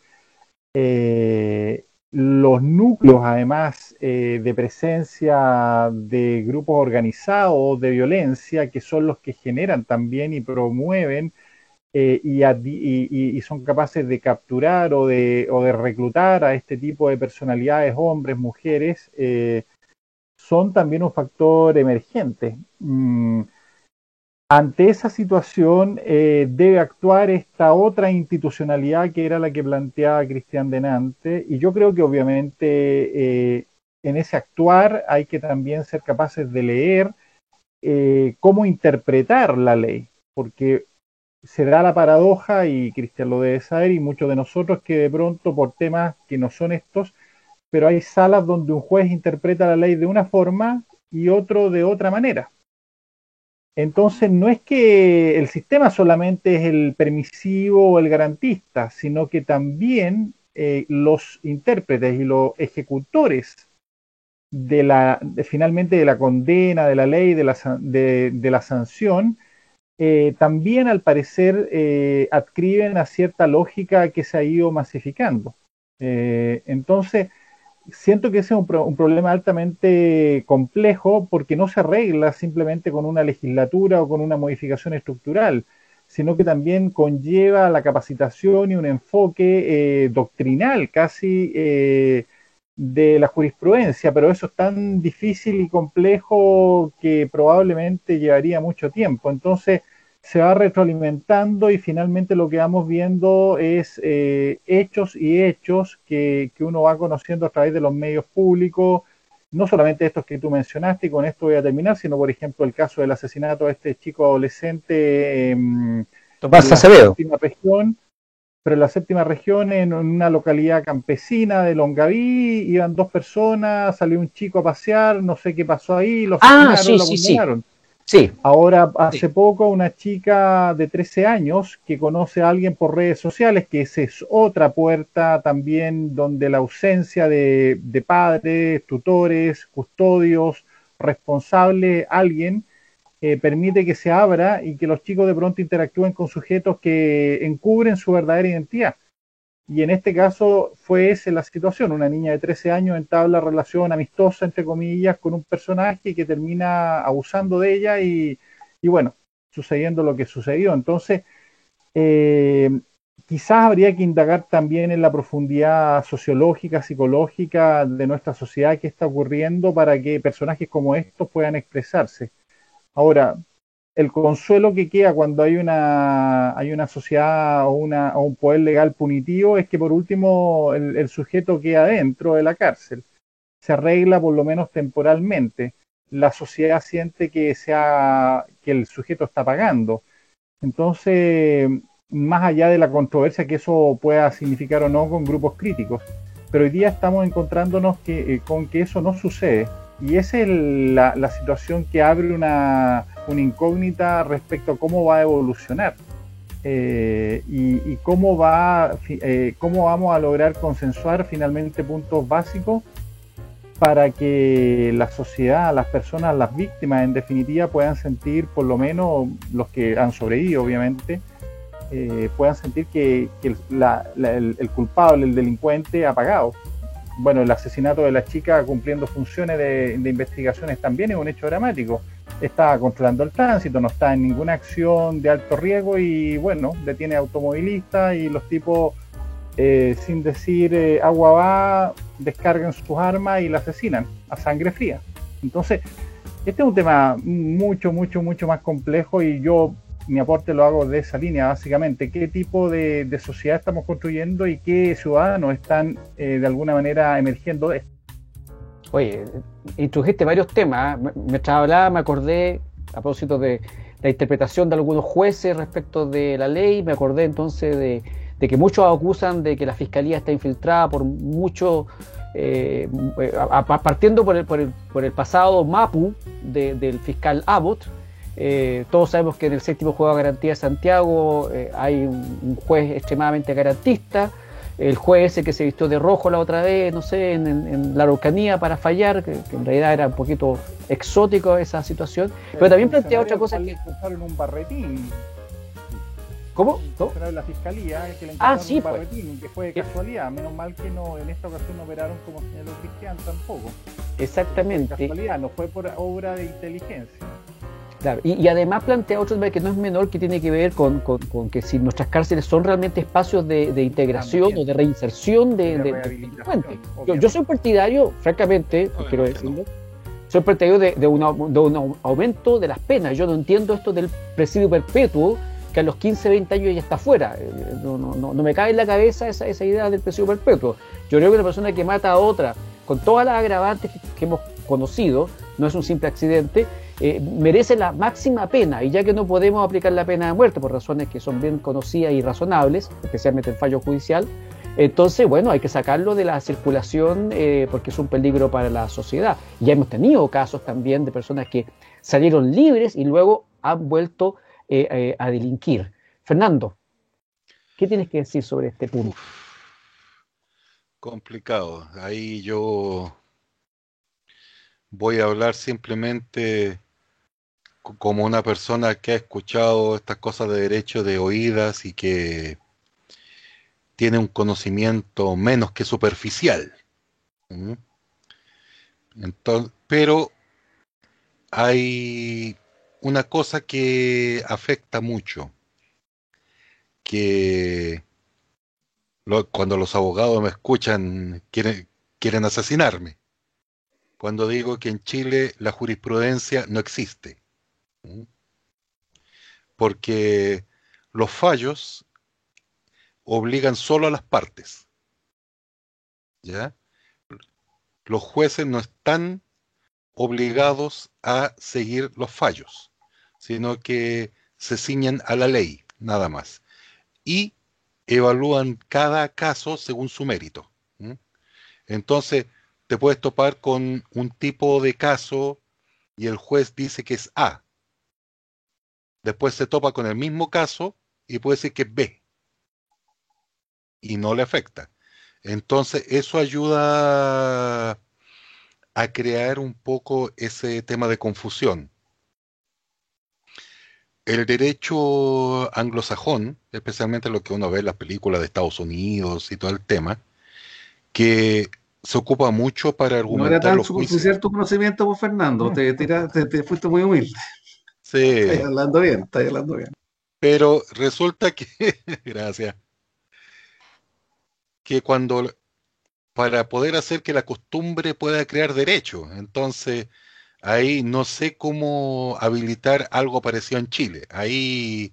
los núcleos además de presencia de grupos organizados de violencia que son los que generan también y promueven y son capaces de capturar o de reclutar a este tipo de personalidades, hombres, mujeres, son también un factor emergente. Ante esa situación debe actuar esta otra institucionalidad que era la que planteaba Cristian Denante, y yo creo que obviamente en ese actuar hay que también ser capaces de leer cómo interpretar la ley, porque se da la paradoja, y Cristian lo debe saber, y muchos de nosotros, que de pronto por temas que no son estos, pero hay salas donde un juez interpreta la ley de una forma y otro de otra manera. Entonces no es que el sistema solamente es el permisivo o el garantista, sino que también los intérpretes y los ejecutores finalmente de la condena, de la ley, de la sanción, también al parecer adscriben a cierta lógica que se ha ido masificando. Entonces, siento que ese es un problema altamente complejo porque no se arregla simplemente con una legislatura o con una modificación estructural, sino que también conlleva la capacitación y un enfoque doctrinal casi de la jurisprudencia, pero eso es tan difícil y complejo que probablemente llevaría mucho tiempo. Entonces, se va retroalimentando y finalmente lo que vamos viendo es hechos y hechos que uno va conociendo a través de los medios públicos, no solamente estos que tú mencionaste, y con esto voy a terminar, sino por ejemplo el caso del asesinato de este chico adolescente Tomás en la Acevedo. séptima región, pero en la séptima región, en una localidad campesina de Longaví, iban dos personas, salió un chico a pasear, no sé qué pasó ahí, lo asesinaron, lo apuñalaron. Sí. Ahora, hace poco, una chica de 13 años que conoce a alguien por redes sociales, que esa es otra puerta también donde la ausencia de padres, tutores, custodios, responsables, alguien, permite que se abra y que los chicos de pronto interactúen con sujetos que encubren su verdadera identidad. Y en este caso fue esa la situación, una niña de 13 años entabla relación amistosa, entre comillas, con un personaje que termina abusando de ella y bueno, sucediendo lo que sucedió. Entonces, quizás habría que indagar también en la profundidad sociológica, psicológica de nuestra sociedad, qué está ocurriendo para que personajes como estos puedan expresarse. Ahora, el consuelo que queda cuando hay una sociedad o un poder legal punitivo es que por último el sujeto queda dentro de la cárcel, se arregla por lo menos temporalmente, la sociedad siente que el sujeto está pagando. Entonces, más allá de la controversia que eso pueda significar o no con grupos críticos, pero hoy día estamos encontrándonos con que eso no sucede. Y esa es la situación que abre una incógnita respecto a cómo va a evolucionar y cómo vamos a lograr consensuar finalmente puntos básicos para que la sociedad, las personas, las víctimas en definitiva puedan sentir, por lo menos los que han sobrevivido obviamente, puedan sentir que el culpable, el delincuente ha pagado. Bueno, el asesinato de la chica cumpliendo funciones de investigaciones también es un hecho dramático. está controlando el tránsito, no está en ninguna acción de alto riesgo y bueno, detiene automovilistas y los tipos, sin decir agua va, descargan sus armas y la asesinan a sangre fría. Entonces, este es un tema mucho más complejo y yo mi aporte lo hago de esa línea, básicamente. ¿Qué tipo de sociedad estamos construyendo y qué ciudadanos están de alguna manera emergiendo de esto? Oye, introdujiste varios temas. Mientras hablaba me acordé, a propósito de la interpretación de algunos jueces respecto de la ley, me acordé entonces de que muchos acusan de que la fiscalía está infiltrada por muchos, partiendo por el pasado MAPU del fiscal Abbott. Todos sabemos que en el séptimo Juzgado de Garantía de Santiago hay un juez extremadamente garantista. El juez ese que se vistió de rojo la otra vez, no sé, en la Araucanía para fallar, que en realidad era un poquito exótico esa situación. Pero también plantea otra cosa que... en un barretín. ¿Cómo? En la fiscalía, que le sí, un barretín, que fue de casualidad. Menos mal que no, en esta ocasión no operaron como señaló Cristian tampoco. Exactamente. Fue casualidad, no fue por obra de inteligencia. Claro, y además plantea otro tema que no es menor, que tiene que ver con que si nuestras cárceles son realmente espacios de integración o de reinserción de delincuentes. Yo soy partidario, francamente, quiero decirlo, soy partidario de un aumento de las penas. Yo no entiendo esto del presidio perpetuo, que a los 15, 20 años ya está fuera. No me cae en la cabeza esa idea del presidio perpetuo. Yo creo que una persona que mata a otra, con todas las agravantes que hemos conocido, no es un simple accidente, merece la máxima pena, y ya que no podemos aplicar la pena de muerte por razones que son bien conocidas y razonables, especialmente el fallo judicial, entonces, bueno, hay que sacarlo de la circulación porque es un peligro para la sociedad. Ya hemos tenido casos también de personas que salieron libres y luego han vuelto a delinquir. Fernando, ¿qué tienes que decir sobre este punto? Complicado. Ahí yo voy a hablar simplemente como una persona que ha escuchado estas cosas de derecho de oídas y que tiene un conocimiento menos que superficial. Entonces, pero hay una cosa que afecta mucho, que cuando los abogados me escuchan quieren asesinarme, cuando digo que en Chile la jurisprudencia no existe. Porque los fallos obligan solo a las partes, ¿ya? Los jueces no están obligados a seguir los fallos, sino que se ciñen a la ley, nada más. Y evalúan cada caso según su mérito. Entonces, te puedes topar con un tipo de caso y el juez dice que es A. Después se topa con el mismo caso y puede decir que es B. Y no le afecta. Entonces, eso ayuda a crear un poco ese tema de confusión. El derecho anglosajón, especialmente lo que uno ve en las películas de Estados Unidos y todo el tema, que se ocupa mucho para argumentar no era tan los juicios. superficial tu conocimiento, pues, Fernando. Te fuiste muy humilde. Sí. Estás hablando bien. Pero resulta que, gracias, que para poder hacer que la costumbre pueda crear derecho, entonces ahí no sé cómo habilitar algo parecido en Chile. Ahí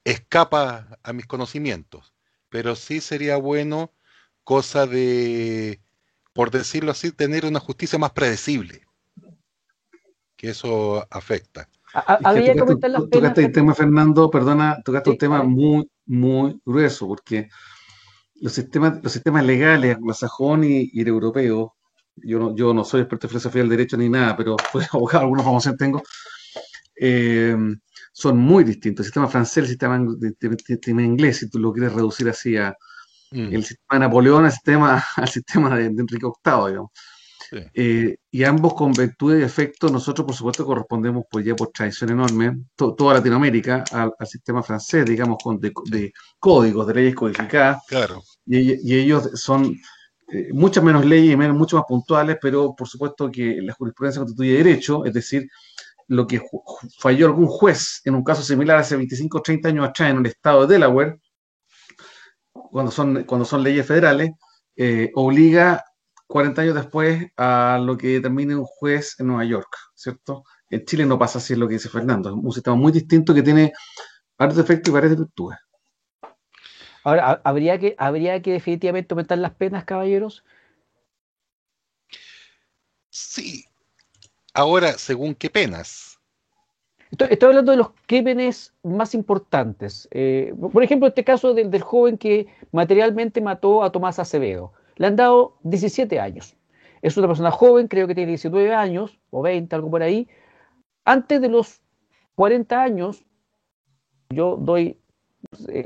escapa a mis conocimientos. Pero sí sería bueno, cosa de, por decirlo así, tener una justicia más predecible. Que eso afecta. Habría que aumentar las penas. Tocaste el tema, Fernando, perdona, tocaste un tema vale. muy, muy grueso, porque los sistemas legales anglosajón y el europeo, yo no soy experto en filosofía del derecho ni nada, pero fui abogado, alguna formación tengo, son muy distintos. El sistema francés, el sistema inglés, si tú lo quieres reducir así a el sistema de Napoleón, al sistema de Enrique VIII, digamos. Sí. Y ambos con virtud y efecto, nosotros por supuesto correspondemos pues ya por tradición enorme, toda Latinoamérica, al sistema francés, digamos, de códigos, de leyes codificadas, Claro. y ellos son muchas menos leyes y mucho más puntuales, pero por supuesto que la jurisprudencia constituye derecho, es decir, lo que falló algún juez en un caso similar hace 25 o 30 años atrás en el estado de Delaware, cuando son leyes federales, obliga 40 años después a lo que determine un juez en Nueva York, ¿cierto? En Chile no pasa así, es lo que dice Fernando, es un sistema muy distinto que tiene varios defectos y varias virtudes. Ahora, habría que definitivamente aumentar las penas, caballeros. Sí. Ahora, según qué penas. Estoy hablando de los crímenes más importantes. Por ejemplo, este caso del joven que materialmente mató a Tomás Acevedo. Le han dado 17 años. Es una persona joven, creo que tiene 19 años o 20, algo por ahí. Antes de los 40 años, yo doy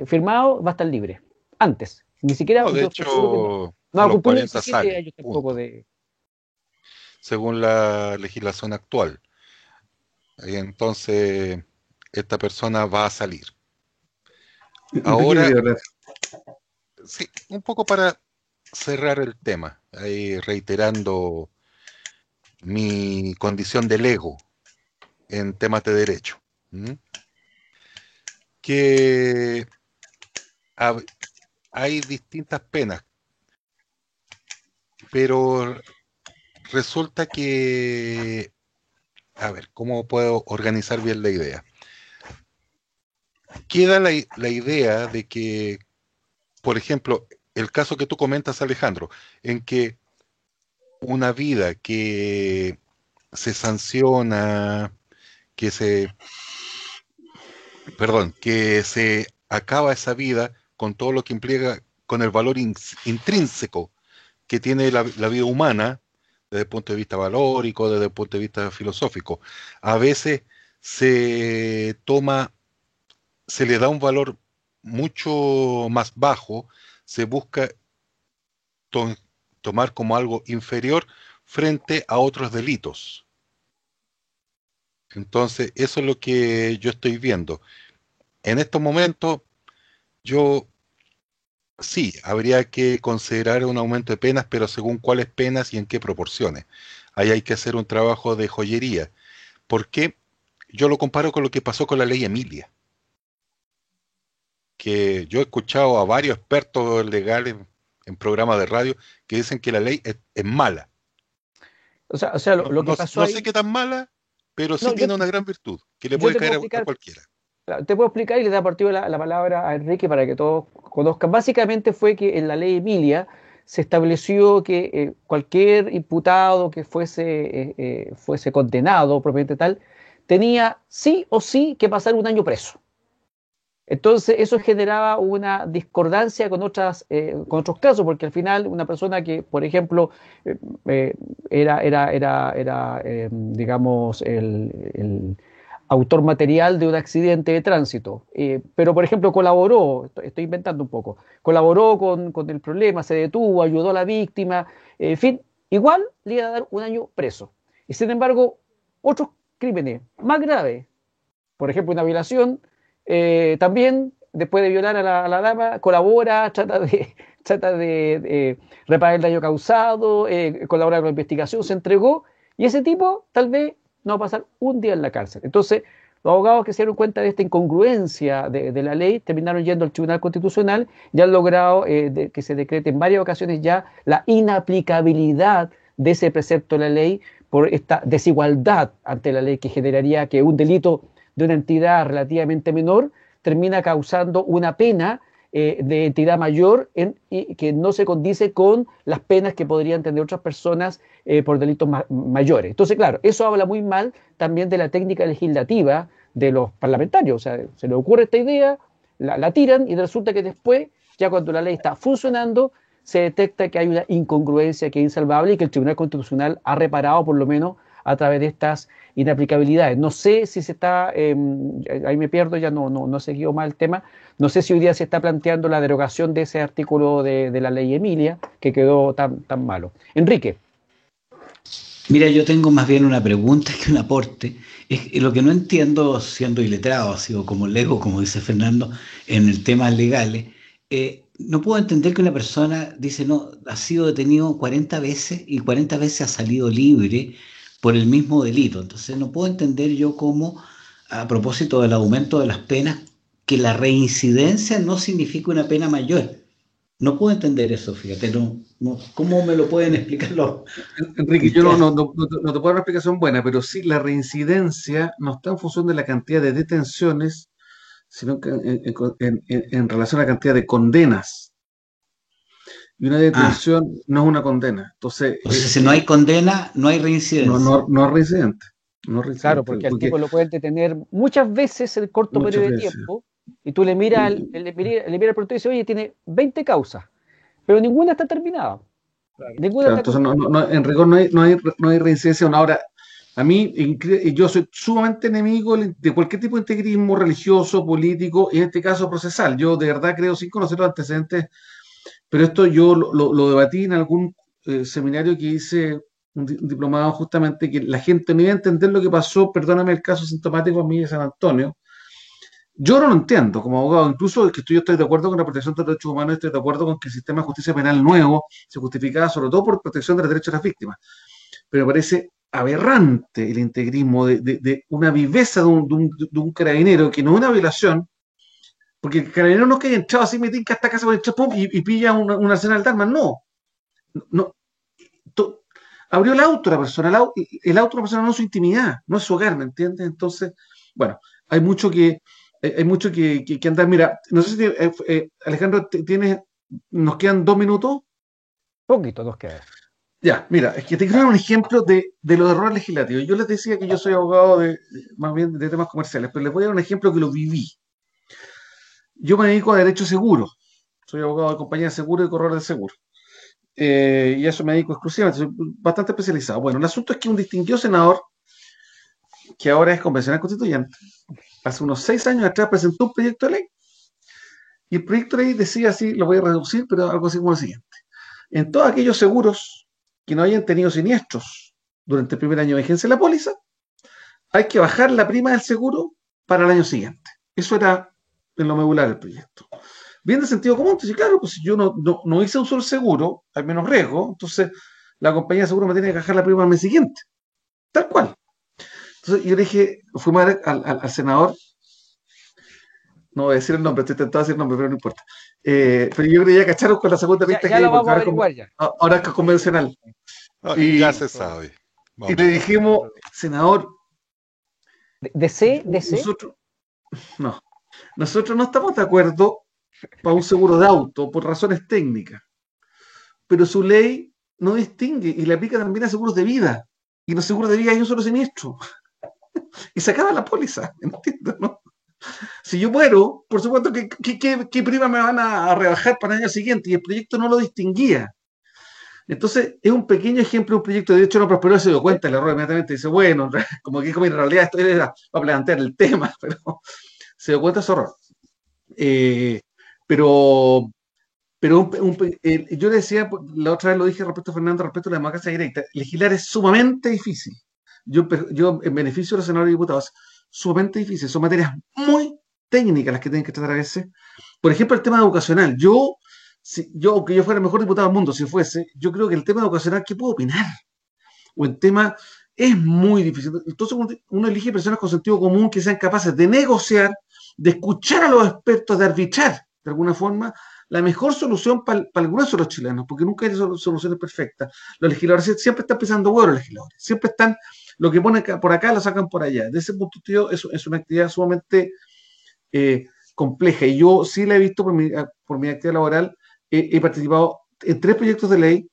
firmado, va a estar libre. Antes. Ni siquiera. No, de yo hecho, no va a a los cumplir 40 17 sale, años tampoco punto, de. según la legislación actual. Y entonces, esta persona va a salir. Enrique Ahora, quería hablar. sí, un poco para cerrar el tema, ahí reiterando mi condición de lego en temas de derecho. ¿Mm? Que hab- hay distintas penas, pero resulta que, a ver, ¿cómo puedo organizar bien la idea? Queda la idea de que, por ejemplo, el caso que tú comentas, Alejandro, en que una vida que se sanciona, que se, perdón, que se acaba esa vida con todo lo que implica, con el valor intrínseco que tiene la vida humana, desde el punto de vista valórico, desde el punto de vista filosófico. A veces se toma, se le da un valor mucho más bajo, se busca to- tomar como algo inferior frente a otros delitos. Entonces, eso es lo que yo estoy viendo. En estos momentos, yo sí, habría que considerar un aumento de penas, pero según cuáles penas y en qué proporciones. Ahí hay que hacer un trabajo de joyería. ¿Por qué? Yo lo comparo con lo que pasó con la ley Emilia, que yo he escuchado a varios expertos legales en programas de radio que dicen que la ley es mala. O sea, No, lo que no, pasó no sé ahí. qué tan mala, pero sí No, tiene una gran virtud, que le yo puede te puedo caer a explicar. cualquiera. Claro, te puedo explicar y le da partido la palabra a Enrique para que todos conozcan. Básicamente fue que en la ley Emilia se estableció que cualquier imputado que fuese condenado, propiamente tal, tenía sí o sí que pasar un año preso. Entonces, eso generaba una discordancia con otros casos, porque al final una persona que, por ejemplo, eh, eh, digamos, el autor material de un accidente de tránsito, pero, por ejemplo, colaboró, estoy inventando un poco, colaboró con el problema, se detuvo, ayudó a la víctima, en fin, igual le iba a dar un año preso. Y sin embargo, otros crímenes más graves, por ejemplo, una violación, también después de violar a la dama, colabora, trata de reparar el daño causado, colabora con la investigación, se entregó, y ese tipo tal vez no va a pasar un día en la cárcel. Entonces, los abogados que se dieron cuenta de esta incongruencia de la ley terminaron yendo al Tribunal Constitucional y han logrado que se decrete en varias ocasiones ya la inaplicabilidad de ese precepto de la ley por esta desigualdad ante la ley que generaría que un delito de una entidad relativamente menor termina causando una pena de entidad mayor y que no se condice con las penas que podrían tener otras personas por delitos mayores. Entonces, claro, eso habla muy mal también de la técnica legislativa de los parlamentarios. O sea, se les ocurre esta idea, la tiran y resulta que después, ya cuando la ley está funcionando, se detecta que hay una incongruencia que es insalvable y que el Tribunal Constitucional ha reparado por lo menos a través de estas inaplicabilidades. No sé si se está, ahí me pierdo, ya no seguido más el tema, no sé si hoy día se está planteando la derogación de ese artículo de la ley Emilia, que quedó tan malo. Enrique. Mira, yo tengo más bien una pregunta que un aporte. Es lo que no entiendo, siendo iletrado, así o como lego, como dice Fernando, en el tema legales, no puedo entender que una persona dice, no, ha sido detenido 40 veces y 40 veces ha salido libre por el mismo delito. Entonces no puedo entender yo cómo, a propósito del aumento de las penas, que la reincidencia no significa una pena mayor. No puedo entender eso, fíjate, ¿cómo me lo pueden explicar los Enrique, yo cristianos? no te puedo dar una explicación buena, pero sí la reincidencia no está en función de la cantidad de detenciones, sino que en relación a la cantidad de condenas. Y una Ah, detención no es una condena. Entonces, entonces si no hay condena, no hay reincidencia. no es reincidente. No es Claro, reincidente. porque al Porque tipo lo pueden detener muchas veces en corto muchas periodo de veces. tiempo y tú le miras, le miras al productor y dices, oye, tiene 20 causas, pero ninguna está terminada, ninguna Claro, está entonces concluida. en rigor no hay reincidencia. Una hora, a mí, yo soy sumamente enemigo de cualquier tipo de integrismo religioso, político, y en este caso procesal. Yo de verdad creo, sin conocer los antecedentes, pero esto yo lo debatí en algún seminario que hice, un diplomado justamente, que la gente no iba a entender lo que pasó, perdóname el caso sintomático a mí de San Antonio. Yo no lo entiendo como abogado, incluso que yo estoy de acuerdo con la protección de los derechos humanos, estoy de acuerdo con que el sistema de justicia penal nuevo se justificaba sobre todo por protección de los derechos de las víctimas, pero me parece aberrante el integrismo de una viveza de un carabinero que no es una violación, porque el carabinero no es que haya entrado así, me tinca hasta casa por el chapón y pilla un arsenal de armas, no, to- abrió el auto la persona, el auto de la persona no es su intimidad, no es su hogar, ¿me entiendes? Entonces, bueno, hay mucho que andar. Mira, no sé si Alejandro, nos quedan 2 minutos. Poquito nos queda. Ya, mira, es que te quiero dar un ejemplo de los errores legislativos. Yo les decía que yo soy abogado más bien de temas comerciales, pero les voy a dar un ejemplo que lo viví. Yo me dedico a derecho seguro. Soy abogado de compañía de seguro y corredor de seguro. Y a eso me dedico exclusivamente. Soy bastante especializado. Bueno, el asunto es que un distinguido senador, que ahora es convencional constituyente, hace unos 6 años atrás presentó un proyecto de ley. Y el proyecto de ley decía así, lo voy a reducir, pero algo así como lo siguiente. En todos aquellos seguros que no hayan tenido siniestros durante el primer año de vigencia de la póliza, hay que bajar la prima del seguro para el año siguiente. Eso era en lo medular del proyecto. Bien de sentido común, entonces claro, pues si yo no hice un solo seguro, hay menos riesgo, entonces la compañía de seguro me tiene que bajar la prima al mes siguiente. Tal cual. Entonces yo le dije, fuimos al senador, no voy a decir el nombre, estoy tentado a decir el nombre, pero no importa. Pero yo creo que ya cacharon con la segunda pista que Ya hay, lo porque vamos a averiguar ya. ahora es convencional. No, Y, ya se sabe. y le Vamos. dijimos, senador, DC, nosotros no, nosotros no estamos de acuerdo para un seguro de auto por razones técnicas, pero su ley no distingue y le aplica también a seguros de vida. Y en los seguros de vida hay un solo siniestro. Y se acaba la póliza, ¿entiendes? ¿No? Si yo muero, por supuesto que prima me van a rebajar para el año siguiente, y el proyecto no lo distinguía. Entonces, es un pequeño ejemplo, un proyecto de derecho no prosperó, se dio cuenta, el error inmediatamente dice, bueno, como que en realidad esto era para plantear el tema, pero se dio cuenta de su error. Eh, pero yo le decía, la otra vez lo dije respecto a Fernando, respecto a la democracia directa, legislar es sumamente difícil. Yo en beneficio de los senadores y diputados, sumamente difícil. Son materias muy técnicas las que tienen que tratar a veces. Por ejemplo, el tema educacional. Aunque yo fuera el mejor diputado del mundo, si fuese, yo creo que el tema educacional, ¿qué puedo opinar? O el tema es muy difícil. Entonces uno elige personas con sentido común que sean capaces de negociar, de escuchar a los expertos, de arbitrar, de alguna forma, la mejor solución para el grueso de los chilenos, porque nunca hay soluciones perfectas. Los legisladores siempre están pensando huevos, los legisladores. Siempre están, lo que ponen por acá lo sacan por allá. De ese punto de vista, es una actividad sumamente compleja. Y yo sí la he visto por mi actividad laboral. He participado en 3 proyectos de ley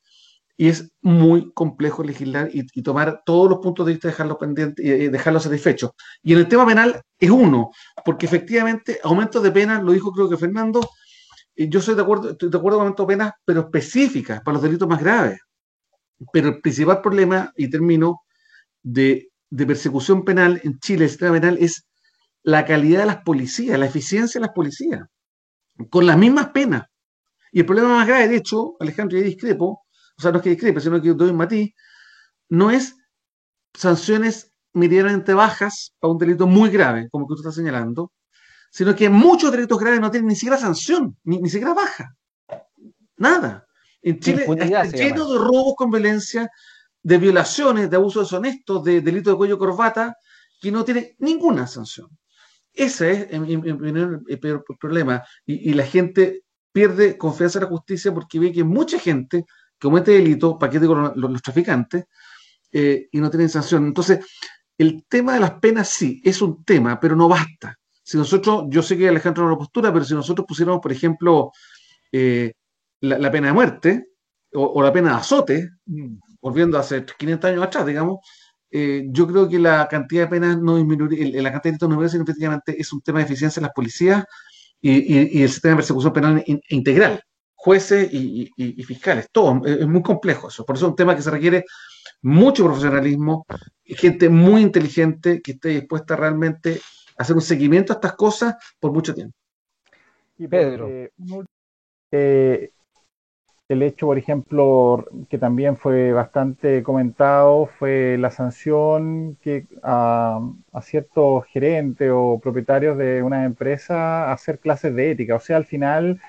y es muy complejo legislar y tomar todos los puntos de vista, dejarlos pendientes y dejarlos satisfechos. Y en el tema penal es uno, porque efectivamente aumentos de penas, lo dijo creo que Fernando, yo estoy de acuerdo con aumentos de penas, pero específicas para los delitos más graves. Pero el principal problema, y termino, de persecución penal en Chile, el sistema penal, es la calidad de las policías, la eficiencia de las policías, con las mismas penas. Y el problema más grave, de hecho, Alejandro, yo discrepo, o sea, no es que discrepe, sino que doy un matiz, no es sanciones medianamente bajas para un delito muy grave, como que tú estás señalando, sino que muchos delitos graves no tienen ni siquiera sanción, ni siquiera baja. Nada. En Chile impunidad está se llama lleno eso. de robos con violencia, de violaciones, de abusos deshonestos, de delitos de cuello corbata, que no tienen ninguna sanción. Ese es, en mi opinión, el peor problema. Y la gente pierde confianza en la justicia porque ve que mucha gente que comete delitos, paquete con los traficantes, y no tienen sanción. Entonces, el tema de las penas sí, es un tema, pero no basta. Si nosotros, yo sé que Alejandro no lo postura, pero si nosotros pusiéramos, por ejemplo, la pena de muerte o la pena de azote, volviendo a hace 500 años atrás, digamos, yo creo que la cantidad de penas no disminuiría, la cantidad de delitos no disminuiría, sino efectivamente es un tema de eficiencia en las policías y el sistema de persecución penal integral, jueces y fiscales, todo, es muy complejo eso, por eso es un tema que se requiere mucho profesionalismo, gente muy inteligente que esté dispuesta realmente a hacer un seguimiento a estas cosas por mucho tiempo. Y Pedro, el hecho, por ejemplo, que también fue bastante comentado, fue la sanción que a ciertos gerentes o propietarios de una empresa hacer clases de ética. O sea, al final,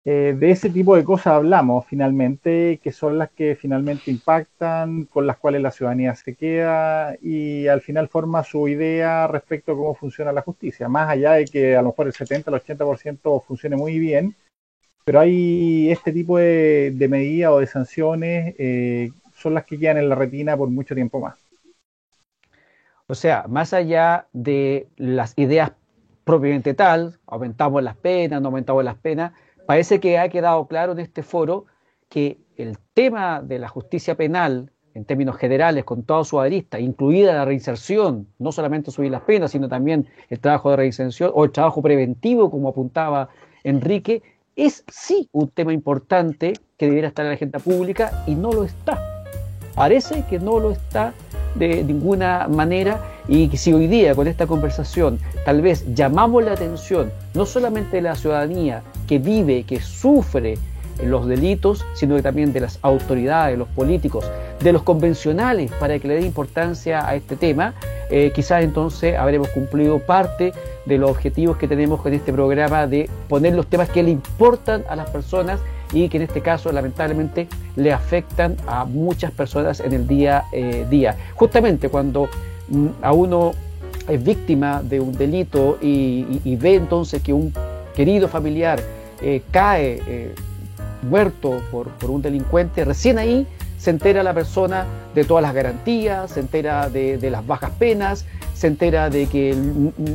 de ese tipo de cosas hablamos finalmente, que son las que finalmente impactan, con las cuales la ciudadanía se queda y al final forma su idea respecto a cómo funciona la justicia. Más allá de que a lo mejor el 70, el 80% funcione muy bien, pero hay este tipo de medidas o de sanciones son las que quedan en la retina por mucho tiempo más. O sea, más allá de las ideas propiamente tal, aumentamos las penas, no aumentamos las penas, parece que ha quedado claro en este foro que el tema de la justicia penal, en términos generales, con toda su arista, incluida la reinserción, no solamente subir las penas, sino también el trabajo de reinserción o el trabajo preventivo, como apuntaba Enrique, es sí un tema importante que debería estar en la agenda pública y no lo está. Parece que no lo está de ninguna manera y que si hoy día con esta conversación tal vez llamamos la atención no solamente de la ciudadanía que vive, que sufre los delitos, sino que también de las autoridades, los políticos, de los convencionales para que le den importancia a este tema, quizás entonces habremos cumplido parte de los objetivos que tenemos con este programa de poner los temas que le importan a las personas y que en este caso lamentablemente le afectan a muchas personas en el día a día. Justamente cuando a uno es víctima de un delito y ve entonces que un querido familiar cae muerto por un delincuente, recién ahí se entera la persona de todas las garantías, se entera de las bajas penas, se entera de que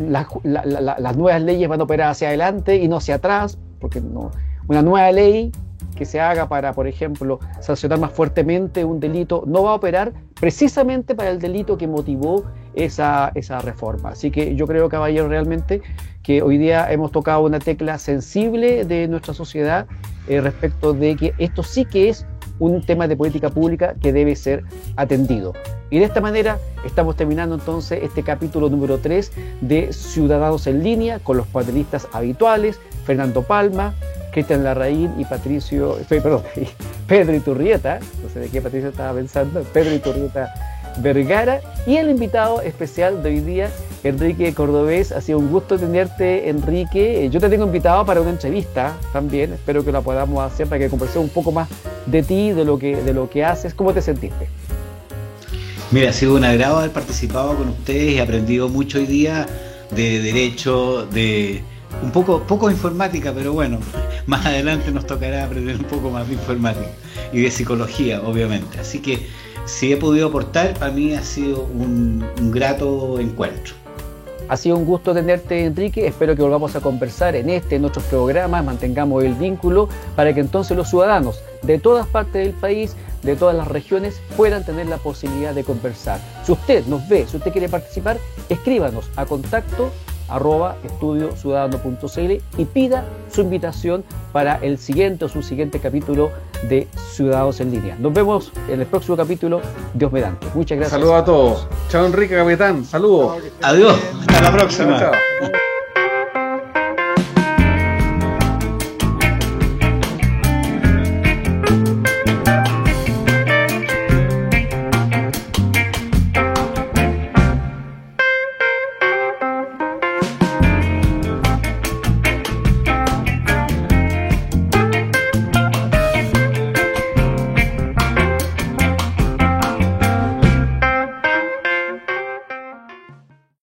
las nuevas leyes van a operar hacia adelante y no hacia atrás, porque no, una nueva ley que se haga para, por ejemplo, sancionar más fuertemente un delito, no va a operar precisamente para el delito que motivó esa reforma. Así que yo creo, caballero, realmente que hoy día hemos tocado una tecla sensible de nuestra sociedad respecto de que esto sí que es un tema de política pública que debe ser atendido. Y de esta manera estamos terminando entonces este capítulo número 3 de Ciudadanos en Línea con los panelistas habituales, Fernando Palma, Cristian Larraín y Pedro Iturrieta, no sé de qué Patricio estaba pensando, Pedro Iturrieta Vergara, y el invitado especial de hoy día, Enrique Cordobés. Ha sido un gusto tenerte, Enrique. Yo te tengo invitado para una entrevista también, espero que la podamos hacer para que conversemos un poco más de ti, de lo que haces. ¿Cómo te sentiste? Mira, ha sido un agrado haber participado con ustedes, he aprendido mucho hoy día de derecho, de un poco de informática, pero bueno, más adelante nos tocará aprender un poco más de informática y de psicología, obviamente. Así que si he podido aportar, para mí ha sido un grato encuentro. Ha sido un gusto tenerte, Enrique. Espero que volvamos a conversar en otros programas, mantengamos el vínculo para que entonces los ciudadanos de todas partes del país, de todas las regiones, puedan tener la posibilidad de conversar. Si usted nos ve, si usted quiere participar, escríbanos a contacto@estudiociudadano.cl y pida su invitación para el siguiente o su siguiente capítulo de Ciudadanos en Línea. Nos vemos en el próximo capítulo, Dios mediante. Muchas gracias. Saludos a todos. Chao, Enrique, capitán. Saludos. Adiós. Hasta la próxima. Chao.